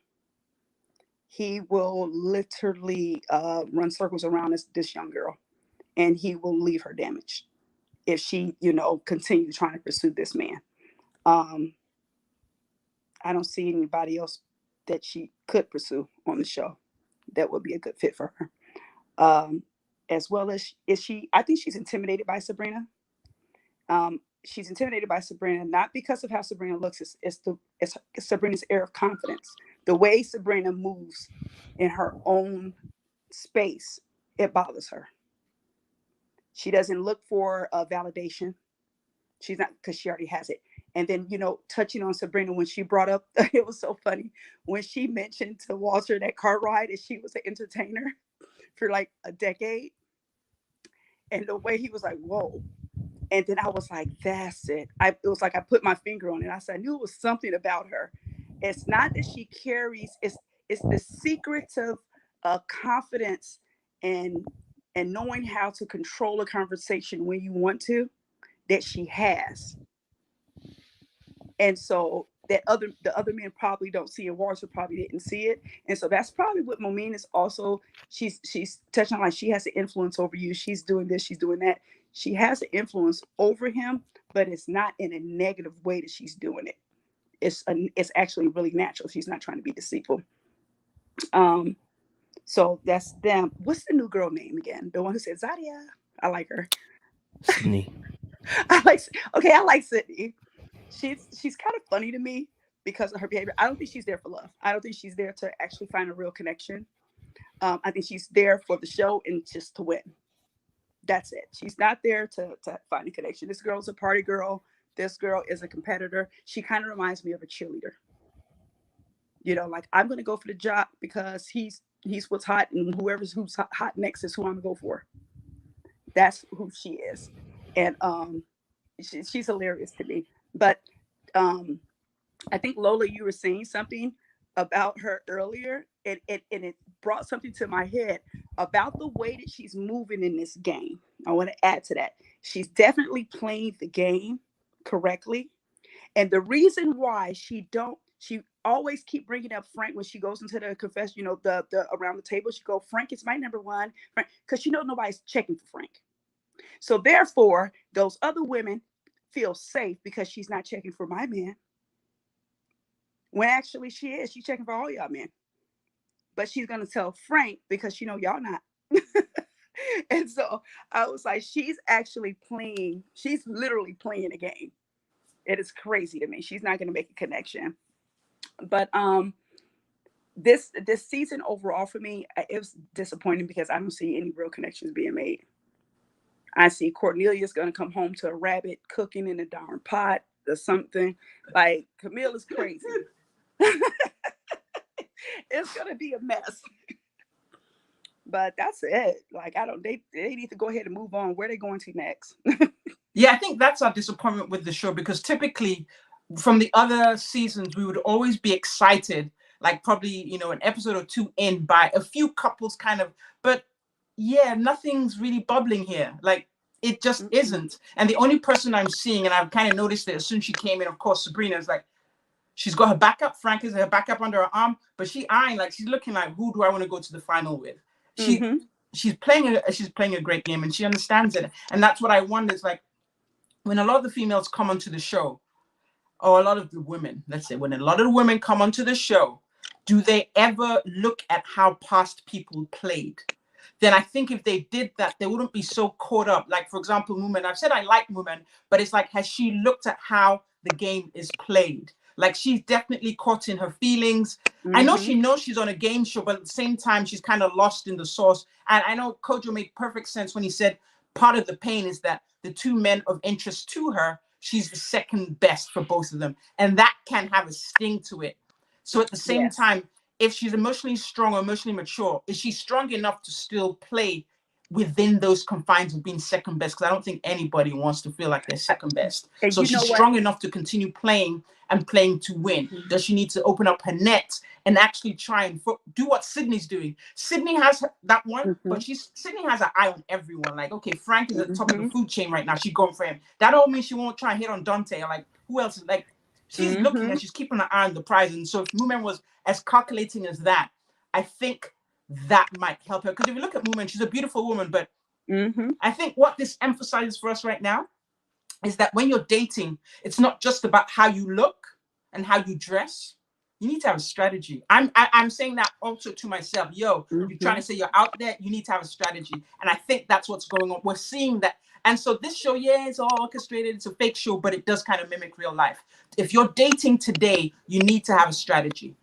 He will literally run circles around this young girl, and he will leave her damaged if she, you know, continue trying to pursue this man. I don't see anybody else that she could pursue on the show that would be a good fit for her. As well as is she? I think she's intimidated by Sabrina. She's intimidated by Sabrina, not because of how Sabrina looks. It's Sabrina's air of confidence. The way Sabrina moves in her own space, it bothers her. She doesn't look for validation. She's not, because she already has it. And then, you know, touching on Sabrina, when she brought up, it was so funny when she mentioned to Walter that car ride, and she was an entertainer for like a decade. And the way he was like, whoa. And then I was like, that's it. It was like I put my finger on it. I said, I knew it was something about her. It's not that she carries, it's the secretive confidence and knowing how to control a conversation when you want to, that she has. And so that the other men probably don't see it. Walter probably didn't see it. And so that's probably what Momin is also, she's touching on, like she has an influence over you. She's doing this, she's doing that. She has an influence over him, but it's not in a negative way that she's doing it. It's actually really natural. She's not trying to be deceitful. So that's them. What's the new girl name again? The one who said Zadia. I like her. Sydney. I like Sydney. She's kind of funny to me because of her behavior. I don't think she's there for love. I don't think she's there to actually find a real connection. I think she's there for the show and just to win. That's it. She's not there to find a connection. This girl's a party girl. This girl is a competitor. She kind of reminds me of a cheerleader. You know, like I'm going to go for the job because he's what's hot, and who's hot next is who I'm going to go for. That's who she is. And she's hilarious to me. But I think, Lola, you were saying something about her earlier, and it brought something to my head about the way that she's moving in this game. I want to add to that. She's definitely playing the game correctly. And the reason why she always keep bringing up Frank when she goes into the confession, you know, the around the table, she go, Frank is my number one, Frank, because she knows nobody's checking for Frank. So therefore, those other women feel safe because she's not checking for my man. When actually she is. She's checking for all y'all men. But she's going to tell Frank because she know y'all not. And so I was like, she's literally playing a game. It is crazy to me. She's not going to make a connection. But this season overall for me, it was disappointing because I don't see any real connections being made. I see Cornelia's going to come home to a rabbit cooking in a darn pot or something. Like, Camille is crazy. It's going to be a mess. But that's it. Like, they need to go ahead and move on. Where are they going to next? Yeah, I think that's our disappointment with the show, because typically from the other seasons, we would always be excited, like probably, you know, an episode or two in by a few couples kind of, but yeah, nothing's really bubbling here. Like, It just isn't. And the only person I'm seeing, and I've kind of noticed it as soon as she came in, of course, Sabrina is like, she's got her backup. Frank is her backup under her arm, but she's looking like, who do I want to go to the final with? She's playing a great game, and she understands it. And that's what I wonder is like, when a lot of the females come onto the show, or a lot of the women, let's say, when a lot of the women come onto the show, do they ever look at how past people played? Then I think if they did that, they wouldn't be so caught up. Like, for example, Moomin, I've said I like Moomin, but it's like, has she looked at how the game is played? Like, she's definitely caught in her feelings. I know she knows she's on a game show, but at the same time, she's kind of lost in the sauce. And I know Kojo made perfect sense when he said part of the pain is that the two men of interest to her, she's the second best for both of them. And that can have a sting to it. So at the same time, if she's emotionally strong or emotionally mature, is she strong enough to still play within those confines of being second best? Because I don't think anybody wants to feel like they're second best. And so she's strong enough to continue playing and playing to win. Does she need to open up her net and actually try and do what Sydney's doing? Sydney has that one, but Sydney has an eye on everyone. Like, okay, Frank is at the top of the food chain right now. She's going for him. That don't mean she won't try and hit on Dante. Or like, who else is like, she's looking and she's keeping an eye on the prize. And so if Moomin was as calculating as that, I think that might help her. Because if you look at Moomin, she's a beautiful woman, but I think what this emphasizes for us right now is that when you're dating, it's not just about how you look and how you dress. You need to have a strategy. I'm saying that also to myself. Yo, you're trying to say you're out there, you need to have a strategy. And I think that's what's going on. We're seeing that. And so this show, it's all orchestrated. It's a fake show, but it does kind of mimic real life. If you're dating today, you need to have a strategy.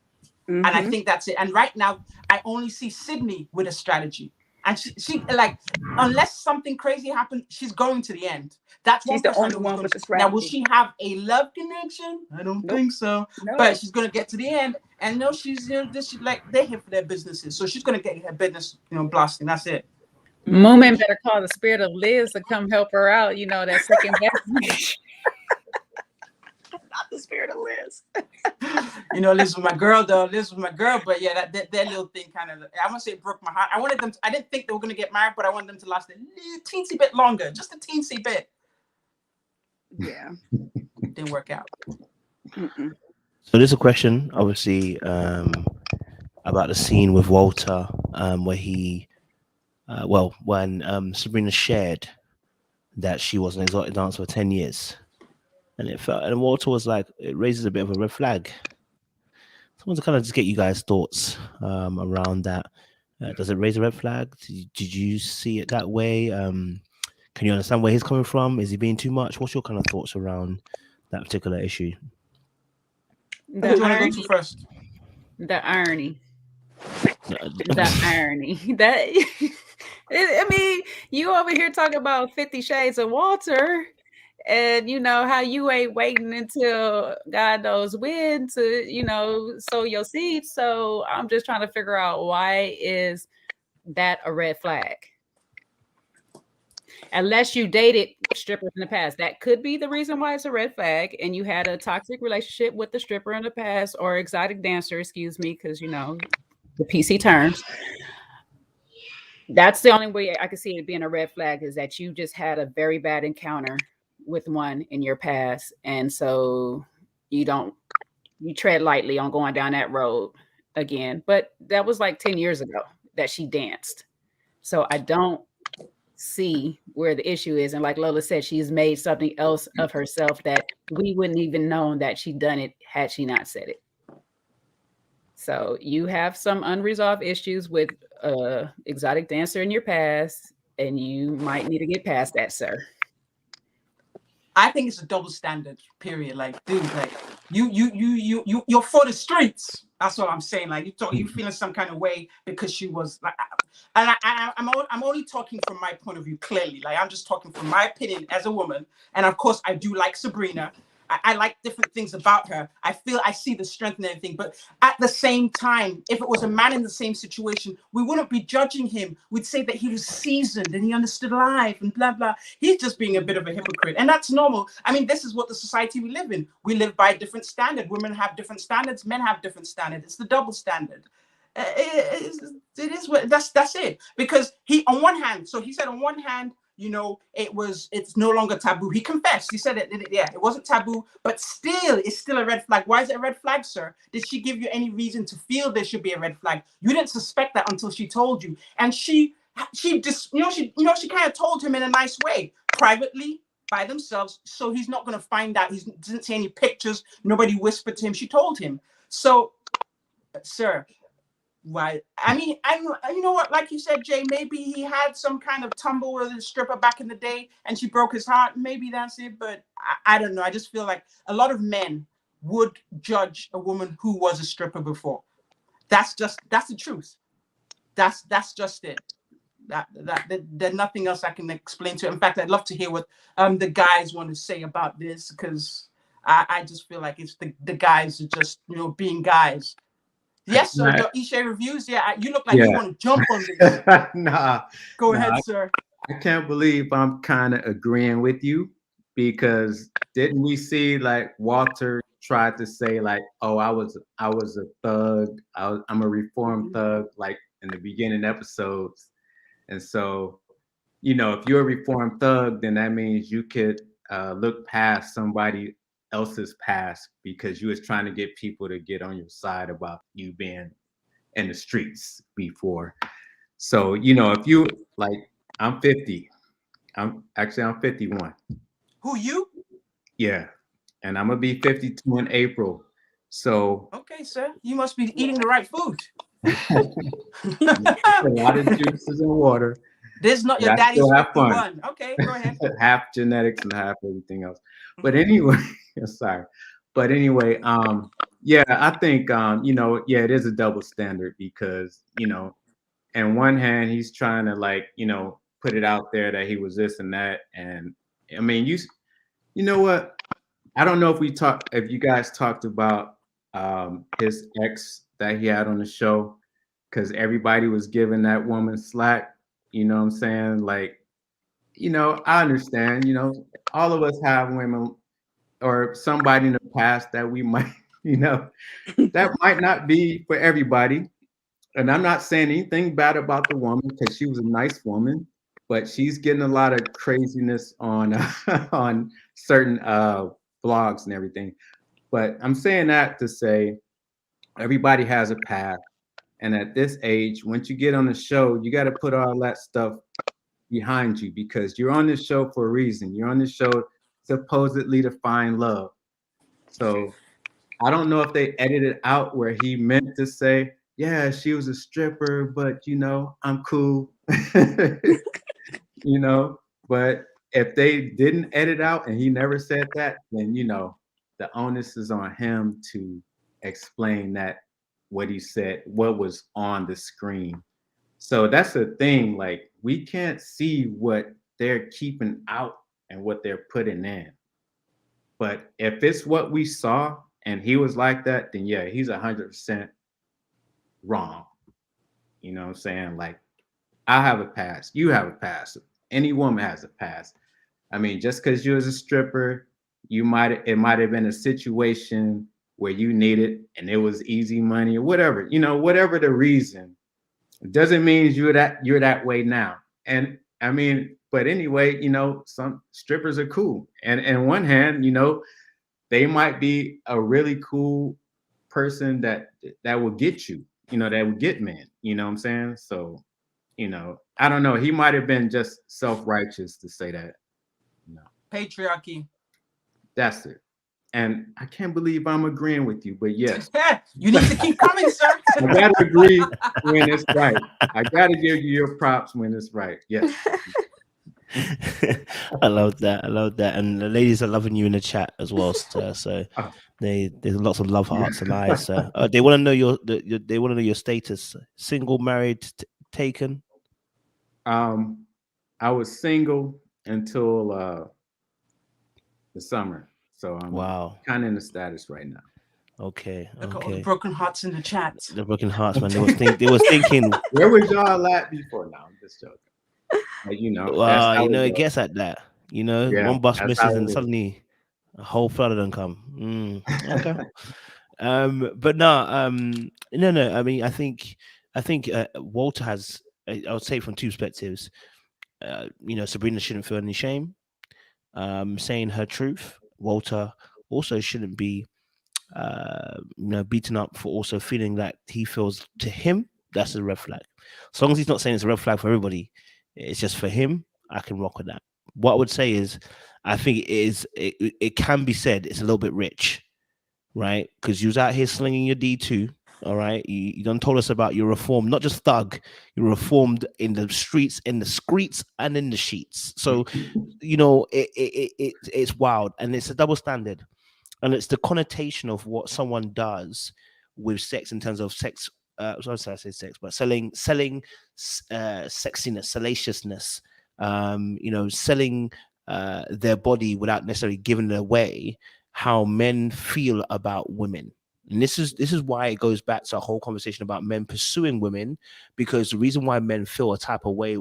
And I think that's it. And right now, I only see Sydney with a strategy. And she like, unless something crazy happens, she's going to the end. That's she's the only one with the strategy. Now, will she have a love connection? I don't think so. No. But she's going to get to the end. And no, she's like, they're here for their businesses. So she's going to get her business, blasting. That's it. Moomin better call the spirit of Liz to come help her out. That second best. Not the spirit of Liz. Liz was my girl, though. Liz was my girl, but yeah, that little thing kind of, I won't say it broke my heart. I didn't think they were going to get married, but I wanted them to last a teensy bit longer, just a teensy bit. Yeah. Didn't work out. So there's a question, obviously, about the scene with Walter, where he, when Sabrina shared that she was an exotic dancer for 10 years. And Walter was like, it raises a bit of a red flag. So I want to kind of just get you guys' thoughts around that. Does it raise a red flag? Did you see it that way? Can you understand where he's coming from? Is he being too much? What's your kind of thoughts around that particular issue? The irony. That I mean, you over here talking about 50 Shades of Walter. And how you ain't waiting until God knows when to, sow your seeds. So I'm just trying to figure out, why is that a red flag? Unless you dated strippers in the past, that could be the reason why it's a red flag. And you had a toxic relationship with the stripper in the past, or exotic dancer, excuse me, because the PC terms. That's the only way I can see it being a red flag, is that you just had a very bad encounter with one in your past, and so you tread lightly on going down that road again. But that was like 10 years ago that she danced, so I don't see where the issue is. And like Lola said, she's made something else of herself that we wouldn't even know that she'd done it had she not said it. So you have some unresolved issues with exotic dancer in your past, and you might need to get past that, sir. I think it's a double standard, period. Like, dude, like you're for the streets. That's what I'm saying. Like, you feeling some kind of way because she was like, and I'm only talking from my point of view. Clearly, like, I'm just talking from my opinion as a woman. And of course, I do like Sabrina. I like different things about her. I see the strength and everything. But at the same time, if it was a man in the same situation, we wouldn't be judging him. We'd say that he was seasoned and he understood life and blah, blah. He's just being a bit of a hypocrite. And that's normal. I mean, this is what the society we live in. We live by a different standard. Women have different standards. Men have different standards. It's the double standard. It is what that's it. Because he said on one hand, it's no longer taboo. He confessed. He said it. Yeah, it wasn't taboo, but still, it's still a red flag. Why is it a red flag, sir? Did she give you any reason to feel there should be a red flag? You didn't suspect that until she told you, and she just, she kind of told him in a nice way, privately, by themselves, so he's not going to find out. He didn't see any pictures. Nobody whispered to him. She told him. So, sir, why? I mean, you know what? Like you said, Jay, maybe he had some kind of tumble with a stripper back in the day, and she broke his heart. Maybe that's it. But I don't know. I just feel like a lot of men would judge a woman who was a stripper before. That's the truth. That's just it. There's nothing else I can explain to it. In fact, I'd love to hear what the guys want to say about this, because I just feel like it's the guys are just being guys. Yes, sir. Your Ishe reviews. Yeah, you look like you want to jump on this. Nah. Go ahead, sir. I can't believe I'm kind of agreeing with you, because didn't we see like Walter tried to say like, oh, I was a thug. I'm a reformed thug, like in the beginning episodes. And so, if you're a reformed thug, then that means you could look past somebody else's past, because you was trying to get people to get on your side about you being in the streets before. So, if you like, I'm 50. I'm 51. Who, you? Yeah. And I'm gonna be 52 in April. So okay, sir. You must be eating the right food. A lot of juices and water. This is not your daddy's 51. Okay, go ahead. Half genetics and half everything else. But anyway, sorry. But anyway, yeah, I think it is a double standard, because, on one hand, he's trying to like, put it out there that he was this and that. And I mean, you know what? I don't know if you guys talked about his ex that he had on the show, because everybody was giving that woman slack. You know what I'm saying? Like, I understand, all of us have women or somebody in the past that we might, that might not be for everybody. And I'm not saying anything bad about the woman, because she was a nice woman, but she's getting a lot of craziness on on certain blogs and everything. But I'm saying that to say everybody has a path. And at this age, once you get on the show, you got to put all that stuff behind you, because you're on this show for a reason. You're on this show supposedly to find love. So I don't know if they edited out where he meant to say, yeah, she was a stripper, but I'm cool. But if they didn't edit out and he never said that, then the onus is on him to explain that what he said, what was on the screen. So that's the thing, like we can't see what they're keeping out and what they're putting in. But if it's what we saw and he was like that, then yeah, he's 100% wrong. You know what I'm saying? Like, I have a past, you have a past, any woman has a past. I mean, just because you was a stripper, it might have been a situation where you needed and it was easy money or whatever, whatever the reason, it doesn't mean you're that way now. And I mean, but anyway, some strippers are cool. And on one hand, they might be a really cool person that will get you, that will get men, you know what I'm saying? So, I don't know. He might have been just self-righteous to say that. Patriarchy. That's it. And I can't believe I'm agreeing with you, but yes. You need to keep coming, sir. I gotta agree when it's right. I gotta give you your props when it's right. Yes. I love that. And the ladies are loving you in the chat as well, sir. So there's lots of love hearts and eyes. So they want to know your status. Single, married, taken? I was single until the summer. So I'm kind of in the status right now. Okay. Look at all the broken hearts in the chat. The broken hearts, man. They was thinking. Where was y'all at before? Now I'm just joking. But, it gets like that. One bus misses and suddenly a whole flood of them come. Okay. But no. I mean, I think Walter has. I would say from two perspectives. Sabrina shouldn't feel any shame saying her truth. Walter also shouldn't be beaten up for also feeling that he feels to him that's a red flag. As long as he's not saying it's a red flag for everybody, it's just for him, I can rock with that. What I would say is, I think it can be said it's a little bit rich, right? Because you was out here slinging your D2. All right, you done told us about your reform, not just thug. You reformed in the streets, and in the sheets. So, it's wild, and it's a double standard, and it's the connotation of what someone does with sex in terms of sex. Sorry, I say sex, but selling sexiness, salaciousness. Selling their body without necessarily giving it away. How men feel about women. And this is why it goes back to a whole conversation about men pursuing women, because the reason why men feel a type of way,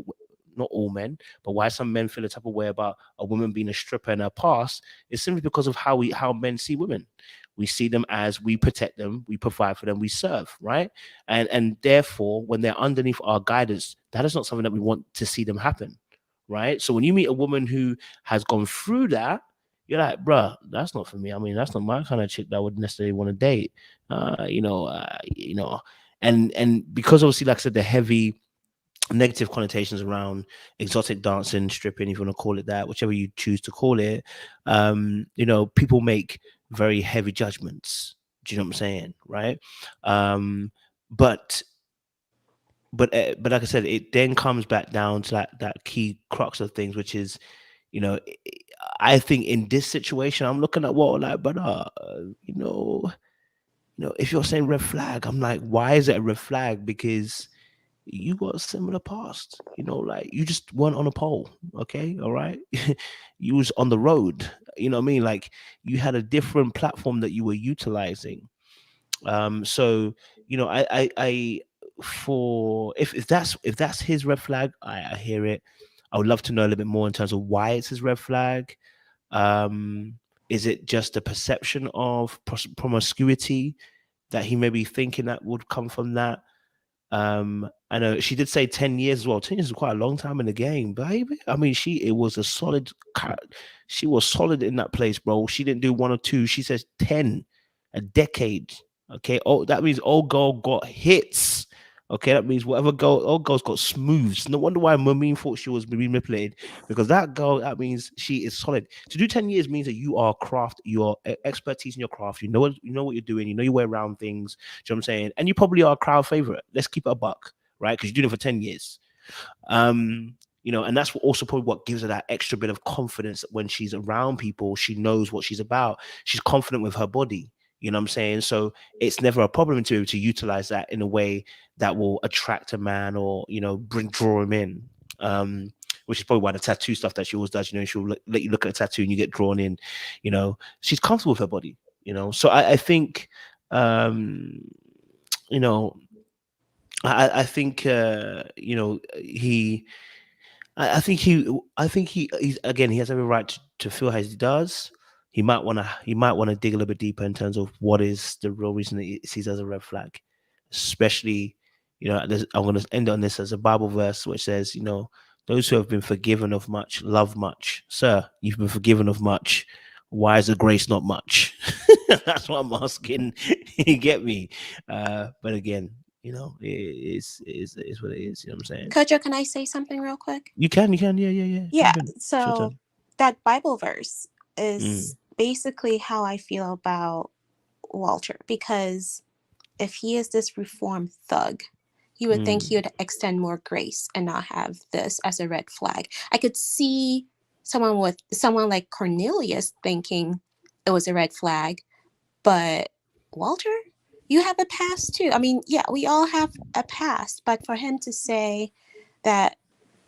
not all men, but why some men feel a type of way about a woman being a stripper in her past, is simply because of how men see women. We see them as we protect them, we provide for them, we serve, right? And therefore, when they're underneath our guidance, that is not something that we want to see them happen, right? So when you meet a woman who has gone through that, you're like, bruh, that's not for me. I mean, that's not my kind of chick that I would necessarily want to date. And because obviously, like I said, the heavy negative connotations around exotic dancing, stripping, if you want to call it that, whichever you choose to call it, people make very heavy judgments. Do you know what I'm saying? Right? But like I said, it then comes back down to that key crux of things, which is, I think in this situation, I'm looking at what, like, but if you're saying red flag, I'm like, why is it a red flag? Because you got a similar past, like you just weren't on a pole, okay, all right. You was on the road, you know what I mean? Like you had a different platform that you were utilizing. So I for if that's his red flag, I hear it. I would love to know a little bit more in terms of why it's his red flag. Is it just a perception of promiscuity that he may be thinking that would come from that? I know she did say 10 years as well. 10 years is quite a long time in the game, baby. I mean, she was solid in that place, bro. She didn't do 1 or 2. She says 10, a decade. Okay. Oh, that means old girl got hits. Okay, that means old girl's got smooths. No wonder why Mameen thought she was being manipulated, because that means she is solid. To do 10 years means that you are expertise in your craft. You know what you're doing. You know your way around things. Do you know what I'm saying? And you probably are a crowd favorite. Let's keep it a buck, right? Because you're doing it for 10 years. And that's also probably what gives her that extra bit of confidence when she's around people. She knows what she's about. She's confident with her body. You know what I'm saying? So it's never a problem to utilize that in a way that will attract a man or, draw him in. Which is probably why the tattoo stuff that she always does, she'll let you look at a tattoo and you get drawn in, she's comfortable with her body, So I think, I think, he's again, he has every right to feel as he does. He might want to dig a little bit deeper in terms of what is the real reason that he sees as a red flag, especially, I'm going to end on this as a Bible verse which says, those who have been forgiven of much love much. Sir, you've been forgiven of much. Why is the grace not much? That's what I'm asking. You get me? But again, it is what it is. You know what I'm saying? Kojo, can I say something real quick? You can. Yeah. Yeah. So that Bible verse is basically how I feel about Walter, because if he is this reformed thug, you would think he would extend more grace and not have this as a red flag. I could see someone like Cornelius thinking it was a red flag, but Walter, you have a past too. I mean, yeah, we all have a past, but for him to say that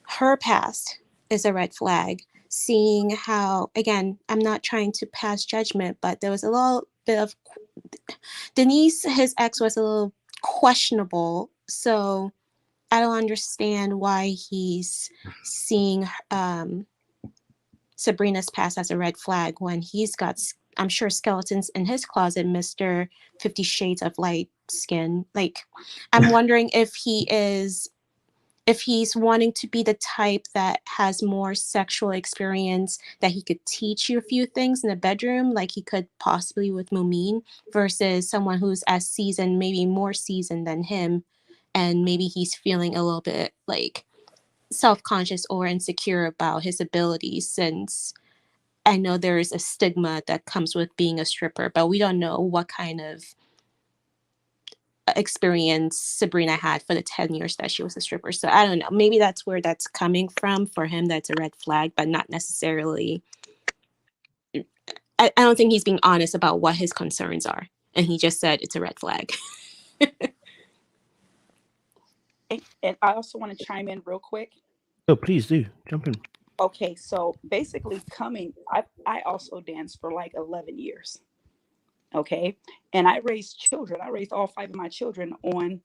her past is a red flag, seeing how, again, I'm not trying to pass judgment, but there was a little bit of Denise, his ex, was a little questionable. So I don't understand why he's seeing Sabrina's past as a red flag when he's got, I'm sure, skeletons in his closet, Mr. 50 Shades of Light skin. Like, I'm wondering if he is if he's wanting to be the type that has more sexual experience, that he could teach you a few things in the bedroom, like he could possibly with Mumin, versus someone who's as seasoned, maybe more seasoned than him, and maybe he's feeling a little bit like self-conscious or insecure about his abilities, since I know there is a stigma that comes with being a stripper, but we don't know what kind of experience Sabrina had for the 10 years that she was a stripper. So I don't know. Maybe that's where that's coming from for him. That's a red flag, but not necessarily. I don't think he's being honest about what his concerns are. And he just said it's a red flag. And I also want to chime in real quick. Oh, please do. Jump in. Okay, so basically I also danced for like 11 years. Okay. And I raised children. I raised all 5 of my children on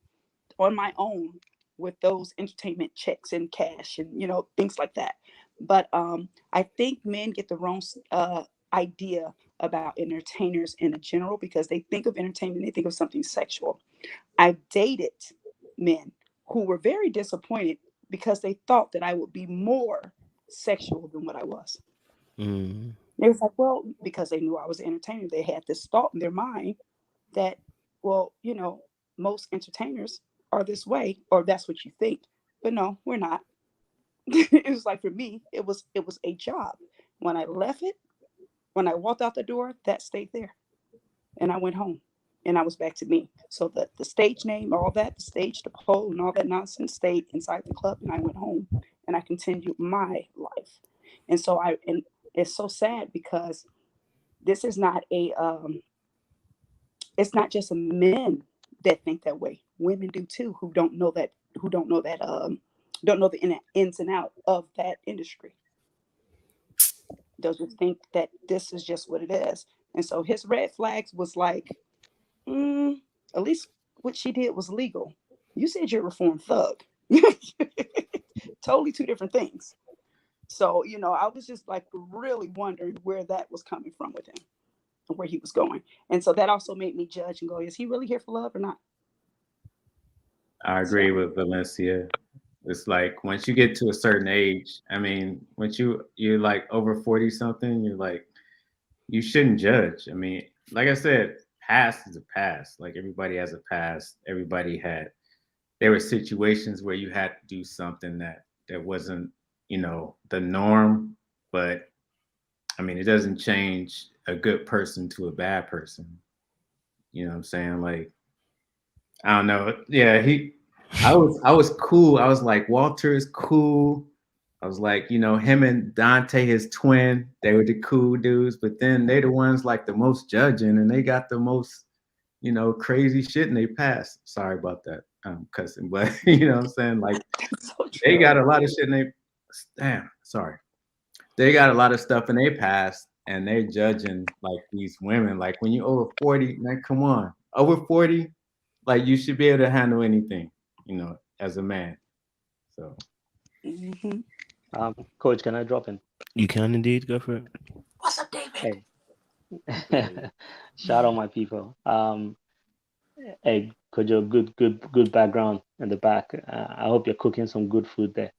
my own with those entertainment checks and cash and, things like that. But I think men get the wrong idea about entertainers in general, because they think of entertainment, they think of something sexual. I've dated men who were very disappointed because they thought that I would be more sexual than what I was. Mm. It was like, well, because they knew I was an entertainer, they had this thought in their mind that, well, most entertainers are this way, or that's what you think. But no, we're not. It was like, for me, it was a job. When I left it, when I walked out the door, that stayed there. And I went home and I was back to me. So the stage name, all that, the stage, the pole, and all that nonsense stayed inside the club, and I went home and I continued my life. And so and it's so sad because this is not it's not just men that think that way. Women do too, who don't know the ins and out of that industry. They'll just think that this is just what it is. And so his red flags was like, at least what she did was legal. You said you're a reformed thug. Totally two different things. So, I was just like really wondering where that was coming from with him, where he was going. And so that also made me judge and go, is he really here for love or not? I agree with Valencia. It's like once you get to a certain age, I mean, once you're like over 40 something, you're like, you shouldn't judge. I mean, like I said, past is a past. Like everybody has a past. There were situations where you had to do something that wasn't, the norm, but I mean, it doesn't change a good person to a bad person. You know what I'm saying? Like, I don't know. Yeah, I was cool. I was like, Walter is cool. I was like, him and Dante, his twin, they were the cool dudes, but then they the ones like the most judging, and they got the most, crazy shit in their past. Sorry about that. I'm cussing, but you know what I'm saying? Like, they got a lot of shit in their, sorry. They got a lot of stuff in their past, and they're judging like these women. Like when you're over 40, man, come on. Over 40, like you should be able to handle anything, as a man. So. Coach, can I drop in? You can indeed. Go for it. What's up, David? Hey. Shout out my people. Hey, Kojo, good background in the back. I hope you're cooking some good food there.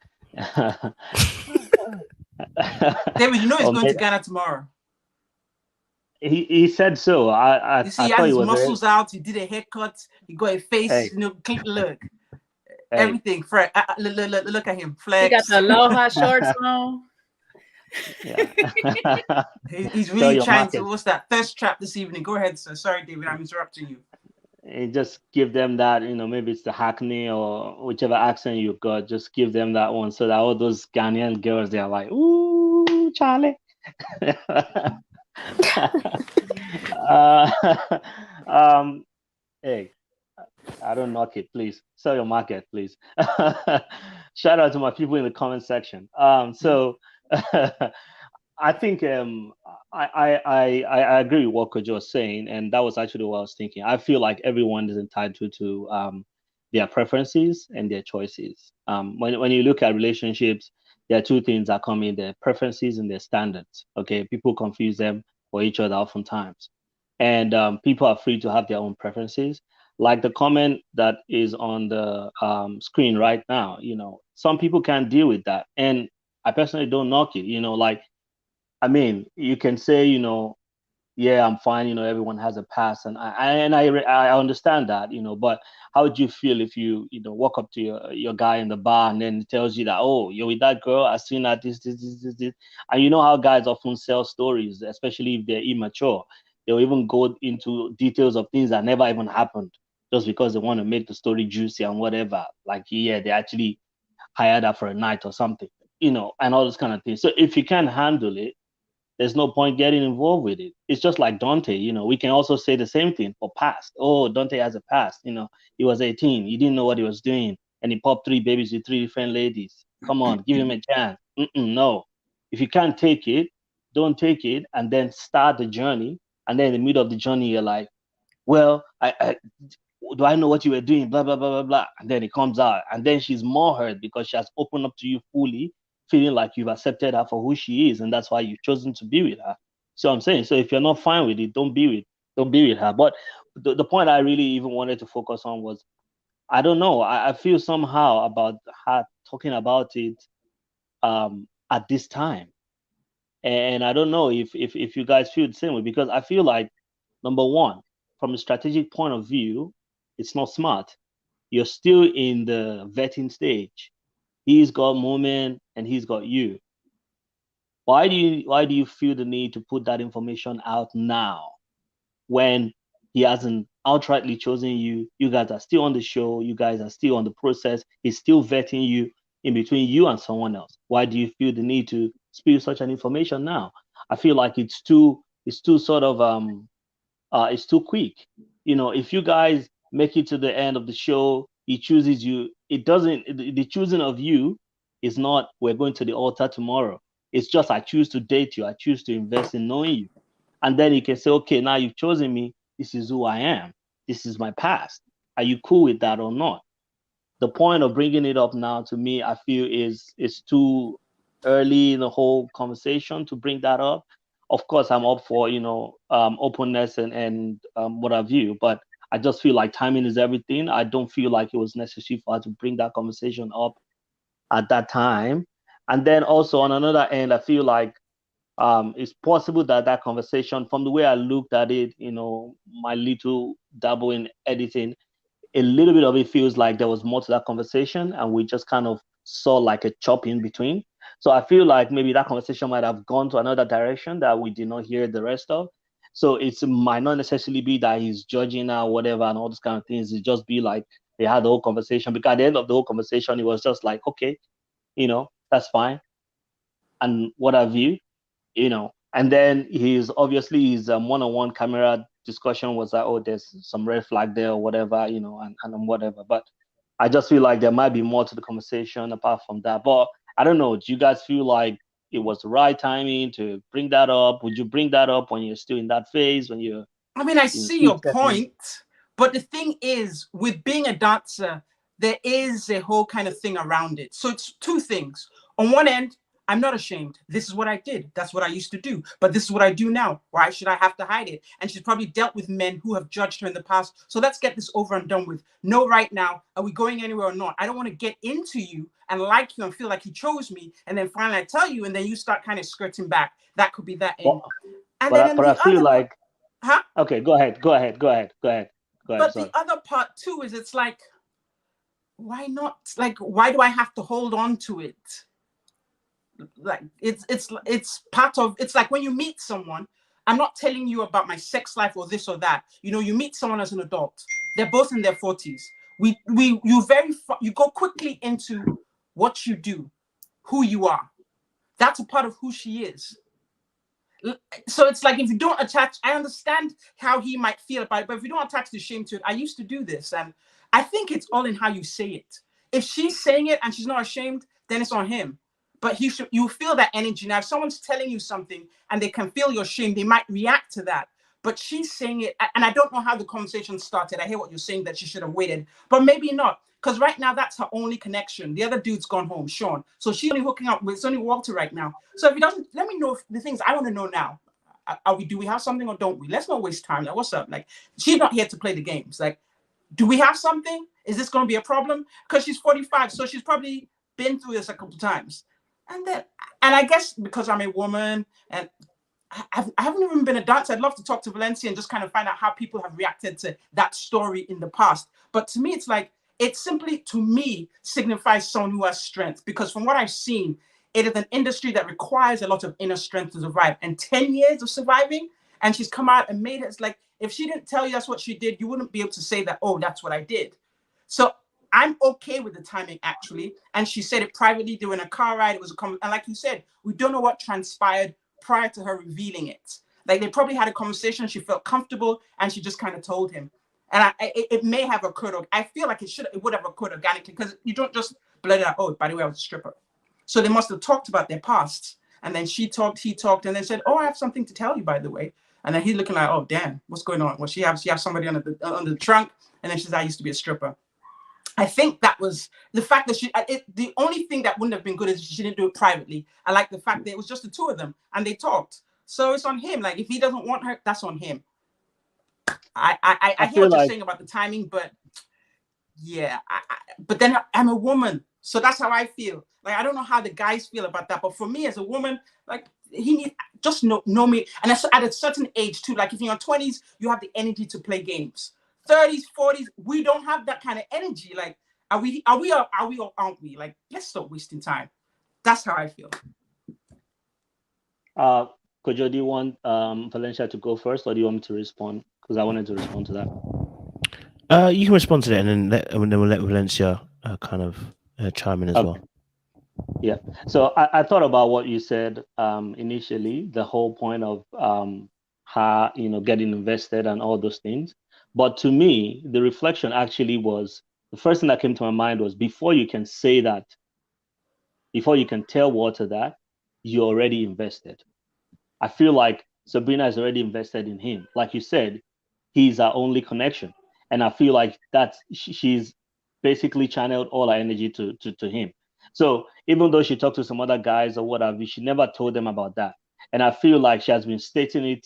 David, he's going to Ghana tomorrow. He said so. You see, he has his muscles out. He did a haircut. He got a face, clean look. Everything. Look at him. Flex. He got the aloha shorts on. Yeah. He's really trying to. What's that? Thirst trap this evening. Go ahead, sir. Sorry, David. I'm interrupting you. And just give them that, maybe it's the Hackney or whichever accent you've got. Just give them that one so that all those Ghanaian girls, they're like, ooh, Charlie. Hey, I don't knock it, please. Sell your market, please. Shout out to my people in the comment section. So I think I agree with what Kojo was saying, and that was actually what I was thinking. I feel like everyone is entitled to their preferences and their choices. When you look at relationships, there are two things that come in: their preferences and their standards. Okay, people confuse them for each other oftentimes, and people are free to have their own preferences. Like the comment that is on the screen right now, some people can't deal with that. And I personally don't knock it, like, I mean, you can say, yeah, I'm fine. Everyone has a past, and I understand that. But how would you feel if you walk up to your guy in the bar and then he tells you that, oh, you're with that girl, I seen that this, and you know how guys often sell stories, especially if they're immature. They'll even go into details of things that never even happened just because they want to make the story juicy and whatever. Like, yeah, they actually hired her for a night or something, and all those kind of things. So if you can't handle it, there's no point getting involved with it. It's just like Dante, we can also say the same thing for past. Oh, Dante has a past, he was 18, he didn't know what he was doing, and he popped 3 babies with 3 different ladies. Come on, give him a chance. No. If you can't take it, don't take it, and then start the journey. And then in the middle of the journey, you're like, well, do I know what you were doing? Blah, blah, blah, blah, blah. And then it comes out. And then she's more hurt because she has opened up to you fully, feeling like you've accepted her for who she is, and that's why you've chosen to be with her. So I'm saying, so if you're not fine with it, don't be with her. But the point I really even wanted to focus on was, I don't know, I feel somehow about her talking about it at this time, and I don't know if you guys feel the same way, because I feel like, number one, from a strategic point of view, it's not smart. You're still in the vetting stage. He's got Moment and he's got you. Why do you feel the need to put that information out now when he hasn't outrightly chosen you? You guys are still on the show. You guys are still on the process. He's still vetting you in between you and someone else. Why do you feel the need to spill such an information now? I feel like it's too sort of it's too quick. If you guys make it to the end of the show, he chooses you. The choosing of you is not, we're going to the altar tomorrow. It's just, I choose to date you. I choose to invest in knowing you. And then you can say, okay, now you've chosen me. This is who I am. This is my past. Are you cool with that or not? The point of bringing it up now, to me, I feel is too early in the whole conversation to bring that up. Of course, I'm up for, openness and what have you, but I just feel like timing is everything. I don't feel like it was necessary for her to bring that conversation up at that time. And then also on another end, I feel like it's possible that conversation, from the way I looked at it, my little dabble in editing, a little bit of it feels like there was more to that conversation, and we just kind of saw like a chop in between. So I feel like maybe that conversation might have gone to another direction that we did not hear the rest of. So it might not necessarily be that he's judging her, whatever, and all those kind of things. It just be like they had the whole conversation, because at the end of the whole conversation, it was just like, okay, that's fine, and what have you, and then his one-on-one camera discussion was like, oh, there's some red flag there or whatever, and whatever. But I just feel like there might be more to the conversation apart from that. But I don't know, do you guys feel like it was the right timing to bring that up? Would you bring that up when you're still in that phase, when you're... I mean, I see your point, but the thing is, with being a dancer, there is a whole kind of thing around it. So it's two things. On one end, I'm not ashamed. This is what I did. That's what I used to do. But this is what I do now. Why should I have to hide it? And she's probably dealt with men who have judged her in the past. So let's get this over and done with. Know right now, are we going anywhere or not? I don't want to get into you and like you and feel like he chose me. And then finally I tell you, and then you start kind of skirting back. That could be that end. But I feel like... Huh? Okay, go ahead. But sorry. The other part too is, it's like, why not? Like, why do I have to hold on to it? Like, it's part of, it's like when you meet someone, I'm not telling you about my sex life or this or that. You meet someone as an adult. They're both in their 40s. You go quickly into what you do, who you are. That's a part of who she is. So it's like, if you don't attach, I understand how he might feel about it, but if you don't attach the shame to it, I used to do this, and I think it's all in how you say it. If she's saying it and she's not ashamed, then it's on him. But you feel that energy. Now, if someone's telling you something and they can feel your shame, they might react to that. But she's saying it, and I don't know how the conversation started. I hear what you're saying, that she should have waited, but maybe not. Because right now, that's her only connection. The other dude's gone home, Sean. So she's only hooking up with, it's only Walter right now. So if he doesn't, let me know the things I want to know now. Do we have something or don't we? Let's not waste time. Like, what's up? Like, she's not here to play the games. Like, do we have something? Is this going to be a problem? Because she's 45, so she's probably been through this a couple times. And I guess because I'm a woman and I haven't even been a dancer, I'd love to talk to Valencia and just kind of find out how people have reacted to that story in the past. But to me, it's like, it simply, to me, signifies someone who has strength. Because from what I've seen, it is an industry that requires a lot of inner strength to survive. And 10 years of surviving, and she's come out and made it. It's like, if she didn't tell you that's what she did, you wouldn't be able to say that, oh, that's what I did. So I'm okay with the timing, actually. And she said it privately during a car ride. It was and like you said, we don't know what transpired prior to her revealing it. Like, they probably had a conversation, she felt comfortable, and she just kind of told him. And it may have occurred. I feel like it would have occurred organically, because you don't just blurt out, oh, by the way, I was a stripper. So they must have talked about their past. And then she talked, he talked, and then said, oh, I have something to tell you, by the way. And then he's looking like, oh, damn, what's going on? Well, she has somebody under the trunk. And then she says, I used to be a stripper. I think that was the fact that the only thing that wouldn't have been good is she didn't do it privately. I like the fact that it was just the two of them and they talked. So it's on him. Like, if he doesn't want her, that's on him. I hear what you're saying about the timing, but yeah, but then I'm a woman. So that's how I feel. Like, I don't know how the guys feel about that. But for me as a woman, like, he needs just know me. And at a certain age too, like if you're in your 20s, you have the energy to play games. 30s, 40s, we don't have that kind of energy. Like, are we or aren't we? Like, let's stop wasting time. That's how I feel. Kojo, do you want Valencia to go first, or do you want me to respond? Because I wanted to respond to that. You can respond to that, and then we'll let Valencia kind of chime in as well. Yeah. So I thought about what you said initially, the whole point of her, getting invested and all those things. But to me, the reflection actually was, the first thing that came to my mind was, before you can say that, before you can tell Walter that, you're already invested. I feel like Sabrina is already invested in him. Like you said, he's our only connection. And I feel like that she's basically channeled all her energy to him. So even though she talked to some other guys or whatever, she never told them about that. And I feel like she has been stating it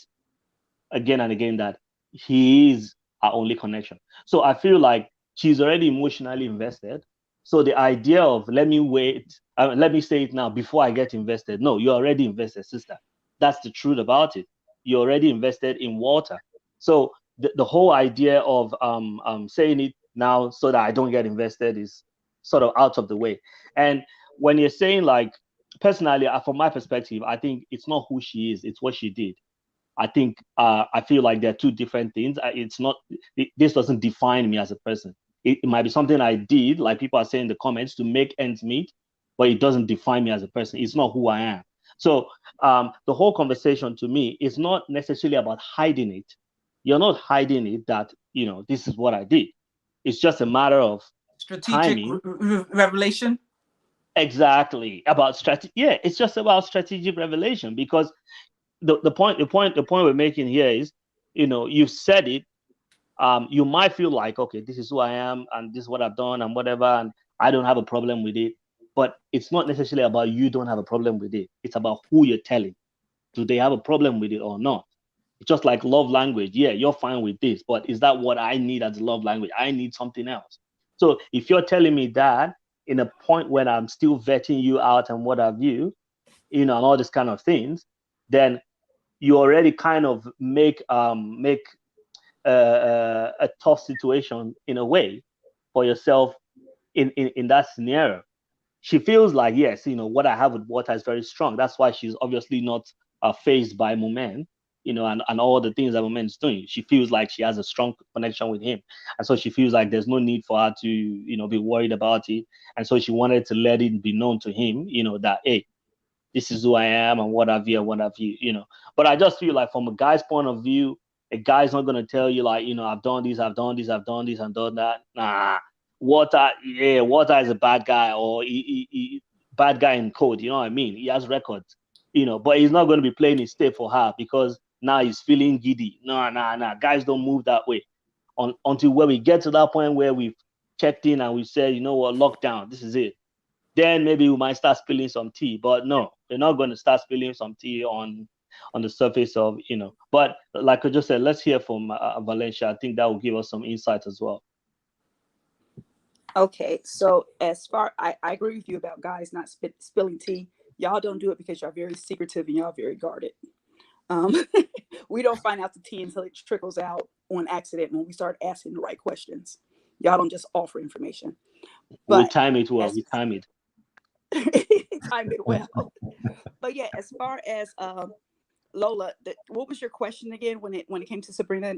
again and again that he is our only connection. So I feel like she's already emotionally invested. So the idea of let me wait, let me say it now before I get invested. No, you're already invested, sister. That's the truth about it. You're already invested in Walter. So the whole idea of saying it now so that I don't get invested is sort of out of the way. And when you're saying, like, personally, from my perspective, I think it's not who she is, it's what she did. I think I feel like they're two different things. This doesn't define me as a person. It might be something I did, like people are saying in the comments, to make ends meet, but it doesn't define me as a person. It's not who I am. So the whole conversation to me is not necessarily about hiding it. You're not hiding it that, this is what I did. It's just a matter of strategic revelation. Exactly. About strategy. Yeah, it's just about strategic revelation, because the point we're making here is, you've said it. You might feel like, okay, this is who I am and this is what I've done and whatever, and I don't have a problem with it. But it's not necessarily about you don't have a problem with it. It's about who you're telling. Do they have a problem with it or not? It's just like love language. Yeah, you're fine with this, but is that what I need as a love language? I need something else. So if you're telling me that in a point when I'm still vetting you out and what have you, and all these kind of things, then you already kind of make a tough situation in a way for yourself in that scenario. She feels like, yes, what I have with Walter is very strong. That's why she's obviously not fazed by Moment, and all the things that Moment's doing. She feels like she has a strong connection with him. And so she feels like there's no need for her to, be worried about it. And so she wanted to let it be known to him, that, hey, this is who I am and what have you. But I just feel like from a guy's point of view, a guy's not going to tell you like, I've done this, I've done this, I've done this and done that. Nah, Walter is a bad guy, or he bad guy in code, you know what I mean? He has records, but he's not going to be playing his stay for her because now he's feeling giddy. Nah. Guys don't move that way until where we get to that point where we've checked in and we said, lockdown, this is it. Then maybe we might start spilling some tea. But no, we're not going to start spilling some tea on the surface of, But like I just said, let's hear from Valencia. I think that will give us some insight as well. Okay, so as far I agree with you about guys not spilling tea. Y'all don't do it because y'all very secretive and y'all very guarded. Um, we don't find out the tea until it trickles out on accident when we start asking the right questions. Y'all don't just offer information. We But time it well. as We time it. time it well. But yeah, as far as Lola, what was your question again when it came to Sabrina?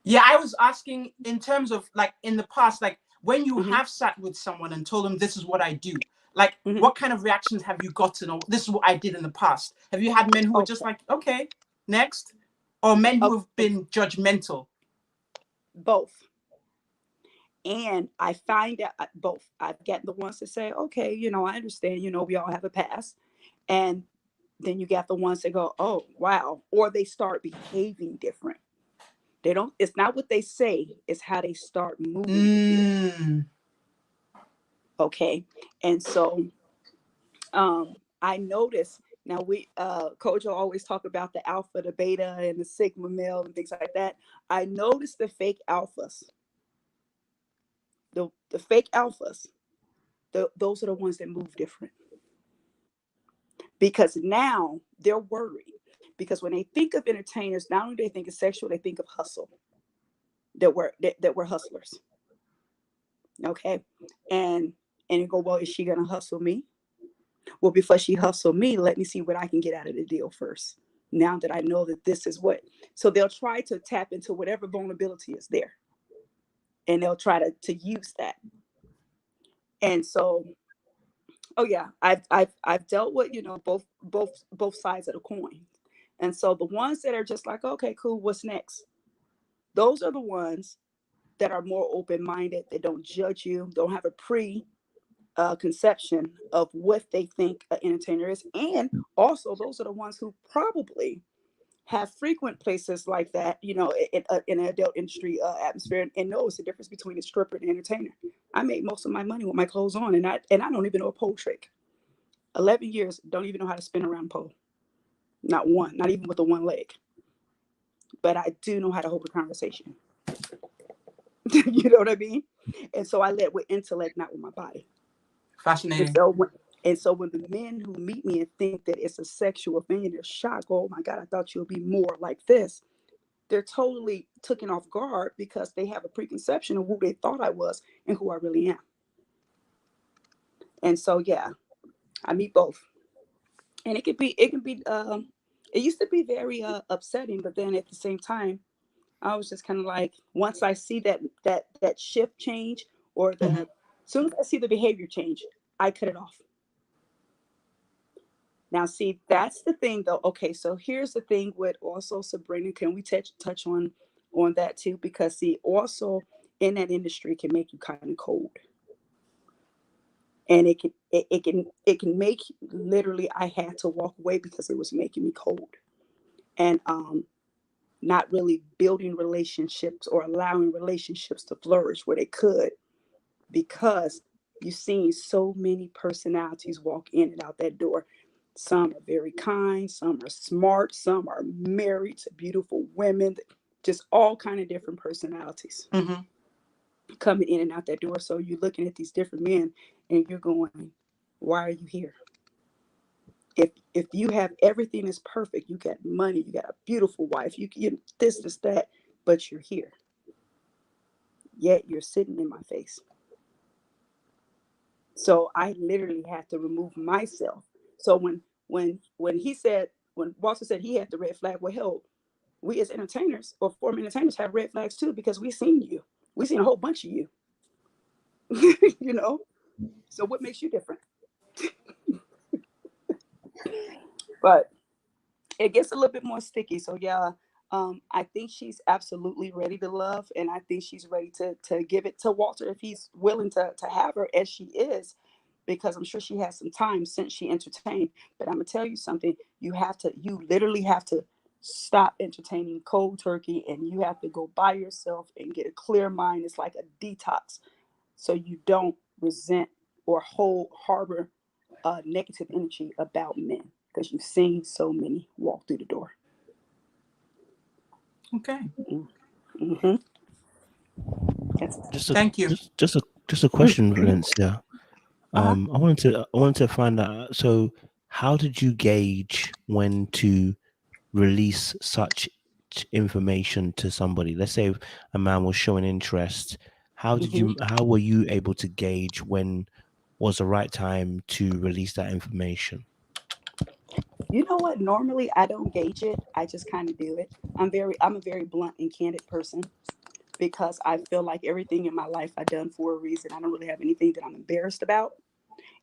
Yeah, I was asking in terms of like in the past, like when you Mhm. have sat with someone and told them this is what I do, like Mhm. what kind of reactions have you gotten, or this is what I did in the past? Have you had men who were just like, okay, next, or men who have been judgmental? Both. And I find out both. I've gotten the ones that say, okay, you know, I understand, you know, we all have a past. And then you got the ones that go, oh, wow. Or they start behaving different. They don't, it's not what they say, it's how they start moving with you. Okay. And so I noticed now Kojo always talk about the alpha, the beta, and the sigma male and things like that. I noticed the fake alphas. The fake alphas, those are the ones that move different. Because now they're worried. Because when they think of entertainers, not only do they think of sexual, they think of hustle. That we're hustlers. Okay. And you go, well, is she gonna hustle me? Well, before she hustle me, let me see what I can get out of the deal first. Now that I know that this is what, so they'll try to tap into whatever vulnerability is there. And they'll try to use that. And so, oh yeah, I've dealt with, you know, both sides of the coin. And so the ones that are just like, okay, cool, what's next? Those are the ones that are more open-minded, that don't judge you, don't have a conception of what they think an entertainer is. And also those are the ones who probably have frequent places like that, you know, in an adult industry atmosphere, and knows the difference between a stripper and an entertainer. I make most of my money with my clothes on, and I don't even know a pole trick. 11 years, don't even know how to spin around pole. Not one, not even with the one leg. But I do know how to hold a conversation. You know what I mean? And so I led with intellect, not with my body. Fascinating. And so when the men who meet me and think that it's a sexual thing, they're shocked. Oh my God, I thought you would be more like this. They're totally taken off guard because they have a preconception of who they thought I was and who I really am. And so, yeah, I meet both. And it used to be very upsetting, but then at the same time, I was just kind of like, once I see that shift change, or as soon as I see the behavior change, I cut it off. Now, see, that's the thing though. Okay, so here's the thing with also Sabrina. Can we touch on that too? Because see, also in that industry can make you kind of cold. And it can make, literally, I had to walk away because it was making me cold. And not really building relationships or allowing relationships to flourish where they could, because you've seen so many personalities walk in and out that door. Some are very kind, some are smart, some are married to beautiful women, just all kind of different personalities coming in and out that door. So you're looking at these different men and you're going, why are you here? If you have everything is perfect, you got money, you got a beautiful wife, you this, that, but you're here. Yet you're sitting in my face. So I literally had to remove myself. So when Walter said he had the red flag, well, hell, we as entertainers or former entertainers have red flags too, because we've seen you. We've seen a whole bunch of you. You know? So what makes you different? But it gets a little bit more sticky. So yeah, I think she's absolutely ready to love, and I think she's ready to give it to Walter if he's willing to have her as she is, because I'm sure she has some time since she entertained. But I'm gonna tell you something: you literally have to stop entertaining cold turkey, and you have to go by yourself and get a clear mind. It's like a detox, so you don't resent or harbor negative energy about men, because you've seen so many walk through the door. Okay. Thank you. Just Just a question, Valencia. I wanted to find out. So, how did you gauge when to release such information to somebody? Let's say a man was showing interest. How were you able to gauge when was the right time to release that information? You know what? Normally I don't gauge it. I just kind of do it. I'm a very blunt and candid person because I feel like everything in my life I've done for a reason. I don't really have anything that I'm embarrassed about.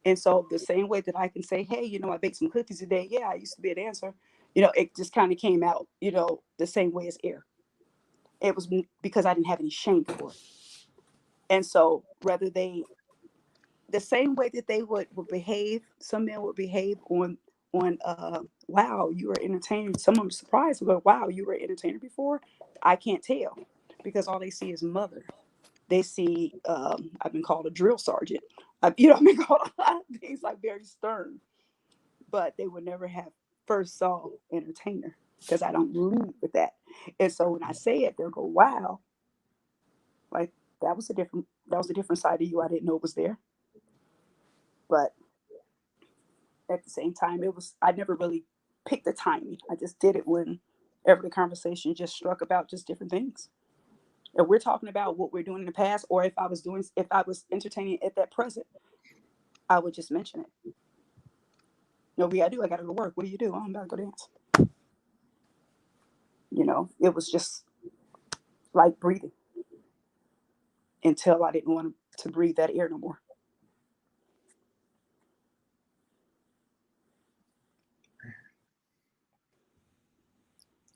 And so the same way that I can say, hey, I baked some cookies today. Yeah, I used to be a dancer. It just kind of came out, the same way as air. It was because I didn't have any shame for it. And so the same way that they would behave, some men would behave on wow, you were entertaining. Some of them surprised, but wow, you were an entertainer before. I can't tell because all they see is mother. They see I've been called a drill sergeant. I've been called a lot of things like very stern, but they would never have first saw entertainer because I don't lead with that. And so when I say it, they'll go, wow, like that was a different side of you I didn't know was there. But at the same time, I never really picked the timing. I just did it whenever the conversation just struck about just different things. If we're talking about what we're doing in the past, or if I was entertaining at that present, I would just mention it. What do I do? I got to go to work. What do you do? Oh, I'm about to go dance. It was just like breathing until I didn't want to breathe that air no more.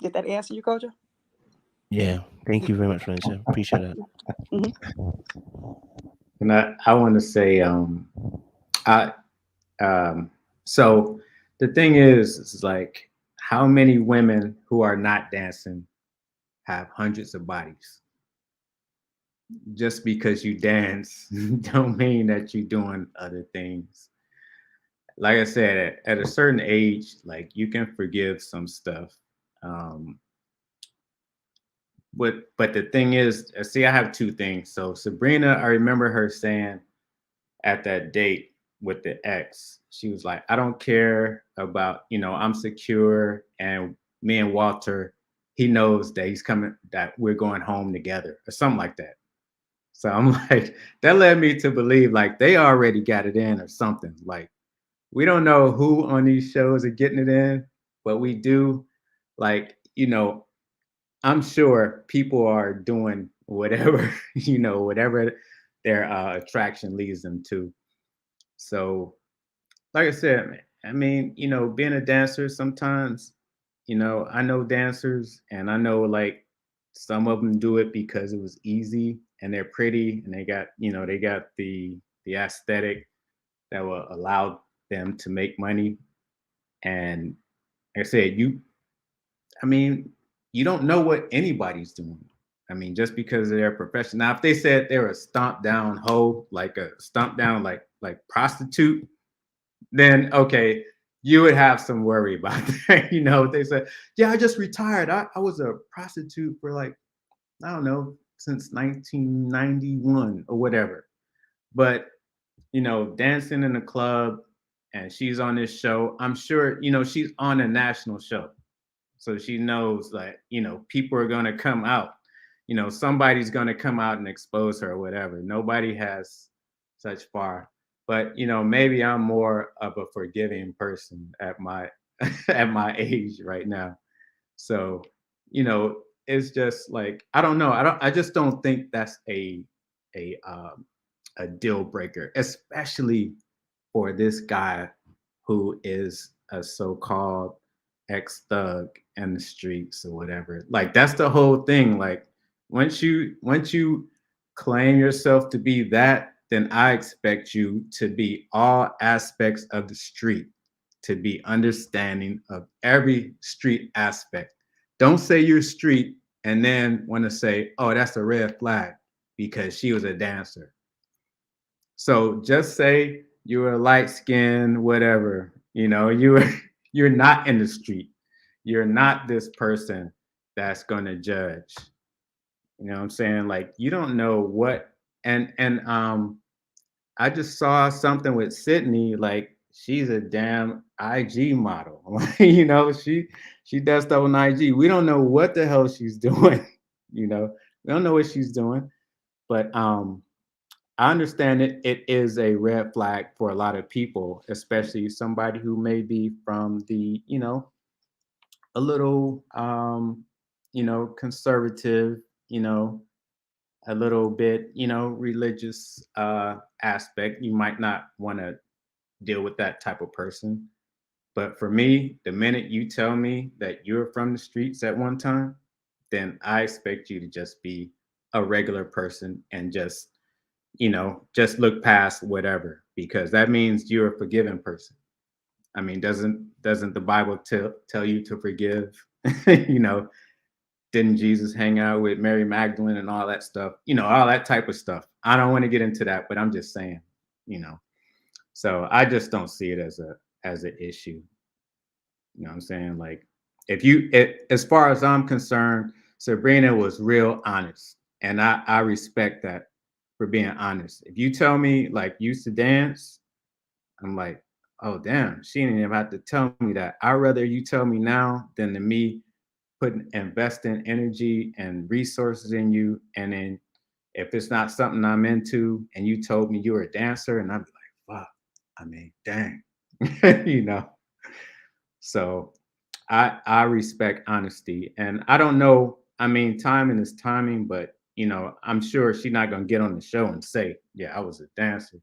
Did that answer you, Koja? Yeah, thank you very much, Valencia. Appreciate that. And I want to say, so the thing is like, how many women who are not dancing have hundreds of bodies? Just because you dance don't mean that you're doing other things. Like I said, at a certain age, like you can forgive some stuff. But the thing is, see, I have two things. So Sabrina, I remember her saying at that date with the ex, she was like, I don't care about, I'm secure, and me and Walter, he knows that he's coming, that we're going home together or something like that. So I'm like, that led me to believe like they already got it in or something. Like, we don't know who on these shows are getting it in, but we do. Like, I'm sure people are doing whatever, whatever their attraction leads them to. So, like I said, I mean, being a dancer sometimes, I know dancers, and I know like some of them do it because it was easy and they're pretty and they got, they got the aesthetic that will allow them to make money. And like I said, you don't know what anybody's doing. I mean, just because they're a professional. Now, if they said they're a stomp down hoe, like a stomp down like prostitute, then okay, you would have some worry about that. If they said, yeah, I just retired. I was a prostitute for like, I don't know, since 1991 or whatever. But, dancing in a club and she's on this show, I'm sure, she's on a national show. So she knows that, people are going to come out, somebody's going to come out and expose her or whatever. Nobody has such far, but, maybe I'm more of a forgiving person at my, at my age right now. So, it's just like, I don't know. I just don't think that's a deal breaker, especially for this guy who is a so-called ex-thug in the streets or whatever. Like, that's the whole thing. Like, once you claim yourself to be that, then I expect you to be all aspects of the street, to be understanding of every street aspect. Don't say you're street and then want to say, oh, that's a red flag because she was a dancer. So just say you were light skinned, whatever, you're not in the street. You're not this person that's going to judge. You know what I'm saying? Like, you don't know what and I just saw something with Sydney, like she's a damn IG model. You know, she does stuff on IG. We don't know what the hell she's doing. You know, we don't know what she's doing. But I understand it is a red flag for a lot of people, especially somebody who may be from the, you know, a little you know, conservative, you know, a little bit, you know, religious aspect. You might not want to deal with that type of person. But for me, the minute you tell me that you're from the streets at one time, then I expect you to just be a regular person and just, you know, just look past whatever, because that means you're a forgiving person. I mean, doesn't the Bible tell you to forgive? You know, didn't Jesus hang out with Mary Magdalene and all that stuff? You know, all that type of stuff. I don't want to get into that, but I'm just saying, you know. So I just don't see it as an issue. You know what I'm saying? Like, as far as I'm concerned, Sabrina was real honest, and I respect that for being honest. If you tell me like you used to dance, I'm like, oh damn, she didn't even have to tell me that. I'd rather you tell me now than to me investing energy and resources in you, and then if it's not something I'm into, and you told me you were a dancer, and I'm like, fuck, I mean, dang, you know. So I respect honesty, and I don't know. I mean, timing is timing, but you know, I'm sure she's not gonna get on the show and say, "Yeah, I was a dancer."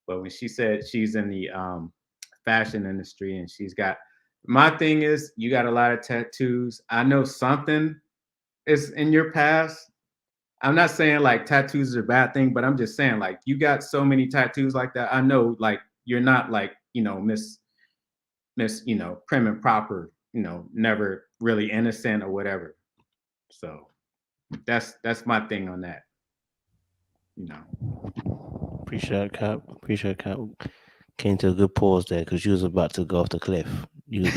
But when she said she's in the fashion industry and she's got, my thing is, you got a lot of tattoos. I know something is in your past. I'm not saying like tattoos are a bad thing, but I'm just saying like you got so many tattoos like that. I know like you're not like, you know, Miss, you know, prim and proper, you know, never really innocent or whatever. So that's my thing on that. You know. Appreciate it, Cap. Came to a good pause there because you was about to go off the cliff.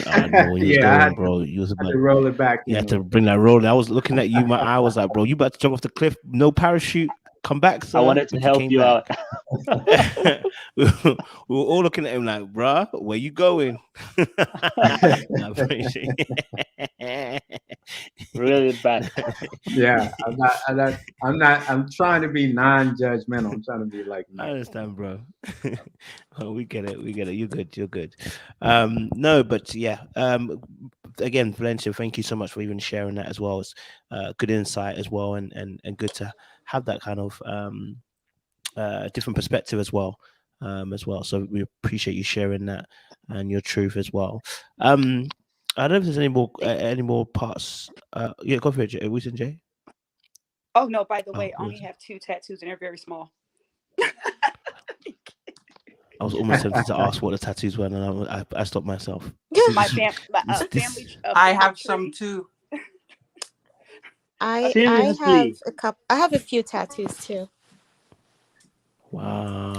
I know where you was going, bro. You was about to roll it back. You had to bring that roll. I was looking at you. My eye was like, bro, you about to jump off the cliff? No parachute. Come back, sir. I wanted to help you out. We were all looking at him like, bruh, where you going? Really bad. Yeah, I'm trying to be non-judgmental. I'm trying to be like, I understand, bro. Oh, we get it. You're good. No, but yeah. Again, Valencia, thank you so much for even sharing that as well. It's good insight as well, and good to have that kind of different perspective as well. So we appreciate you sharing that and your truth as well. I don't know if there's any more parts. Yeah, go for it, Jay. Wilson Jay. Oh no! By the way, I only have 2 tattoos and they're very small. I was almost tempted to ask what the tattoos were, and I stopped myself. My family. I have some too. I have a few tattoos too. Wow.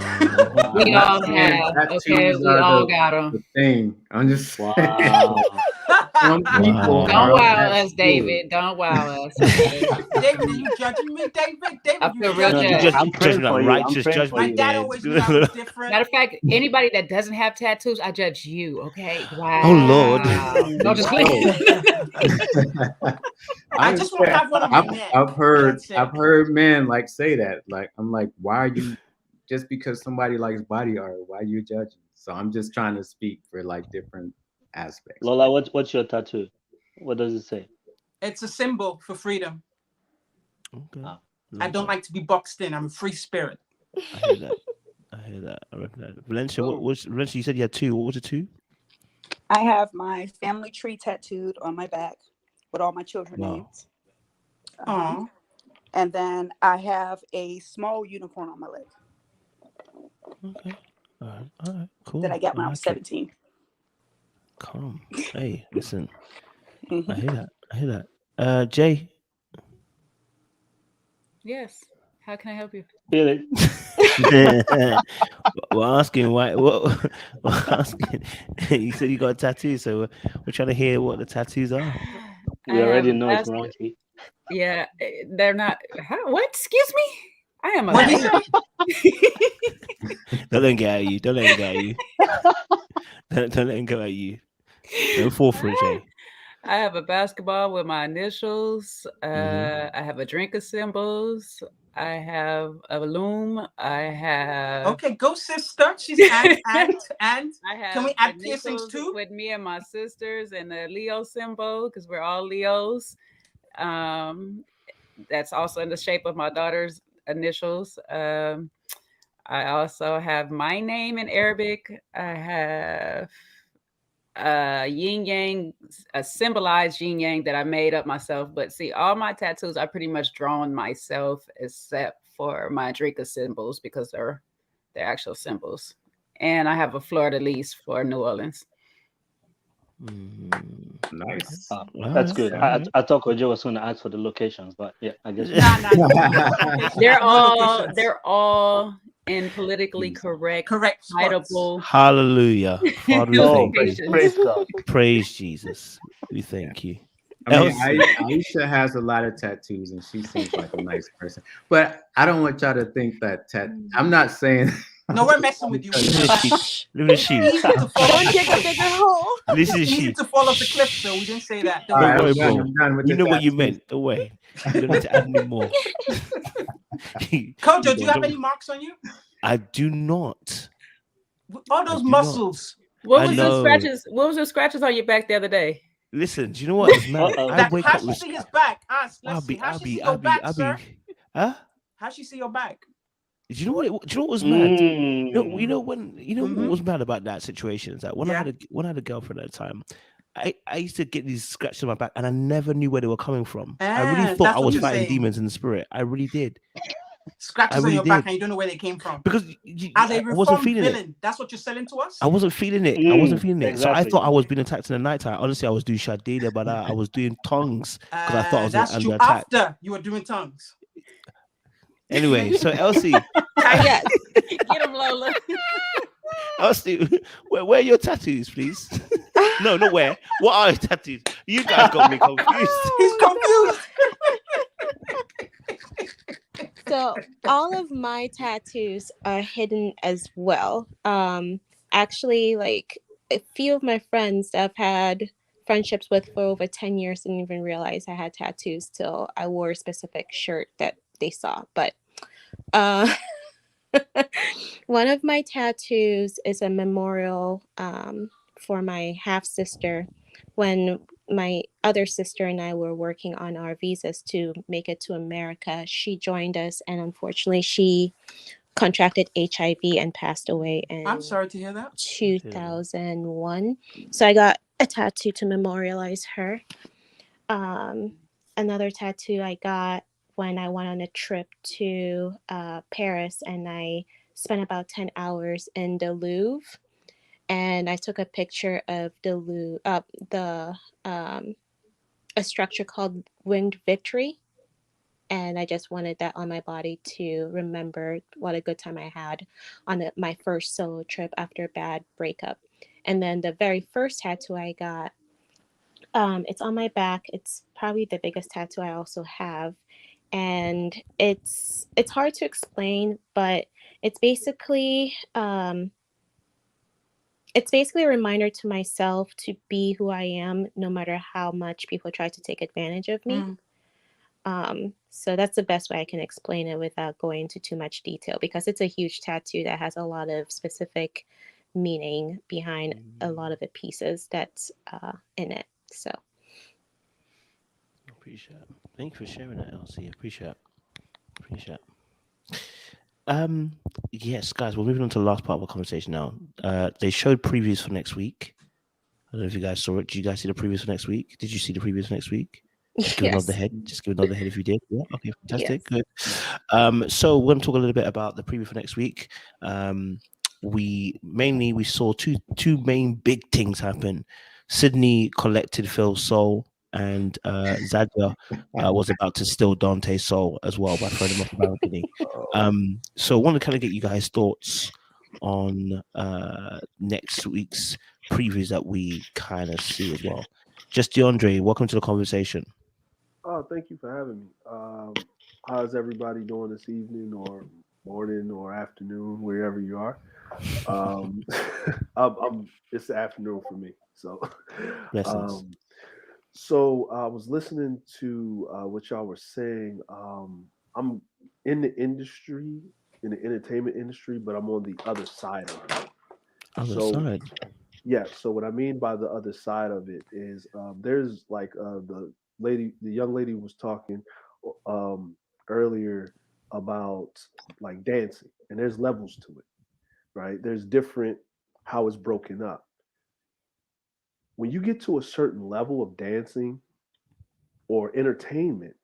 We all have. Okay, we all got them. The thing. I'm just wow. Some people don't wow us, David. Don't wow us. Okay? David, are you judging me, David? I feel real judged. I'm judging that righteous judgment. My dad always knew I was different. Matter of fact, anybody that doesn't have tattoos, I judge you. Okay? Wow. Oh Lord. No, just kidding. I just want to have one on my neck. I've heard men like say that. Like, I'm like, why are you, just because somebody likes body art, why are you judging? So I'm just trying to speak for like different aspects. Lola, what's your tattoo? What does it say? It's a symbol for freedom. Okay. I don't like to be boxed in. I'm a free spirit. I hear that. I recognize it. Valencia, Valencia, you said you had 2. What was the 2? I have my family tree tattooed on my back with all my children's names. And then I have a small unicorn on my leg. Okay. All right. Cool. That I got when I was 17. Calm. Hey, listen. I hear that. Jay. Yes. How can I help you? Really? We're asking why. We're asking. You said you got a tattoo, so we're trying to hear what the tattoos are. We already know it's wrong. Yeah, they're not. What? Excuse me? I am a What baby. Don't let him get at you. Don't let him get at you. Don't let him go at you. Don't fall for it, Jay. I have a basketball with my initials. I have a drink of symbols. I have a loom. I have. Okay, go sister. She's and. I Can have we add piercings initials too? with me and my sisters and the Leo symbol because we're all Leos. That's also in the shape of my daughter's initials. I also have my name in Arabic. I have yin yang, a symbolized yin yang that I made up myself. But see, all my tattoos I pretty much drawn myself, except for my Drika symbols because they're actual symbols. And I have a fleur de lis for New Orleans. Nice. That's good. I thought Kojo was going to ask for the locations, but yeah, I guess they're all in politically correct, citable. Hallelujah. Father, we thank you. Praise God. Praise Jesus. We thank you. I mean, Aisha has a lot of tattoos, and she seems like a nice person. But I don't want y'all to think that I'm not saying. No, we're messing with you. Look at she. Don't dig a bigger hole. This is Easy she. to fall off the cliff, so we didn't say that. Don't worry, bro. I'm done with You the know what you tattoos. meant. Don't worry. You don't need to add any more. Kojo, do you have any marks on you? I do not. All those muscles. What was the scratches? What was the scratches on your back the other day? Listen, do you know what? It's mad. I wake How up she with. see his back? Ask. Let's see. How she see your back, sir? Huh? How she see your back? Do you know what? Do you know what was mad? You know what was mad about that situation is that when I had a girlfriend at the time, I used to get these scratches on my back and I never knew where they were coming from. I really thought I was fighting demons in the spirit. I really did. Scratches on your back and you don't know where they came from. Because as a I wasn't feeling villain, it. That's what you're selling to us? I wasn't feeling it. I wasn't feeling it. So I thought I was being attacked in the night time. Honestly, I was doing shadida, but I was doing tongues because I thought I was under attack. After you were doing tongues. Anyway, so Elsie. Yes. Get him, Lola. Elsie, where are your tattoos, please? No, not where. What are your tattoos? You guys got me confused. He's confused. So all of my tattoos are hidden as well. Actually, like a few of my friends that I've had friendships with for over 10 years didn't even realize I had tattoos till I wore a specific shirt that they saw. But one of my tattoos is a memorial for my half sister when my other sister and I were working on our visas to make it to America. She joined us, and unfortunately, she contracted HIV and passed away in I'm sorry to hear that. 2001. So I got a tattoo to memorialize her. Another tattoo I got when I went on a trip to Paris, and I spent about 10 hours in the Louvre. And I took a picture of the Louvre, a structure called Winged Victory. And I just wanted that on my body to remember what a good time I had on my first solo trip after a bad breakup. And then the very first tattoo I got, it's on my back. It's probably the biggest tattoo I also have. And it's hard to explain, but it's basically a reminder to myself to be who I am, no matter how much people try to take advantage of me. So that's the best way I can explain it without going into too much detail, because it's a huge tattoo that has a lot of specific meaning behind a lot of the pieces that's in it. So Appreciate it. Thank you for sharing that, Elsie. Appreciate it. Yes, guys, we're moving on to the last part of our conversation now. They showed previews for next week. I don't know if you guys saw it. Did you guys see the previews for next week? Did you see the previews for next week? Just give another head. Just give another head if you did. Yeah. Okay. Fantastic. Yes. Good. So we're going to talk a little bit about the preview for next week. We saw two main big things happen. Sydney collected Phil's soul, and Zadja was about to steal Dante's soul as well by throwing him off the balcony. So I want to kind of get you guys' thoughts on next week's previews that we kind of see as well. Just DeAndre, welcome to the conversation. Oh, thank you for having me. how's everybody doing this evening or morning or afternoon, wherever you are? Um, it's the afternoon for me. So, Blessings. um, so I was listening to what y'all were saying. I'm in the industry, in the entertainment industry, but I'm on the other side of it. Other So, side. yeah. So what I mean by the other side of it is there's like the young lady was talking um, earlier about like dancing, and there's levels to it, right? There's different how it's broken up. When you get to a certain level of dancing or entertainment,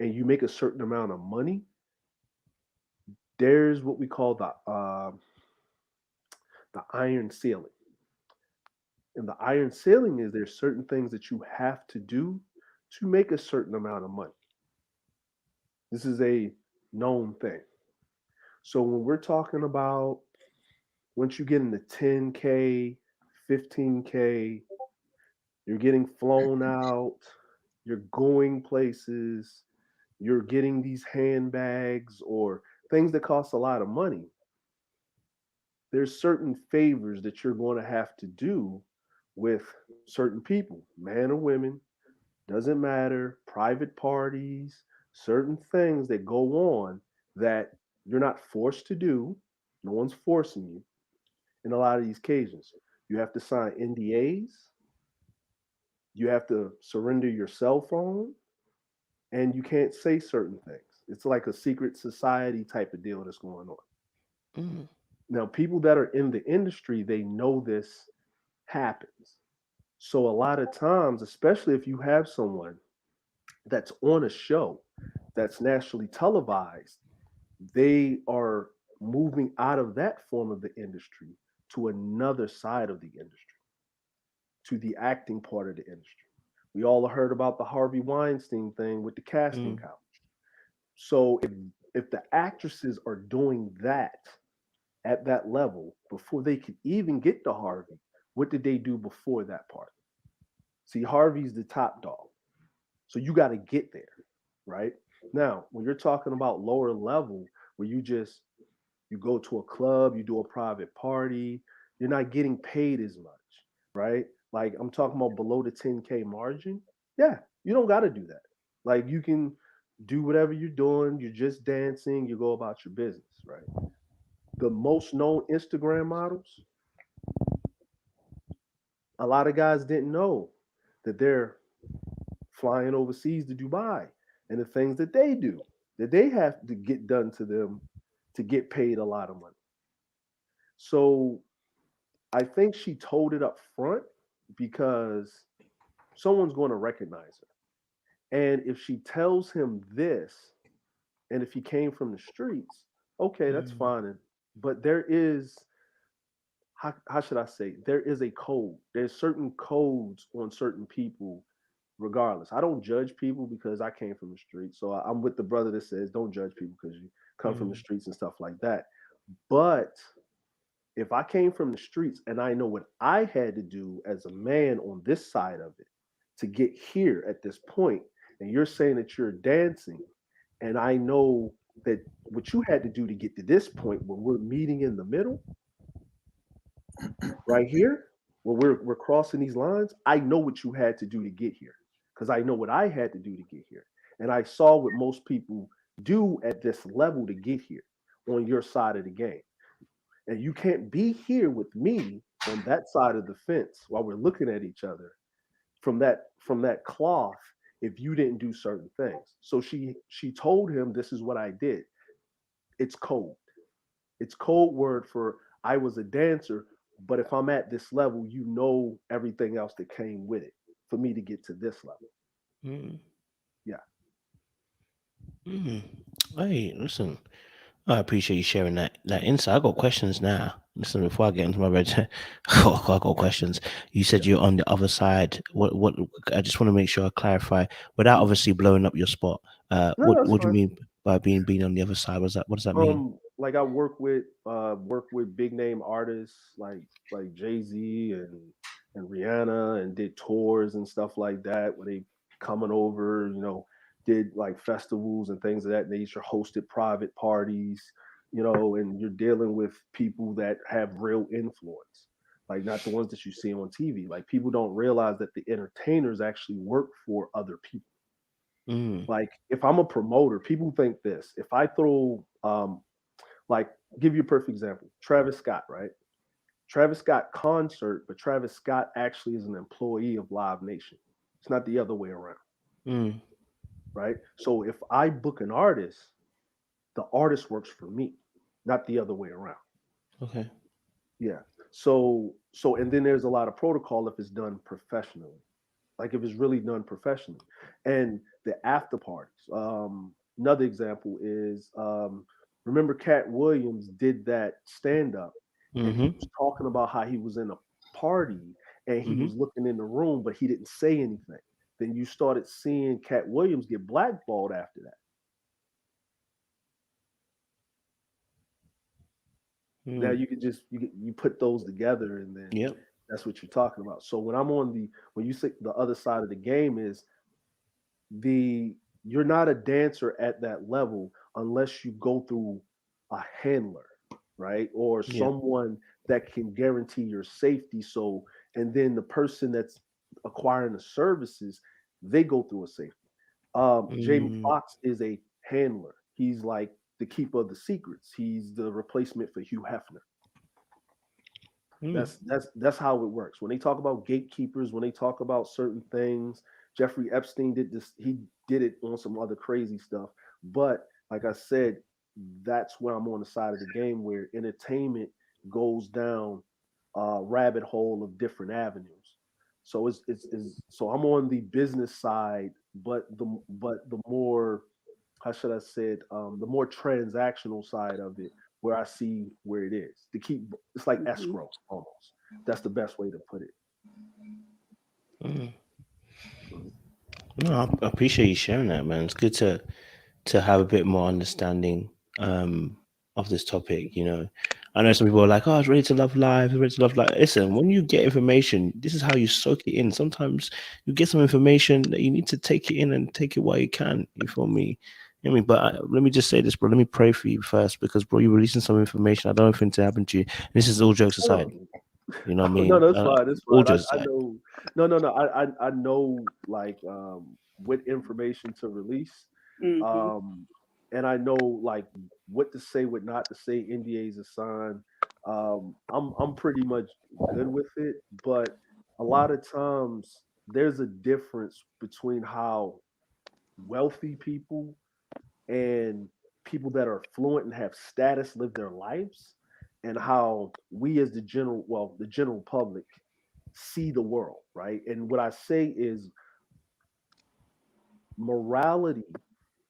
and you make a certain amount of money, there's what we call the iron ceiling. And the iron ceiling is there's certain things that you have to do to make a certain amount of money. This is a known thing. So when we're talking about once you get into 10K, 15K, you're getting flown out, you're going places, you're getting these handbags or things that cost a lot of money. There's certain favors that you're going to have to do with certain people, man or women, doesn't matter, private parties, certain things that go on that you're not forced to do. No one's forcing you in a lot of these occasions. You have to sign NDAs, you have to surrender your cell phone, and you can't say certain things. It's like a secret society type of deal that's going on. Mm. Now, people that are in the industry, they know this happens. So, a lot of times, especially if you have someone that's on a show that's nationally televised, they are moving out of that form of the industry to another side of the industry, to the acting part of the industry. We all heard about the Harvey Weinstein thing with the casting Mm. couch. So if the actresses are doing that at that level before they could even get to Harvey, what did they do before that part? See, Harvey's the top dog. So you got to get there, right? Now, when you're talking about lower level, where you go to a club, you do a private party, you're not getting paid as much, right? Like I'm talking about below the 10K margin. Yeah, you don't got to do that. Like you can do whatever you're doing, you're just dancing, you go about your business, right? The most known Instagram models, a lot of guys didn't know that they're flying overseas to Dubai and the things that they do, that they have to get done to them to get paid a lot of money. So I think she told it up front because someone's going to recognize her. And if she tells him this, and if he came from the streets, okay, that's Mm. fine. But there is, how should I say, there is a code. There's certain codes on certain people regardless. I don't judge people because I came from the streets. So I'm with the brother that says don't judge people because you come from the Mm. streets and stuff like that. But if I came from the streets and I know what I had to do as a man on this side of it to get here at this point, and you're saying that you're dancing, and I know that what you had to do to get to this point where we're meeting in the middle, right here, where we're crossing these lines, I know what you had to do to get here because I know what I had to do to get here, and I saw what most people do at this level to get here on your side of the game. And you can't be here with me on that side of the fence while we're looking at each other from that cloth if you didn't do certain things. So she told him this is what I did. It's code. It's code word for I was a dancer, but if I'm at this level, you know everything else that came with it for me to get to this level. Mm. Yeah. Mm. Hey, listen. I appreciate you sharing that insight. I got questions now. Listen, before I get into my red, I got questions. You said you're on the other side. What? I just want to make sure I clarify without obviously blowing up your spot. No, that's What do you fine. mean by being on the other side? What does that mean? Like I work with big name artists like Jay-Z and Rihanna and did tours and stuff like that where they coming over, did like festivals and things of that nature, hosted private parties, you know, and you're dealing with people that have real influence, like not the ones that you see on TV. Like people don't realize that the entertainers actually work for other people. Like if I'm a promoter, people think this. If I throw, like, give you a perfect example, Travis Scott, right? Travis Scott concert, but Travis Scott actually is an employee of Live Nation. It's not the other way around, right? So if I book an artist, the artist works for me, not the other way around. Okay. Yeah. So and then there's a lot of protocol if it's done professionally. Like if it's really done professionally. And the after parties. Another example is remember Cat Williams did that stand up and he was talking about how he was in a party and he was looking in the room, but he didn't say anything. Then you started seeing Cat Williams get blackballed after that. Now you can just you put those together and then that's what you're talking about. So when I'm on when you say the other side of the game is you're not a dancer at that level unless you go through a handler, right? Or someone that can guarantee your safety. So and then the person that's acquiring the services, they go through a safety. Jamie Foxx is a handler. He's like the keeper of the secrets. He's the replacement for Hugh Hefner. That's how it works. When they talk about gatekeepers, when they talk about certain things, Jeffrey Epstein did this. He did it on some other crazy stuff. But like I said, that's where I'm on the side of the game where entertainment goes down a rabbit hole of different avenues. So so I'm on the business side, but the more, how should I say it, the more transactional side of it, where I see where it is to keep. It's like escrow almost. That's the best way to put it. No, I appreciate you sharing that, man. It's good to have a bit more understanding of this topic. You know, I know some people are like, "Oh, it's ready to love life, it's ready to love life." Listen, when you get information, this is how you soak it in. Sometimes you get some information that you need to take it in and take it while you can. You feel me? I mean, but let me just say this, bro. Let me pray for you first, because, bro, you're releasing some information I don't want anything to happen to you. This is all jokes aside. You know what I mean? No, that's fine. That's All fine. jokes I aside. know. No. I know like what information to release, and I know like what to say, what not to say. NDAs are signed. I'm pretty much good with it, but a lot of times there's a difference between how wealthy people and people that are affluent and have status live their lives, and how we as the general public see the world, right? And what I say is morality,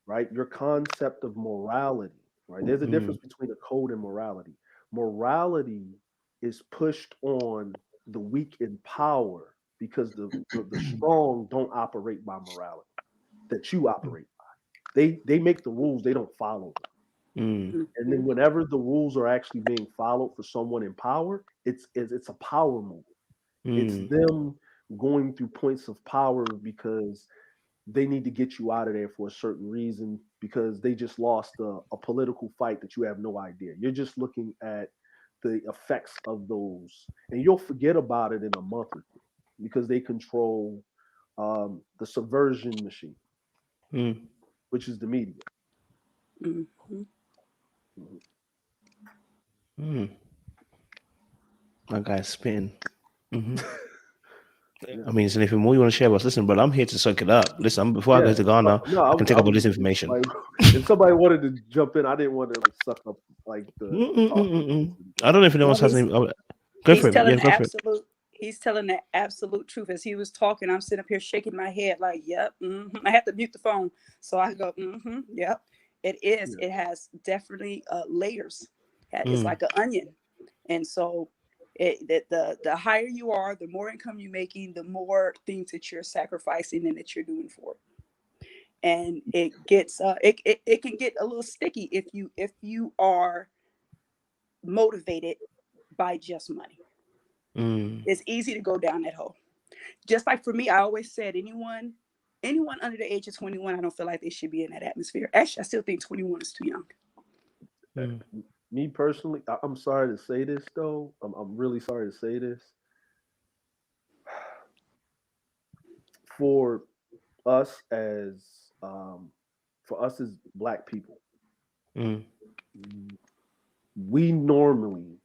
right? Your concept of morality, right? There's a difference between a code and morality. Morality is pushed on the weak in power because the strong don't operate by morality that you operate by. They make the rules, they don't follow them. And then whenever the rules are actually being followed for someone in power, it's a power move. It's them going through points of power because they need to get you out of there for a certain reason, because they just lost a political fight that you have no idea. You're just looking at the effects of those, and you'll forget about it in a month or two because they control the subversion machine, which is the media. That guy's spitting. I mean, is there anything more you want to share with us? Listen, bro, I'm here to soak it up. Listen, before I go to Ghana, I can take up all this information. Like, if somebody wanted to jump in, I didn't want to like suck up like the. I don't know if anyone else has any. Go for it. Yeah, go for it. He's telling the absolute truth. As he was talking, I'm sitting up here shaking my head like, "Yep." I have to mute the phone, so I go, "Yep." It is. It has definitely layers. It's like an onion, and so the higher you are, the more income you're making, the more things that you're sacrificing and that you're doing for. And it gets it can get a little sticky if you are motivated by just money. It's easy to go down that hole. Just like for me, I always said anyone anyone under the age of 21, I don't feel like they should be in that atmosphere. Actually, I still think 21 is too young. Me personally, I'm sorry to say this though. I'm really sorry to say this. For us as Black people, we normally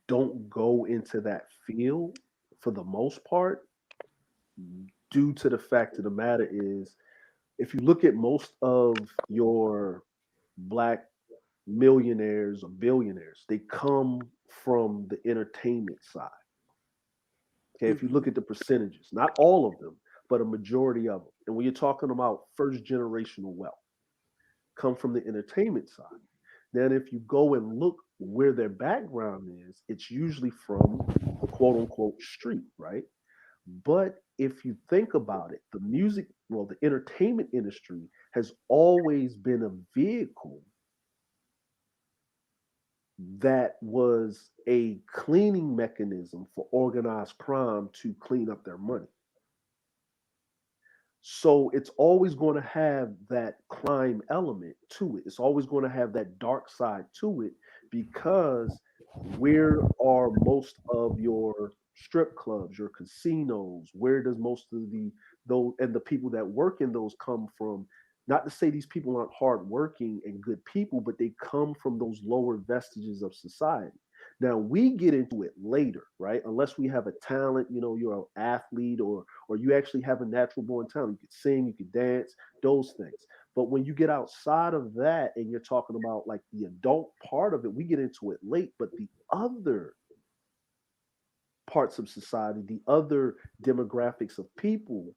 don't go into that field for the most part, due to the fact of the matter is, if you look at most of your Black millionaires or billionaires, they come from the entertainment side. Okay, if you look at the percentages, not all of them, but a majority of them. And when you're talking about first generational wealth, come from the entertainment side. Then if you go and look where their background is, it's usually from the quote unquote street, right? But if you think about it, the entertainment industry has always been a vehicle that was a cleaning mechanism for organized crime to clean up their money. So it's always going to have that crime element to it. It's always going to have that dark side to it, because where are most of your strip clubs, your casinos? Where does most of the people that work in those come from? Not to say these people aren't hardworking and good people, but they come from those lower vestiges of society. Now we get into it later, right? Unless we have a talent, you're an athlete, or you actually have a natural born talent. You could sing, you could dance, those things. But when you get outside of that and you're talking about like the adult part of it, we get into it late. But the other parts of society, the other demographics of people,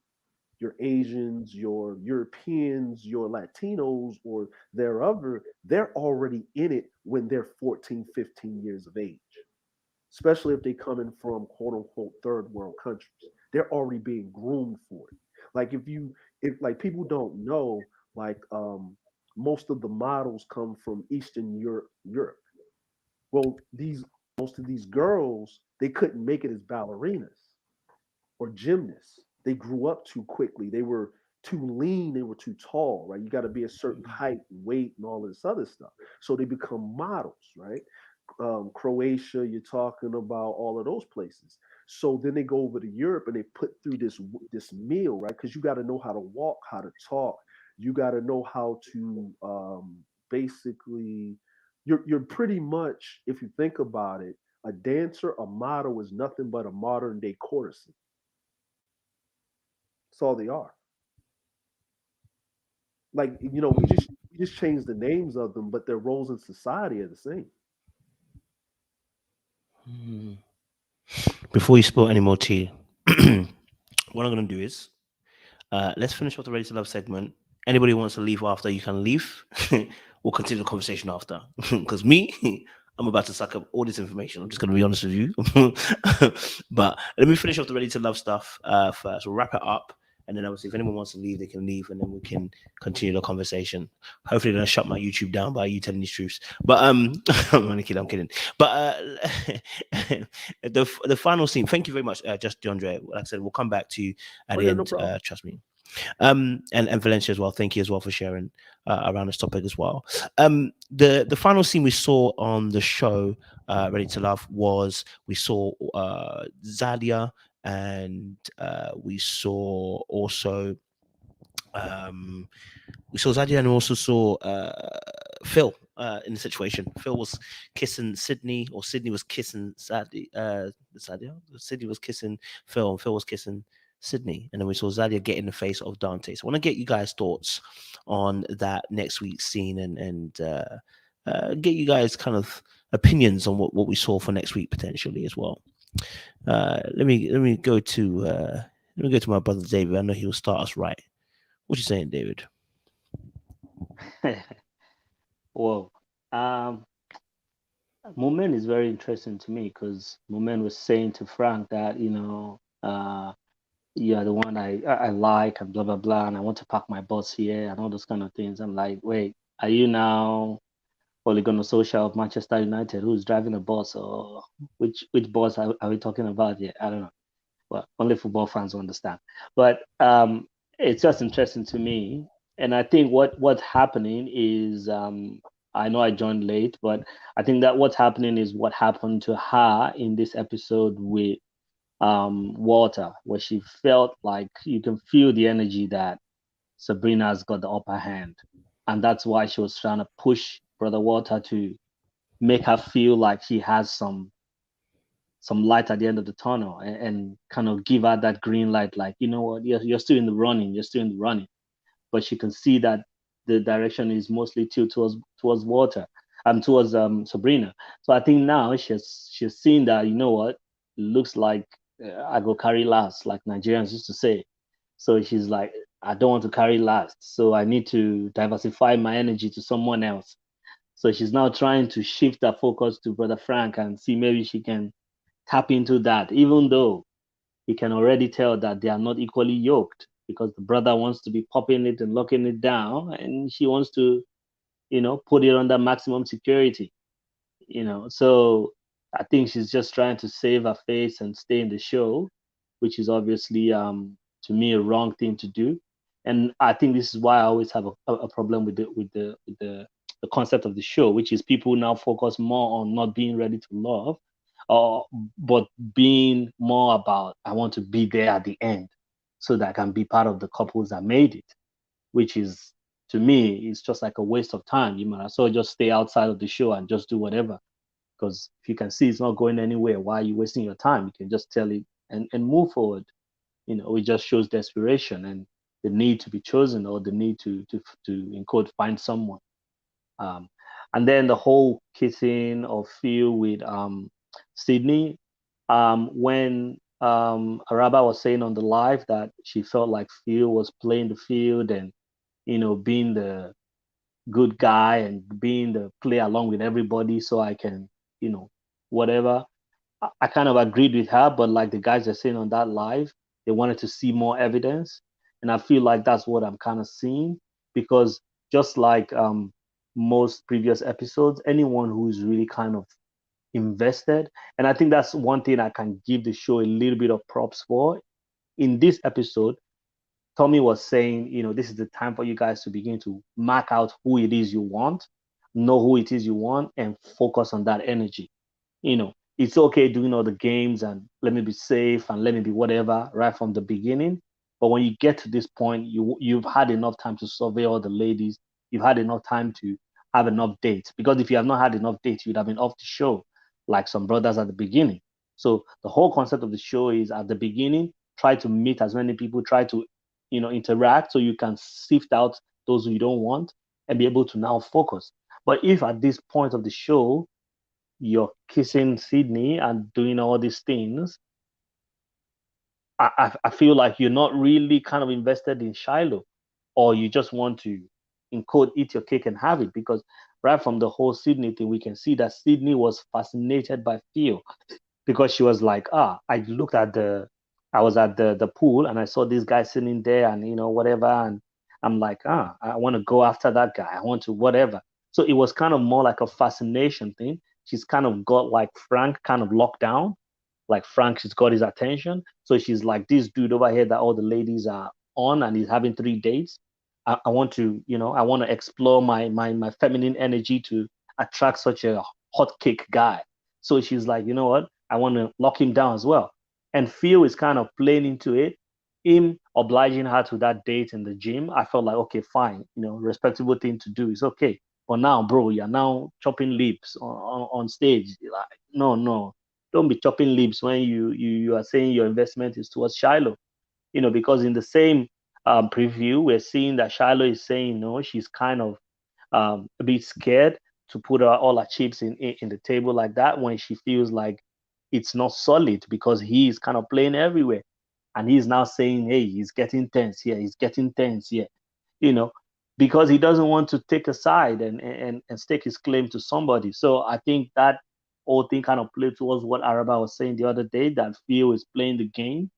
your Asians, your Europeans, your Latinos, or thereover, they're already in it when they're 14, 15 years of age, especially if they come in from quote unquote third world countries. They're already being groomed for it. Like if like people don't know, like most of the models come from Eastern Europe. Well, most of these girls, they couldn't make it as ballerinas or gymnasts. They grew up too quickly. They were too lean. They were too tall, right? You got to be a certain height, weight, and all of this other stuff. So they become models, right? Croatia, you're talking about all of those places. So then they go over to Europe and they put through this meal, right? Because you got to know how to walk, how to talk. You got to know how to basically. You're pretty much, if you think about it, a dancer, a model is nothing but a modern day courtesan. That's all they are. Like, we just change the names of them, but their roles in society are the same. Before you spill any more tea, what I'm going to do is let's finish off the Ready to Love segment. Anybody who wants to leave after, you can leave. We'll continue the conversation after. Because I'm about to suck up all this information. I'm just going to be honest with you. But let me finish off the Ready to Love stuff first. We'll wrap it up. And then obviously, if anyone wants to leave, they can leave, and then we can continue the conversation. Hopefully, they're gonna shut my YouTube down by you telling these truths. But I'm kidding. But the final scene. Thank you very much, just DeAndre. Like I said, we'll come back to you at the end. No trust me. And Valencia as well. Thank you as well for sharing around this topic as well. The final scene we saw on the show, Ready to Love, was we saw Zadia. And we saw Zadia, and we also saw Phil in the situation. Phil was kissing Sydney, or Sydney was kissing Zadia. Sydney was kissing Phil, and Phil was kissing Sydney. And then we saw Zadia get in the face of Dante. So I want to get you guys' thoughts on that next week's scene, and get you guys kind of opinions on what we saw for next week potentially as well. Let me go to my brother David. I know he'll start us right. What you saying, David? Well, Moment is very interesting to me, because Moment was saying to Frank that you're the one I like, and blah blah blah, and I want to park my bus here and all those kind of things. I'm like, wait, are you now Polygon Social of Manchester United, who's driving a bus, or which bus are we talking about here? I don't know. Well, only football fans will understand. But it's just interesting to me. And I think what's happening is I know I joined late, but I think that what's happening is what happened to her in this episode with Walter, where she felt like you can feel the energy that Sabrina's got the upper hand. And that's why she was trying to push Brother Walter to make her feel like he has some light at the end of the tunnel, and kind of give her that green light, like, you know what, you're still in the running, you're still in the running. But she can see that the direction is mostly tilted towards Walter, towards Sabrina. So I think now she's seen that, you know what, it looks like I go carry last, like Nigerians used to say. So she's like, I don't want to carry last, so I need to diversify my energy to someone else. So she's now trying to shift her focus to Brother Frank and see maybe she can tap into that, even though you can already tell that they are not equally yoked, because the brother wants to be popping it and locking it down, and she wants to, put it under maximum security, So I think she's just trying to save her face and stay in the show, which is obviously, to me, a wrong thing to do. And I think this is why I always have a problem with the concept of the show, which is people now focus more on not being ready to love, but being more about, I want to be there at the end so that I can be part of the couples that made it, which is, to me, it's just like a waste of time. You might as well just stay outside of the show and just do whatever. Because if you can see it's not going anywhere, why are you wasting your time? You can just tell it and move forward. It just shows desperation and the need to be chosen, or the need to in quote, find someone. And then the whole kissing of Phil with Sydney, when Araba was saying on the live that she felt like Phil was playing the field and, being the good guy and being the play along with everybody so I can, whatever. I kind of agreed with her, but like the guys are saying on that live, they wanted to see more evidence. And I feel like that's what I'm kind of seeing, because just like most previous episodes, anyone who's really kind of invested, and I think that's one thing I can give the show a little bit of props for. In this episode, Tommy was saying, this is the time for you guys to begin to mark out who it is you want, know who it is you want, and focus on that energy. It's okay doing all the games and let me be safe and let me be whatever right from the beginning. But when you get to this point, you've had enough time to survey all the ladies. You've had enough time to have enough dates. Because if you have not had enough dates, you'd have been off the show, like some brothers at the beginning. So the whole concept of the show is, at the beginning, try to meet as many people, try to, interact, so you can sift out those who you don't want and be able to now focus. But if at this point of the show you're kissing Sydney and doing all these things, I feel like you're not really kind of invested in Shiloh, or you just want to, in quote, eat your cake and have it. Because right from the whole Sydney thing, we can see that Sydney was fascinated by Theo, because she was like, I was at the pool and I saw this guy sitting there and, whatever. And I'm like, I want to go after that guy. I want to whatever. So it was kind of more like a fascination thing. She's kind of got like Frank kind of locked down. Like Frank, she's got his attention. So she's like, this dude over here that all the ladies are on and he's having 3 dates. I want to, I want to explore my feminine energy to attract such a hot cake guy. So she's like, you know what? I want to lock him down as well. And Phil is kind of playing into it, him obliging her to that date in the gym. I felt like, okay, fine, respectable thing to do. It's okay. But now, bro, you're now chopping lips on stage. Like, no, don't be chopping lips when you are saying your investment is towards Shiloh. Because in the same preview, we're seeing that Shiloh is saying, no, she's kind of a bit scared to put all her chips in the table like that, when she feels like it's not solid, because he is kind of playing everywhere. And he's now saying, hey, he's getting tense here, because he doesn't want to take a side and stake his claim to somebody. So I think that whole thing kind of played towards what Araba was saying the other day, that Phil is playing the game,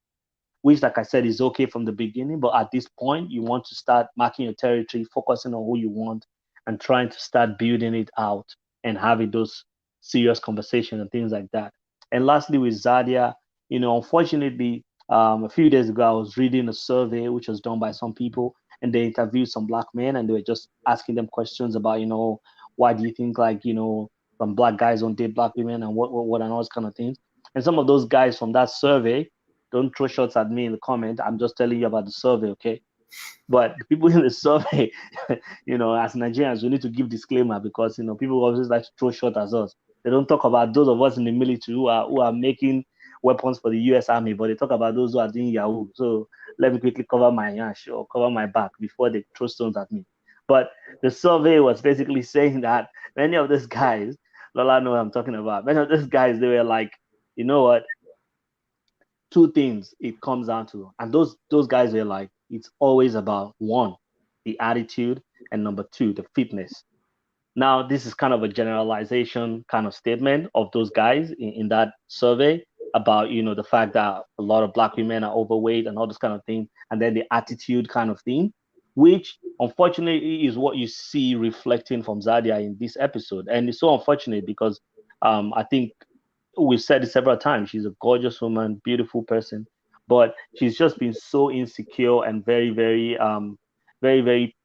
which, like I said, is okay from the beginning. But at this point, you want to start marking your territory, focusing on who you want, and trying to start building it out and having those serious conversations and things like that. And lastly, with Zadia, unfortunately, A few days ago, I was reading a survey which was done by some people, and they interviewed some black men, and they were just asking them questions about, why do you think, like, some black guys don't date black women, and what and all those kind of things. And some of those guys from that survey, don't throw shots at me in the comment. I'm just telling you about the survey, okay? But the people in the survey, as Nigerians, we need to give disclaimer, because people always like to throw shots at us. They don't talk about those of us in the military who are making weapons for the U.S. Army, but they talk about those who are doing Yahoo. So let me quickly cover my ash or cover my back before they throw stones at me. But the survey was basically saying that many of these guys, Lola know what I'm talking about. Many of these guys, they were like, you know what? Two things it comes down to, and those guys were like, it's always about one, the attitude, and number two, the fitness. Now, this is kind of a generalization kind of statement of those guys in that survey about, the fact that a lot of black women are overweight and all this kind of thing, and then the attitude kind of thing, which unfortunately is what you see reflecting from Zadia in this episode. And it's so unfortunate because I think we've said it several times. She's a gorgeous woman, beautiful person, but she's just been so insecure and very, very, very, very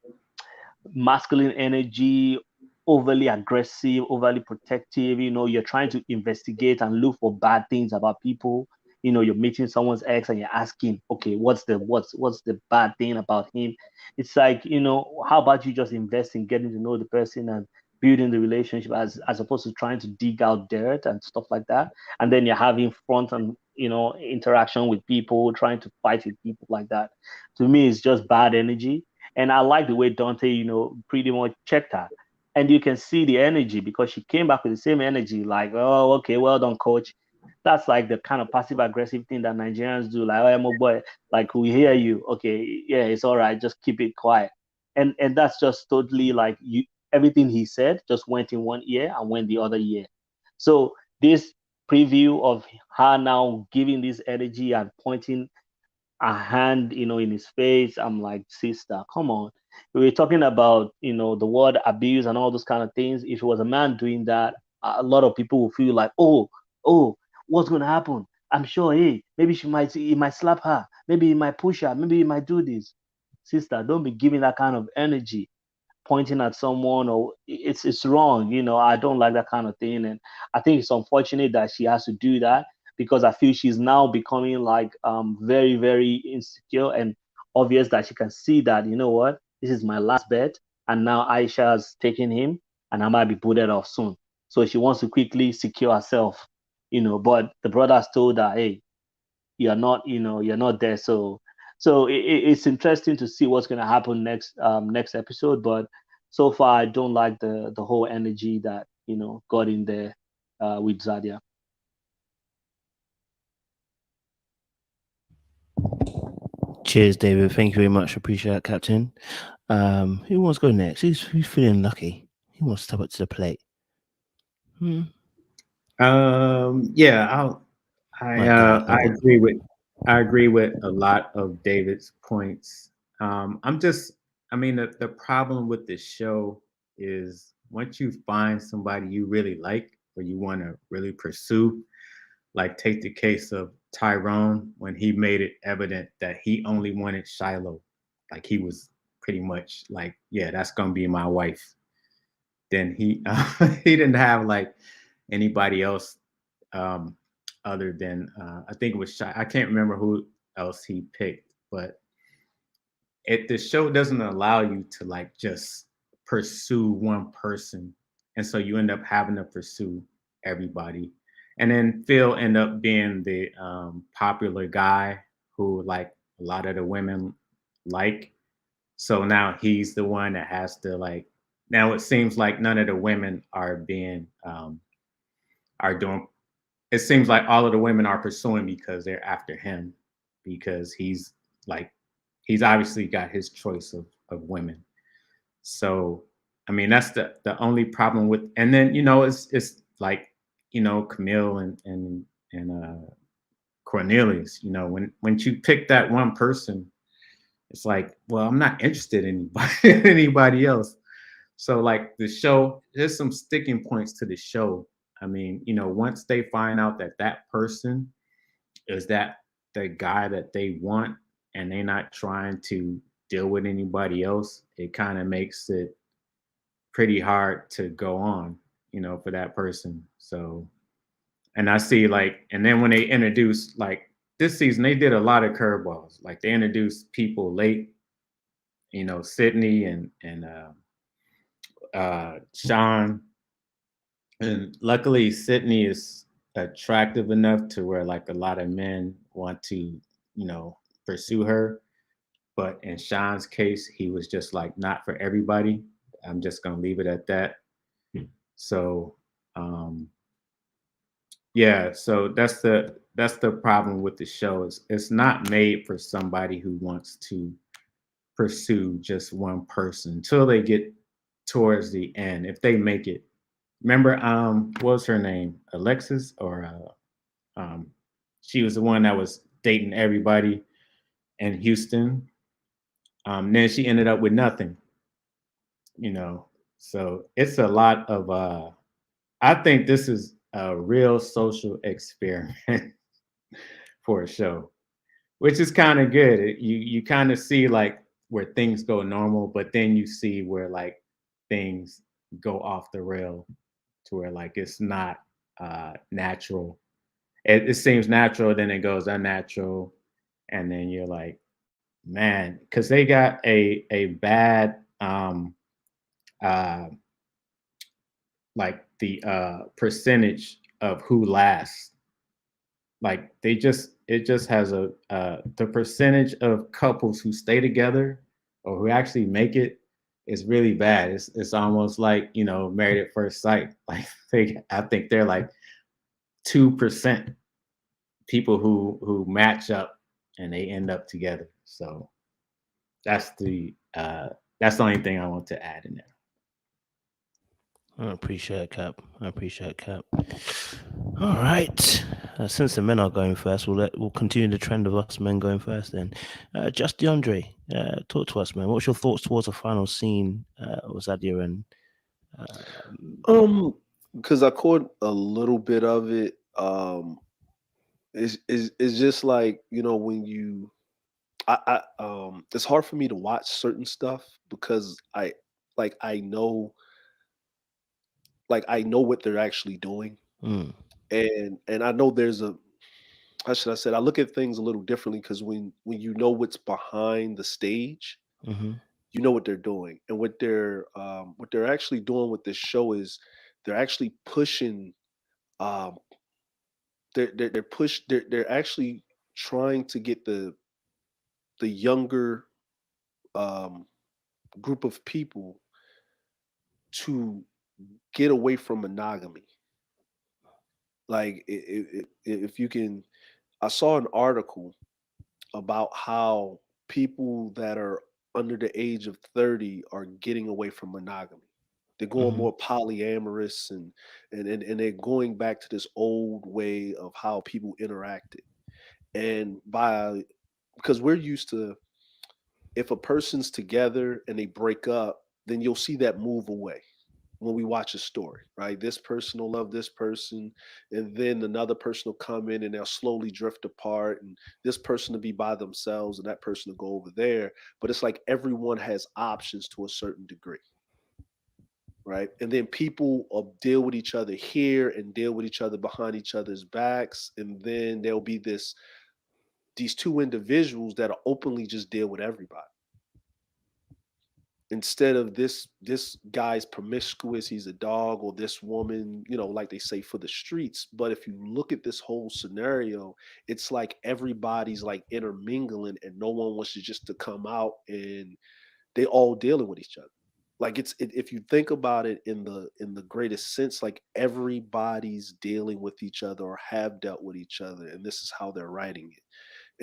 masculine energy, overly aggressive, overly protective. You're trying to investigate and look for bad things about people. You're meeting someone's ex and you're asking, okay, what's the bad thing about him? It's like, how about you just invest in getting to know the person and building the relationship as opposed to trying to dig out dirt and stuff like that. And then you're having front and interaction with people, trying to fight with people like that. To me, it's just bad energy. And I like the way Dante, pretty much checked her. And you can see the energy because she came back with the same energy, like, oh, okay, well done, coach. That's like the kind of passive aggressive thing that Nigerians do, like, oh, my boy, like, we hear you. Okay, yeah, it's all right, just keep it quiet. And that's just totally like everything he said just went in one ear and went the other ear. So this preview of her now giving this energy and pointing a hand, in his face, I'm like, sister, come on. We were talking about, the word abuse and all those kind of things. If it was a man doing that, a lot of people will feel like, oh, what's going to happen? I'm sure, hey, maybe he might slap her. Maybe he might push her. Maybe he might do this. Sister, don't be giving that kind of energy, pointing at someone, or it's wrong. I don't like that kind of thing. And I think it's unfortunate that she has to do that, because I feel she's now becoming like very, very insecure, and obvious that she can see that, what, this is my last bet, and now Aisha's taking him, and I might be booted off soon. So she wants to quickly secure herself, but the brothers told her, hey, you're not there. So it's interesting to see what's going to happen next episode. But so far, I don't like the whole energy that got in there with Zadia. Cheers, David. Thank you very much. Appreciate that, Captain. Who wants to go next? Who's feeling lucky? Who wants to step up to the plate? Yeah, I agree with a lot of David's points. The problem with this show is once you find somebody you really like or you want to really pursue, like take the case of Tyrone when he made it evident that he only wanted Shiloh, like he was pretty much like, yeah, that's gonna be my wife. Then he he didn't have like anybody else other than I think it was I can't remember who else he picked, but the show doesn't allow you to like just pursue one person, and so you end up having to pursue everybody. And then Phil ended up being the popular guy who like a lot of the women like. So now he's the one that has to like. Now it seems like none of the women are being are doing. It seems like all of the women are pursuing because they're after him, because he's obviously got his choice of women. So I mean that's the only problem with. And then it's like Camille and Cornelius. When you pick that one person, it's like, well, I'm not interested in anybody else. So like the show, there's some sticking points to the show. I mean, once they find out that person is that the guy that they want and they're not trying to deal with anybody else, it kind of makes it pretty hard to go on, for that person. So, and I see like, and then when they introduce like this season, they did a lot of curveballs. Like they introduced people late, Sydney and Sean, and luckily Sydney is attractive enough to where like a lot of men want to, pursue her. But in Sean's case, he was just like not for everybody. I'm just gonna leave it at that. So yeah, so that's the problem with the show. It's not made for somebody who wants to pursue just one person until they get towards the end. If they make it. Remember, what was her name? Alexis, or she was the one that was dating everybody in Houston. Then she ended up with nothing. So it's a lot of I think this is a real social experiment for a show, which is kind of good. You kind of see like where things go normal, but then you see where like things go off the rail to where like it's not natural. It seems natural, then it goes unnatural, and then you're like, man, because they got a bad like the percentage of who lasts. Like it just has the percentage of couples who stay together or who actually make it is really bad. It's almost like, Married at First Sight. Like I think they're like 2% people who match up and they end up together. So that's the only thing I want to add in there. I appreciate it, Cap. All right. Since the men are going first, we'll continue the trend of us men going first. Then, just DeAndre, talk to us, man. What's your thoughts towards the final scene? Was that your end? Because I caught a little bit of it. It's just like when you, it's hard for me to watch certain stuff because I know. Like I know what they're actually doing, and I know there's how should I say it? I look at things a little differently because when you know what's behind the stage, you know what they're doing, and what they're actually doing with this show is they're actually pushing. They're actually trying to get the younger group of people to get away from monogamy. Like if you can, I saw an article about how people that are under the age of 30 are getting away from monogamy. They're going more polyamorous and they're going back to this old way of how people interacted. And because we're used to, if a person's together and they break up, then you'll see that move away when we watch a story, right? This person will love this person, and then another person will come in and they'll slowly drift apart, and this person will be by themselves and that person will go over there. But it's like everyone has options to a certain degree, right? And then people will deal with each other here and deal with each other behind each other's backs, and then there'll be these two individuals that'll openly just deal with everybody. Instead of this guy's promiscuous, he's a dog, or this woman, like they say, for the streets. But if you look at this whole scenario, it's like everybody's like intermingling and no one wants to come out, and they all dealing with each other. Like if you think about it in the greatest sense, like everybody's dealing with each other or have dealt with each other, and this is how they're writing it.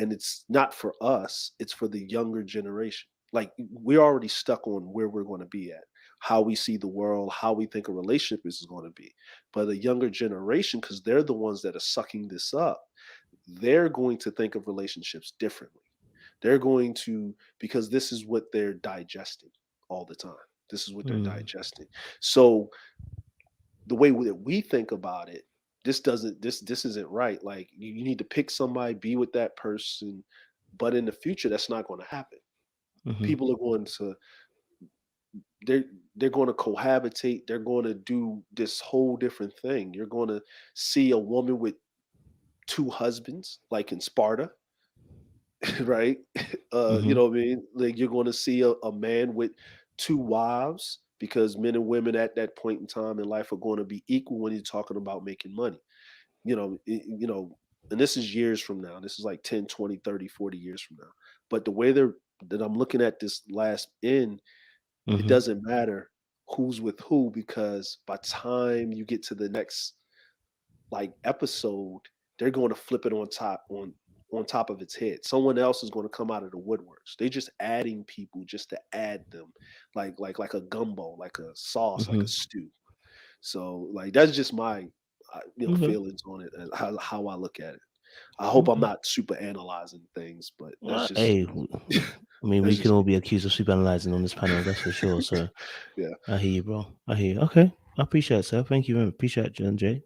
And it's not for us, it's for the younger generation. Like we're already stuck on where we're going to be at, how we see the world, how we think a relationship is going to be. But the younger generation, because they're the ones that are sucking this up, they're going to think of relationships differently. They're going to, because this is what they're digesting all the time. This is what they're digesting. So the way that we think about it this isn't right. Like you need to pick somebody, be with that person, but in the future, that's not going to happen. Mm-hmm. People are going to they're going to cohabitate. They're going to do this whole different thing. You're going to see a woman with two husbands, like in Sparta, right? Mm-hmm. You know what I mean? Like you're going to see a man with two wives, because men and women at that point in time in life are going to be equal when you're talking about making money. And this is years from now. This is like 10, 20, 30, 40 years from now. But the way that I'm looking at this last end, it Mm-hmm. doesn't matter who's with who, because by time you get to the next like episode, they're going to flip it on top of its head. Someone else is going to come out of the woodworks. They're just adding people just to add them, like a gumbo, like a sauce, like Mm-hmm. a stew. So like that's just my Okay. feelings on it and how I look at it. I hope I'm Okay. not super analyzing things, but that's just Hey, I mean, that's we can just all me. be accused of super analyzing on this panel, that's for sure. So Yeah. I hear you, bro. I hear you. Okay. I appreciate it, sir. Thank you very much. Appreciate it, John Jay.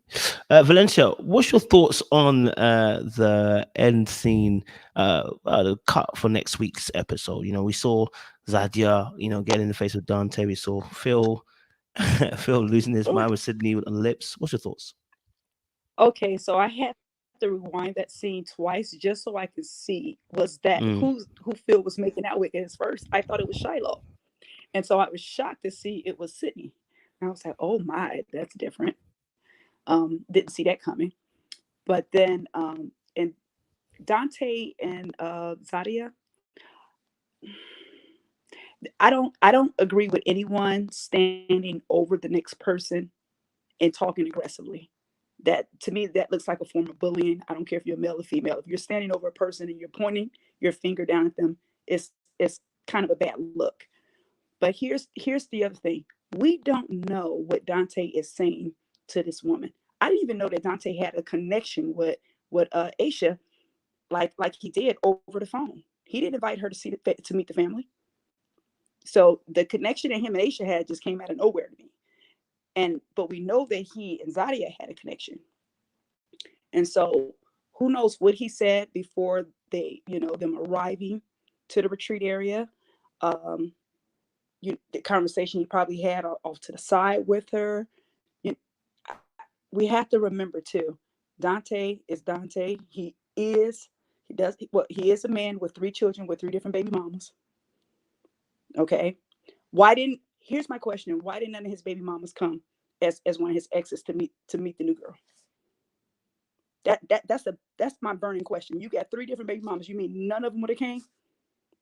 Valencia, what's your thoughts on the end scene, the cut for next week's episode? We saw Zadia, getting in the face with Dante. We saw Phil, Phil losing his mind with Sydney on the lips. What's your thoughts? Okay, so I had to rewind that scene twice just so I could see was that who Phil was making out with. At first, I thought it was Shiloh, and so I was shocked to see it was Sydney. And I was like, "Oh my, that's different." Didn't see that coming. But then, and Dante and Zadia, I don't agree with anyone standing over the next person and talking aggressively. That to me, that looks like a form of bullying. I don't care if you're male or female. If you're standing over a person and you're pointing your finger down at them, it's kind of a bad look. But here's the other thing. We don't know what Dante is saying to this woman. I didn't even know that Dante had a connection with Aisha like he did over the phone. He didn't invite her to meet the family. So the connection that him and Aisha had just came out of nowhere to me. But we know that he and Zadia had a connection. And so who knows what he said before them arriving to the retreat area. The conversation he probably had off to the side with her. You, we have to remember too, Dante is Dante. He is a man with 3 children with 3 different baby mamas. Okay. Here's my question. Why didn't none of his baby mamas come as one of his exes to meet the new girl? That's my burning question. You got 3 different baby mamas. You mean none of them would have came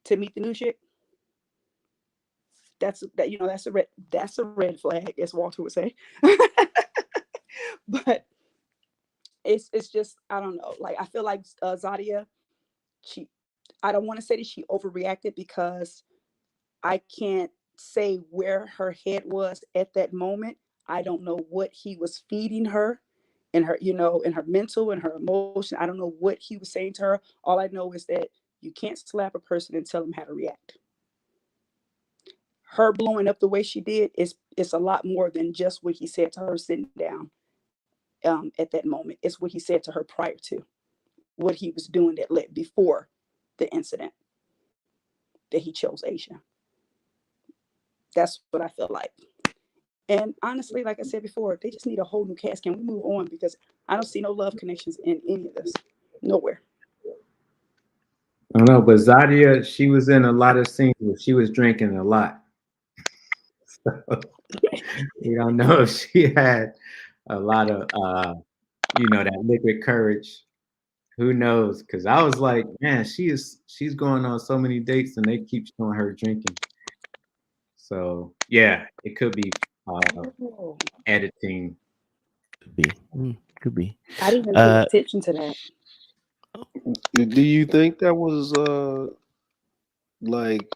to meet the new chick? That's a red flag, as Walter would say. But it's just, I don't know. Like, I feel like Zadia, I don't want to say that she overreacted, because I can't say where her head was at that moment. I don't know what he was feeding her in her mental and her emotion. I don't know what he was saying to her. All I know is that you can't slap a person and tell them how to react. Her blowing up the way she did is a lot more than just what he said to her sitting down at that moment. It's what he said to her prior to, what he was doing that led before the incident that he chose Asia. That's what I feel like. And honestly, like I said before, they just need a whole new cast. Can we move on? Because I don't see no love connections in any of this. Nowhere. I don't know, but Zadia, she was in a lot of scenes where she was drinking a lot. So we don't know if she had a lot of that liquid courage. Who knows? Because I was like, man, she's going on so many dates and they keep showing her drinking. So yeah, it could be editing. Could be. I didn't even pay attention to that. Do you think that was like,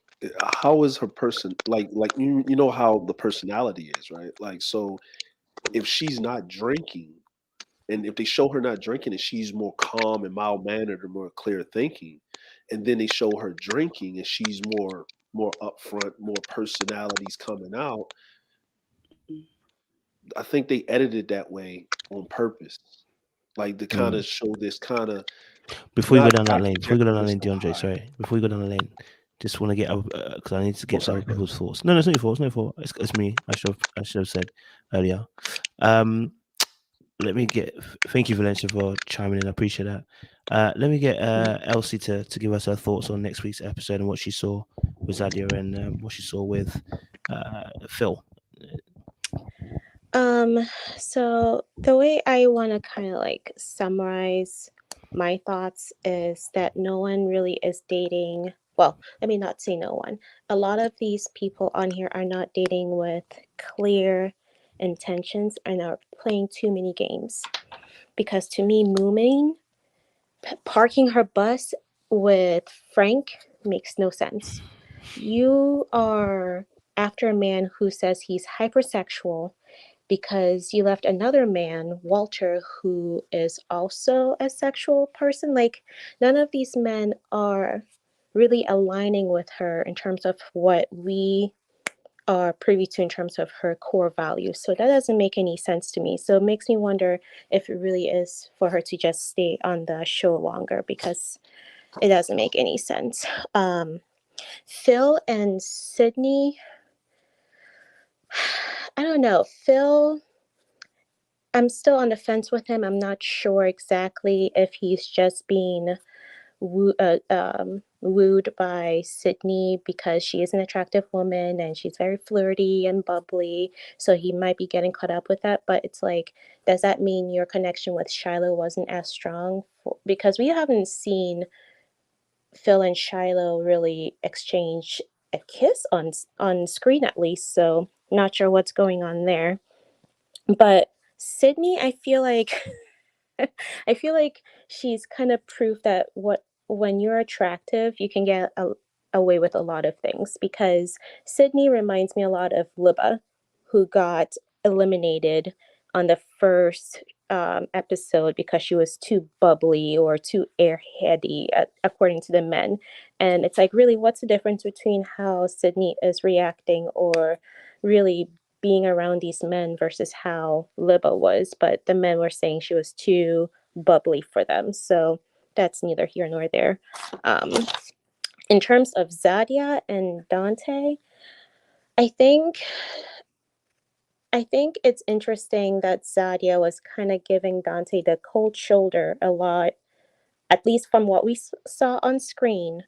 how is her person, like you know how the personality is, right? Like, so if she's not drinking, and if they show her not drinking and she's more calm and mild mannered or more clear thinking, and then they show her drinking and she's more upfront, more personalities coming out, I think they edited that way on purpose. like to kind of show this kind of. Before you go down that lane, DeAndre, sorry. Before you go down the lane, just want to get because I need to get other people's thoughts. No, it's not your fault. It's not your fault. It's me. I should have said earlier. Let me get. Thank you, Valencia, for chiming in. I appreciate that. Let me get Elsie to give us her thoughts on next week's episode and what she saw with Zadia and what she saw with Phil. So the way I want to kind of like summarize my thoughts is that no one really is dating. Well, let me not say no one. A lot of these people on here are not dating with clear intentions and are playing too many games. Because to me, Moomin parking her bus with Frank makes no sense. You are after a man who says he's hypersexual because you left another man, Walter, who is also a sexual person. Like, none of these men are really aligning with her in terms of what we are privy to in terms of her core values. So that doesn't make any sense to me. So it makes me wonder if it really is for her to just stay on the show longer, because it doesn't make any sense. Phil and Sydney, I don't know. Phil, I'm still on the fence with him. I'm not sure exactly if he's just being wooed by Sydney because she is an attractive woman and she's very flirty and bubbly. So he might be getting caught up with that. But it's like, does that mean your connection with Shiloh wasn't as strong? Because we haven't seen Phil and Shiloh really exchange a kiss on screen, at least. So not sure what's going on there. But Sydney, I feel like she's kind of proof that when you're attractive, you can get away with a lot of things, because Sydney reminds me a lot of Libba, who got eliminated on the first episode because she was too bubbly or too airheady, according to the men. And it's like, really, what's the difference between how Sydney is reacting or really being around these men versus how Libba was? But the men were saying she was too bubbly for them. So that's neither here nor there. In terms of Zadia and Dante, I think it's interesting that Zadia was kind of giving Dante the cold shoulder a lot, at least from what we saw on screen,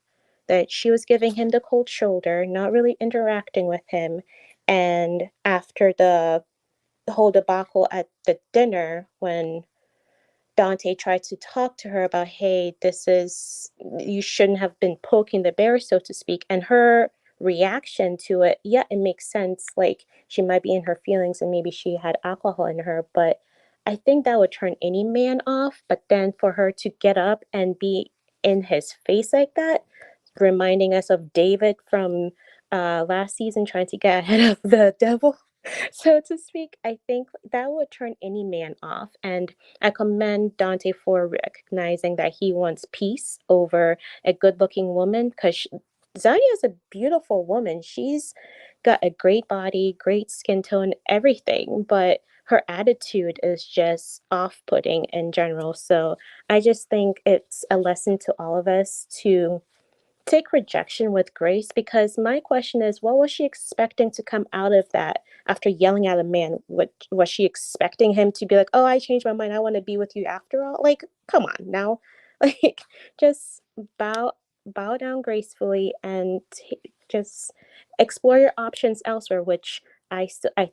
that she was giving him the cold shoulder, not really interacting with him. And after the whole debacle at the dinner, when Dante tried to talk to her about, hey, you shouldn't have been poking the bear, so to speak. And her reaction to it, yeah, it makes sense. Like, she might be in her feelings and maybe she had alcohol in her, but I think that would turn any man off. But then for her to get up and be in his face like that, reminding us of David from last season trying to get ahead of the devil, so to speak, I think that would turn any man off. And I commend Dante for recognizing that he wants peace over a good-looking woman, because Zadia is a beautiful woman. She's got a great body, great skin tone, everything, but her attitude is just off-putting in general. So I just think it's a lesson to all of us to take rejection with grace, because my question is, what was she expecting to come out of that after yelling at a man? What was she expecting him to be like, oh, I changed my mind, I want to be with you after all? Like, come on now. Like, just bow down gracefully and just explore your options elsewhere, which I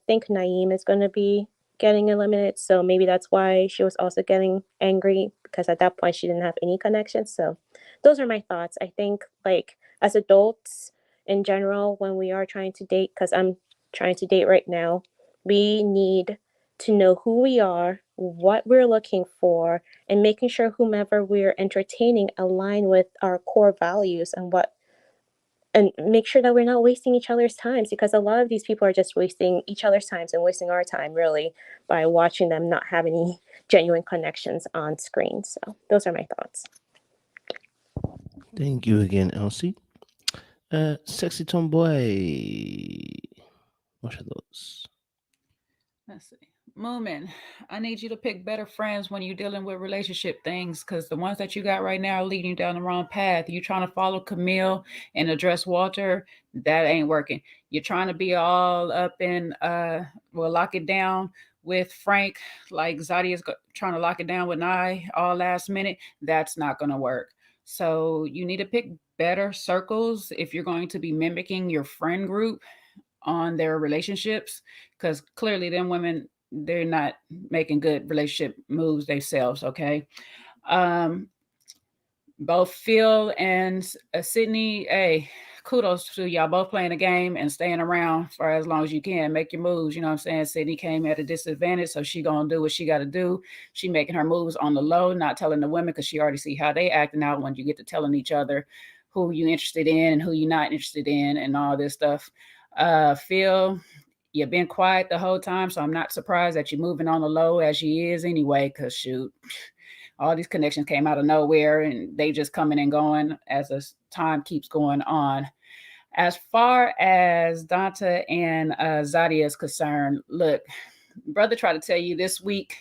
think Naeem is going to be getting eliminated, so maybe that's why she was also getting angry, because at that point she didn't have any connections. So those are my thoughts. I think, like, as adults in general, when we are trying to date, because I'm trying to date right now, we need to know who we are, what we're looking for, and making sure whomever we're entertaining align with our core values and make sure that we're not wasting each other's times, because a lot of these people are just wasting each other's times and wasting our time, really, by watching them not have any genuine connections on screen. So those are my thoughts. Thank you again, Elsie. Sexy Tomboy, what's your thoughts? Let's see. Moomin, I need you to pick better friends when you're dealing with relationship things, because the ones that you got right now are leading you down the wrong path. You trying to follow Camille and address Walter, that ain't working. You're trying to be all up in lock it down with Frank, like Zadia's trying to lock it down with Nye all last minute. That's not gonna work. So you need to pick better circles if you're going to be mimicking your friend group on their relationships, because clearly them women, they're not making good relationship moves themselves. Okay. Both Phil and Sydney, hey, kudos to y'all both playing the game and staying around for as long as you can. Make your moves. You know what I'm saying? Sydney came at a disadvantage, so she gonna do what she got to do. She making her moves on the low, not telling the women, because she already see how they acting out when you get to telling each other who you interested in and who you not interested in and all this stuff. Phil, you've been quiet the whole time, so I'm not surprised that you're moving on the low as she is anyway, because shoot, all these connections came out of nowhere and they just coming and going as the time keeps going on. As far as Dante and Zadia is concerned, look, brother tried to tell you this week,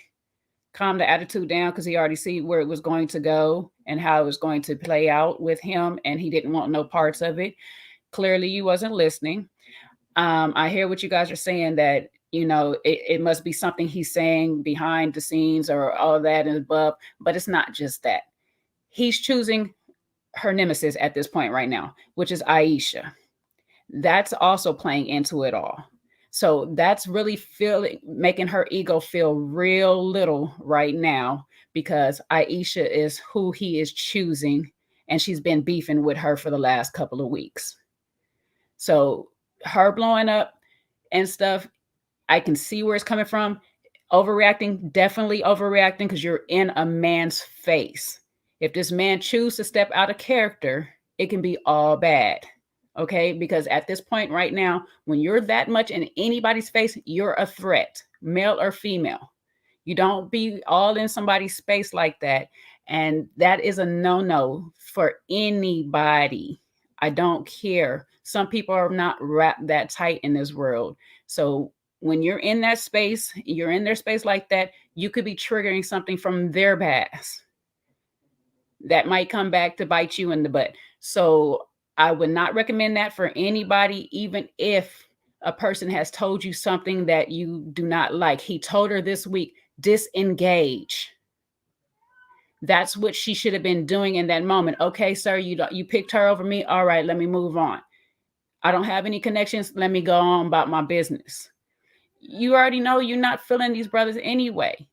calm the attitude down, because he already see where it was going to go and how it was going to play out with him, and he didn't want no parts of it. Clearly, you wasn't listening. I hear what you guys are saying, that it must be something he's saying behind the scenes or all that and above, but it's not just that. He's choosing her nemesis at this point right now, which is Aisha. That's also playing into it all. So that's really making her ego feel real little right now, because Aisha is who he is choosing, and she's been beefing with her for the last couple of weeks. So her blowing up and stuff, I can see where it's coming from. Overreacting, definitely overreacting, because you're in a man's face. If this man chooses to step out of character, it can be all bad. Okay, because at this point right now, when you're that much in anybody's face, you're a threat, male or female. You don't be all in somebody's space like that. And that is a no-no for anybody. I don't care. Some people are not wrapped that tight in this world. So when you're in that space, you're in their space like that, you could be triggering something from their past that might come back to bite you in the butt. So I would not recommend that for anybody, even if a person has told you something that you do not like. He told her this week, disengage. That's what she should have been doing in that moment. Okay, sir, you picked her over me. All right, let me move on. I don't have any connections. Let me go on about my business. You already know you're not feeling these brothers anyway.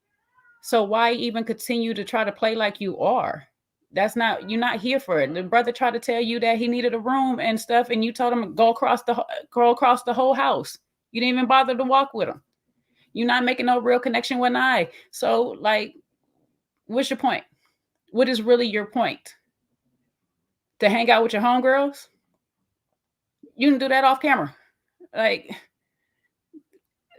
So why even continue to try to play like you are? You're not here for it. The brother tried to tell you that he needed a room and stuff, and you told him go across the whole house. You didn't even bother to walk with him. You're not making no real connection with I. So, like, what's your point? What is really your point? To hang out with your homegirls? You can do that off camera. Like,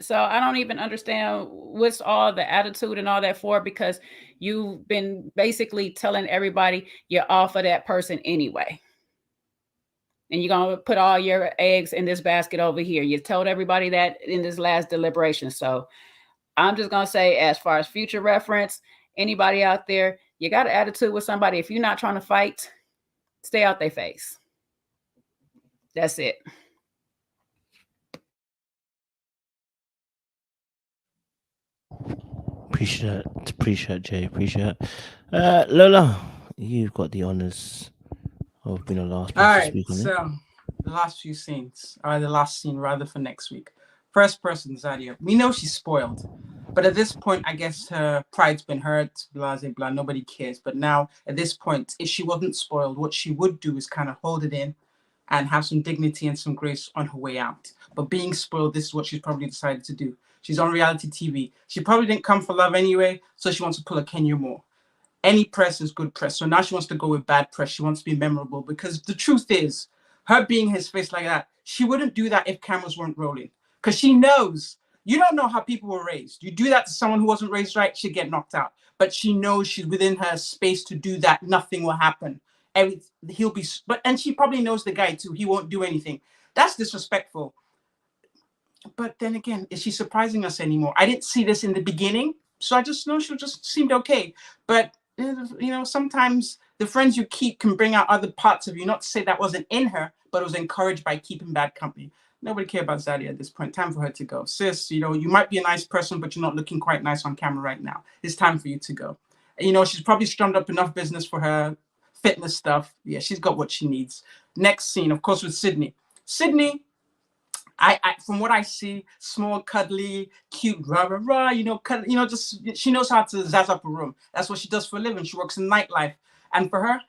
so I don't even understand what's all the attitude and all that for, because you've been basically telling everybody you're off of that person anyway. And you're going to put all your eggs in this basket over here. You told everybody that in this last deliberation. So I'm just going to say, as far as future reference, anybody out there, you got an attitude with somebody. If you're not trying to fight, stay out their face. That's it. Appreciate Jay. Appreciate Lola, you've got the honors of being the last person to speak on it. So the last few scenes, or the last scene rather, for next week. First person, Zadia. We know she's spoiled, but at this point, I guess her pride's been hurt, blah, blah, blah, nobody cares. But now, at this point, if she wasn't spoiled, what she would do is kind of hold it in and have some dignity and some grace on her way out. But being spoiled, this is what she's probably decided to do. She's on reality TV. She probably didn't come for love anyway, so she wants to pull a Kenya Moore. Any press is good press. So now she wants to go with bad press. She wants to be memorable, because the truth is, her being his face like that, she wouldn't do that if cameras weren't rolling. Because she knows, you don't know how people were raised. You do that to someone who wasn't raised right, she'd get knocked out. But she knows she's within her space to do that. Nothing will happen. And he'll be, and she probably knows the guy too. He won't do anything. That's disrespectful. But then again, is she surprising us anymore? I didn't see this in the beginning, so I just know she just seemed okay. But sometimes the friends you keep can bring out other parts of you. Not to say that wasn't in her, but it was encouraged by keeping bad company. Nobody cared about Zadie at this point. Time for her to go. Sis, you might be a nice person, but you're not looking quite nice on camera right now. It's time for you to go. She's probably strummed up enough business for her fitness stuff. Yeah, she's got what she needs. Next scene, of course, with Sydney. Sydney, I from what I see, small, cuddly, cute, just she knows how to zazz up a room. That's what she does for a living. She works in nightlife. And for her,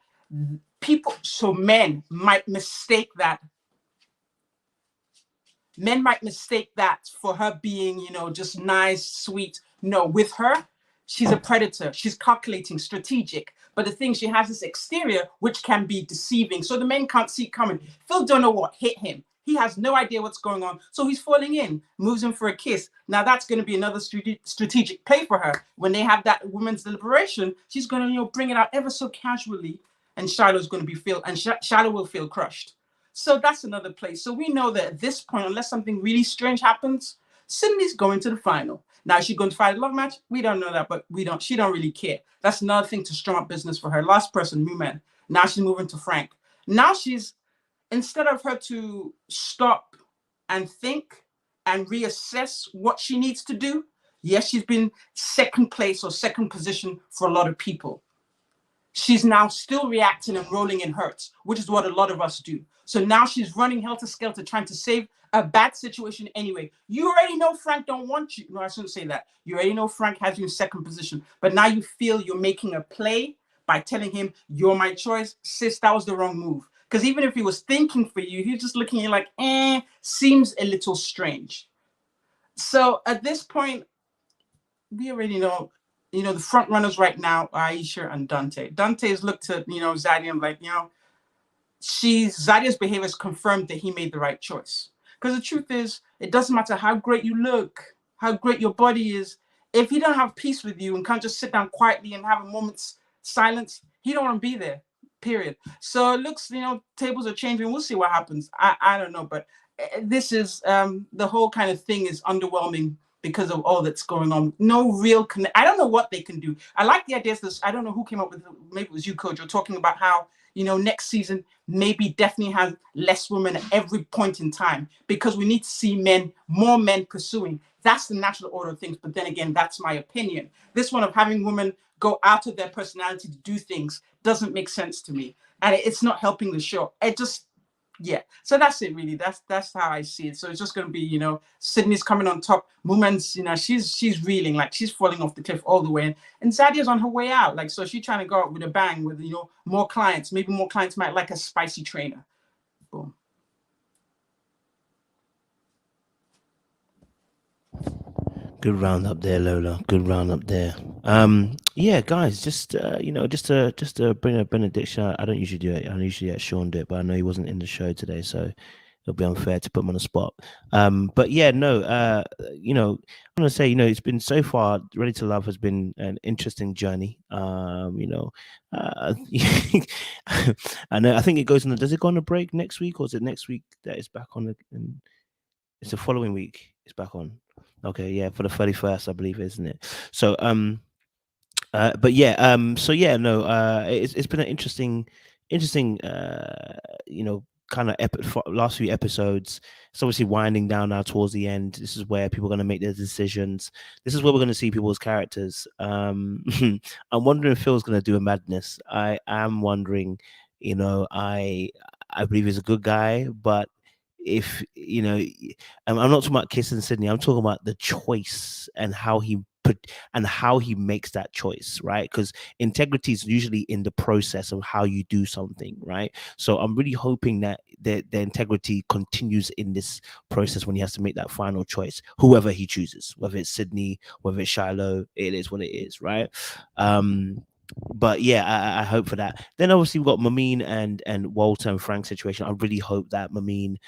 men might mistake that. Men might mistake that for her being, just nice, sweet. No, with her, she's a predator. She's calculating, strategic. But the thing, she has this exterior, which can be deceiving. So the men can't see it coming. Phil don't know what hit him. He has no idea what's going on. So he's falling in, moves him for a kiss. Now that's going to be another strategic play for her. When they have that women's deliberation, she's going to, bring it out ever so casually. And Shiloh's going to Shiloh will feel crushed. So that's another place. So we know that at this point, unless something really strange happens, Sydney's going to the final. Now, is she going to fight a love match? We don't know that, but she don't really care. That's another thing to strum up business for her. Last person, Mooman. Now she's moving to Frank. Now instead of her to stop and think and reassess what she needs to do, yes, she's been second place or second position for a lot of people. She's now still reacting and rolling in hurts, which is what a lot of us do. So now she's running helter-skelter, trying to save a bad situation anyway. You already know Frank don't want you. No, I shouldn't say that. You already know Frank has you in second position, but now you feel you're making a play by telling him, you're my choice. Sis, that was the wrong move. Because even if he was thinking for you, he's just looking at you like, seems a little strange. So at this point, we already know, the front runners right now are Aisha and Dante. Dante's looked at, Zadie and like, Zadia's behavior has confirmed that he made the right choice. Because the truth is, it doesn't matter how great you look, how great your body is. If he don't have peace with you and can't just sit down quietly and have a moment's silence, he don't want to be there, period. So it looks, tables are changing. We'll see what happens. I don't know, but this is, the whole kind of thing is underwhelming because of all that's going on. No real I don't know what they can do. I like the idea of this. I don't know who came up with it. Maybe it was you, Coach. You're talking about how, next season maybe definitely has less women at every point in time because we need to see more men pursuing. That's the natural order of things. But then again, that's my opinion. This one of having women go out of their personality to do things doesn't make sense to me. And it's not helping the show. Yeah, so that's it really. That's how I see it. So it's just going to be, Sydney's coming on top. Woman's, she's reeling, like she's falling off the cliff all the way. And Zadia's on her way out. Like, so she's trying to go out with a bang with, more clients. Maybe more clients might like a spicy trainer. Boom. Good round up there, Lola. Good round up there. Yeah, guys, just to bring a benediction. I don't usually do it. I usually let Sean do it, but I know he wasn't in the show today, so it'll be unfair to put him on the spot. But yeah, no, I'm gonna say, it's been so far. Ready to Love has been an interesting journey. I know. I think it goes on. Does it go on a break next week, or is it next week that it's back on? It's the following week. It's back on. Okay, yeah, for the 31st, I believe, isn't it? So, but yeah, it's been an interesting, kind of last few episodes. It's obviously winding down now towards the end. This is where people are going to make their decisions. This is where we're going to see people's characters. I'm wondering if Phil's going to do a madness. I am wondering, I believe he's a good guy, but if I'm not talking about kissing Sydney, I'm talking about the choice and how he makes that choice, right? Because integrity is usually in the process of how you do something, right? So I'm really hoping that the integrity continues in this process when he has to make that final choice, whoever he chooses, whether it's Sydney, whether it's Shiloh, it is what it is, right? But yeah, I hope for that. Then obviously we've got Mameen and Walter and Frank's situation. I really hope that Mameen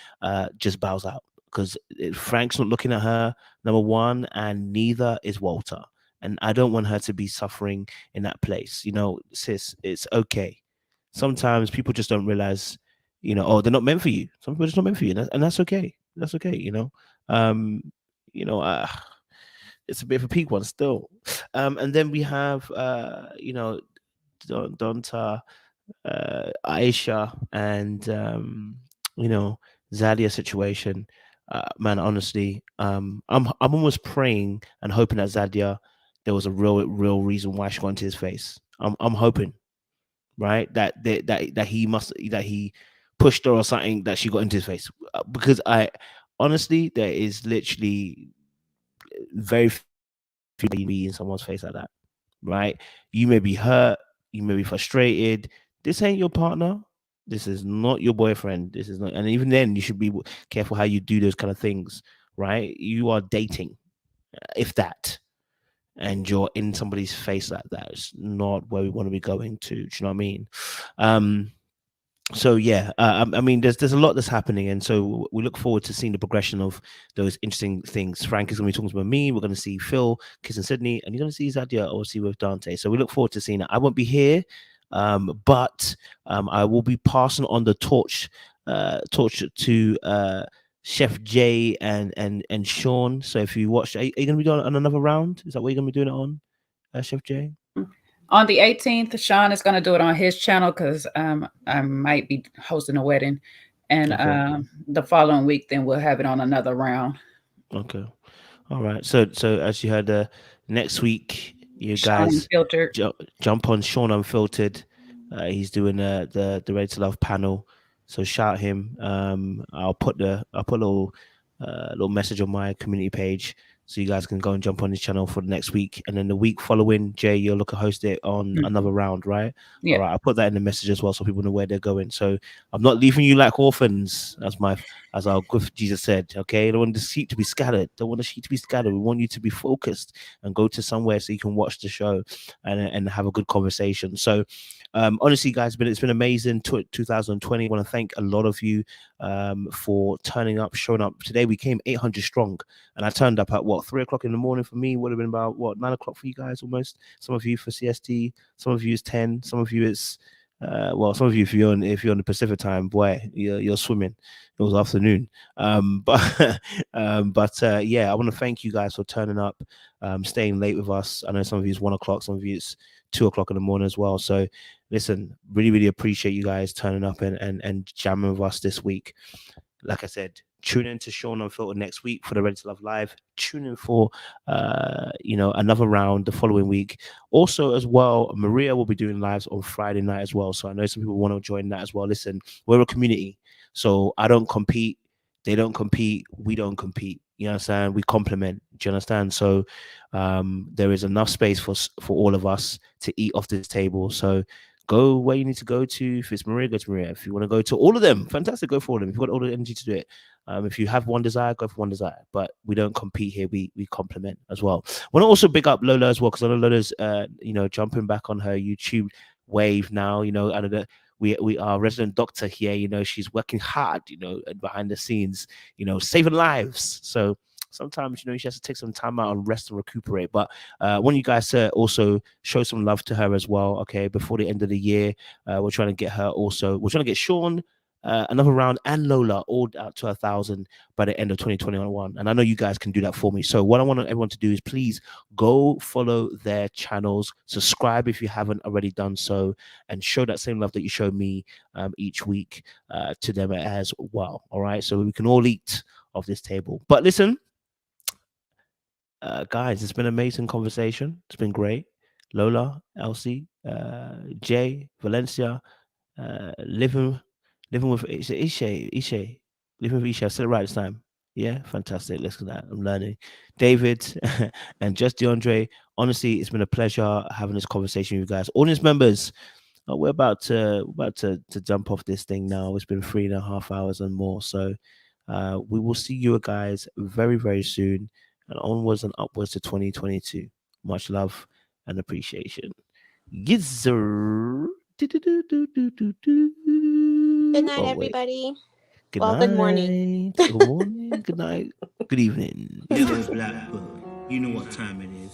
just bows out, because Frank's not looking at her, number one, and neither is Walter. And I don't want her to be suffering in that place. Sis, it's okay. Sometimes people just don't realize, they're not meant for you. Some people are just not meant for you, and that's okay. That's okay. It's a bit of a peak one still. And then we have Donta, Aisha, and Zadia situation. Man, honestly, I'm almost praying and hoping that Zadia, there was a real reason why she got into his face. I'm hoping, right, that he pushed her or something, that she got into his face, because I honestly, there is literally very few be in someone's face like that, right? You may be hurt, you may be frustrated. This ain't your partner. This is not your boyfriend. This is not, and even then, you should be careful how you do those kind of things, right? You are dating, if that, and you're in somebody's face like that. It's not where we want to be going to. Do you know what I mean? So yeah, I mean, there's a lot that's happening, and so we look forward to seeing the progression of those interesting things. Frank is going to be talking about me. We're going to see Phil kissing Sydney, and you're going to see Zadia obviously with Dante. So we look forward to seeing that. I won't be here, but I will be passing on the torch to Chef Jay and Sean. So if you watch, are you going to be doing on another round? Is that what you're going to be doing it on, Chef Jay? On the 18th, Sean is going to do it on his channel because I might be hosting a wedding. And the following week, then we'll have it on another round. Okay. All right. So as you heard, next week, you Sean guys jump on Sean Unfiltered. He's doing the Ready to Love panel. So shout him. I'll put a little message on my community page, so you guys can go and jump on his channel for the next week. And then the week following, Jay, you'll look to host it on another round, right? Yeah. All right, I'll put that in the message as well, so people know where they're going. So I'm not leaving you like orphans, as our good Jesus said. Okay, I don't want the sheep to be scattered. Don't want the sheep to be scattered. We want you to be focused and go to somewhere so you can watch the show and have a good conversation. So honestly, guys, it's been amazing. 2020. I want to thank a lot of you for turning up, showing up. Today we came 800 strong, and I turned up at 3 o'clock in the morning for me. Would have been about 9 o'clock for you guys almost. Some of you for CST, some of you is 10, some of you is some of you, if you're on the Pacific time, boy, you're swimming. It was afternoon. But yeah, I want to thank you guys for turning up, staying late with us. I know some of you is 1 o'clock, some of you it's 2 o'clock in the morning as well. So listen, really appreciate you guys turning up and jamming with us this week. Like I said, tune in to Sean Unfiltered next week for the Ready to Love Live. Tune in for another round the following week. Also, as well, Maria will be doing lives on Friday night as well. So I know some people want to join that as well. Listen, we're a community, so I don't compete. They don't compete. We don't compete. You understand? We complement. Do you understand? So there is enough space for all of us to eat off this table. So go where you need to go to. If it's Maria, go to Maria. If you want to go to all of them, fantastic, go for all of them. If you've got all the energy to do it. If you have one desire, go for one desire. But we don't compete here. We complement as well. I want to also big up Lola as well, because I know Lola's jumping back on her YouTube wave now. I know that we are resident doctor here. She's working hard, behind the scenes, saving lives. So sometimes, she has to take some time out and rest and recuperate. But I want you guys to also show some love to her as well. Okay, before the end of the year, we're trying to get her also. We're trying to get Sean another round and Lola all out to 1,000 by the end of 2021. And I know you guys can do that for me. So what I want everyone to do is please go follow their channels, subscribe if you haven't already done so, and show that same love that you show me each week to them as well. All right, so we can all eat off this table. But listen, guys, it's been an amazing conversation. It's been great. Lola, Elsie, Jay, Valencia, living with Ishe. Living with Ishe. I said it right this time. Yeah, fantastic. Listen to that. I'm learning. David and just DeAndre. Honestly, it's been a pleasure having this conversation with you guys. Audience members, we're about to jump off this thing now. It's been 3.5 hours and more. So we will see you guys very, very soon, and onwards and upwards to 2022. Much love and appreciation. Yes, sir. Good night, everybody. Good night. Good morning. Good morning. Good night. Good evening. Little Black Book. You know what time it is.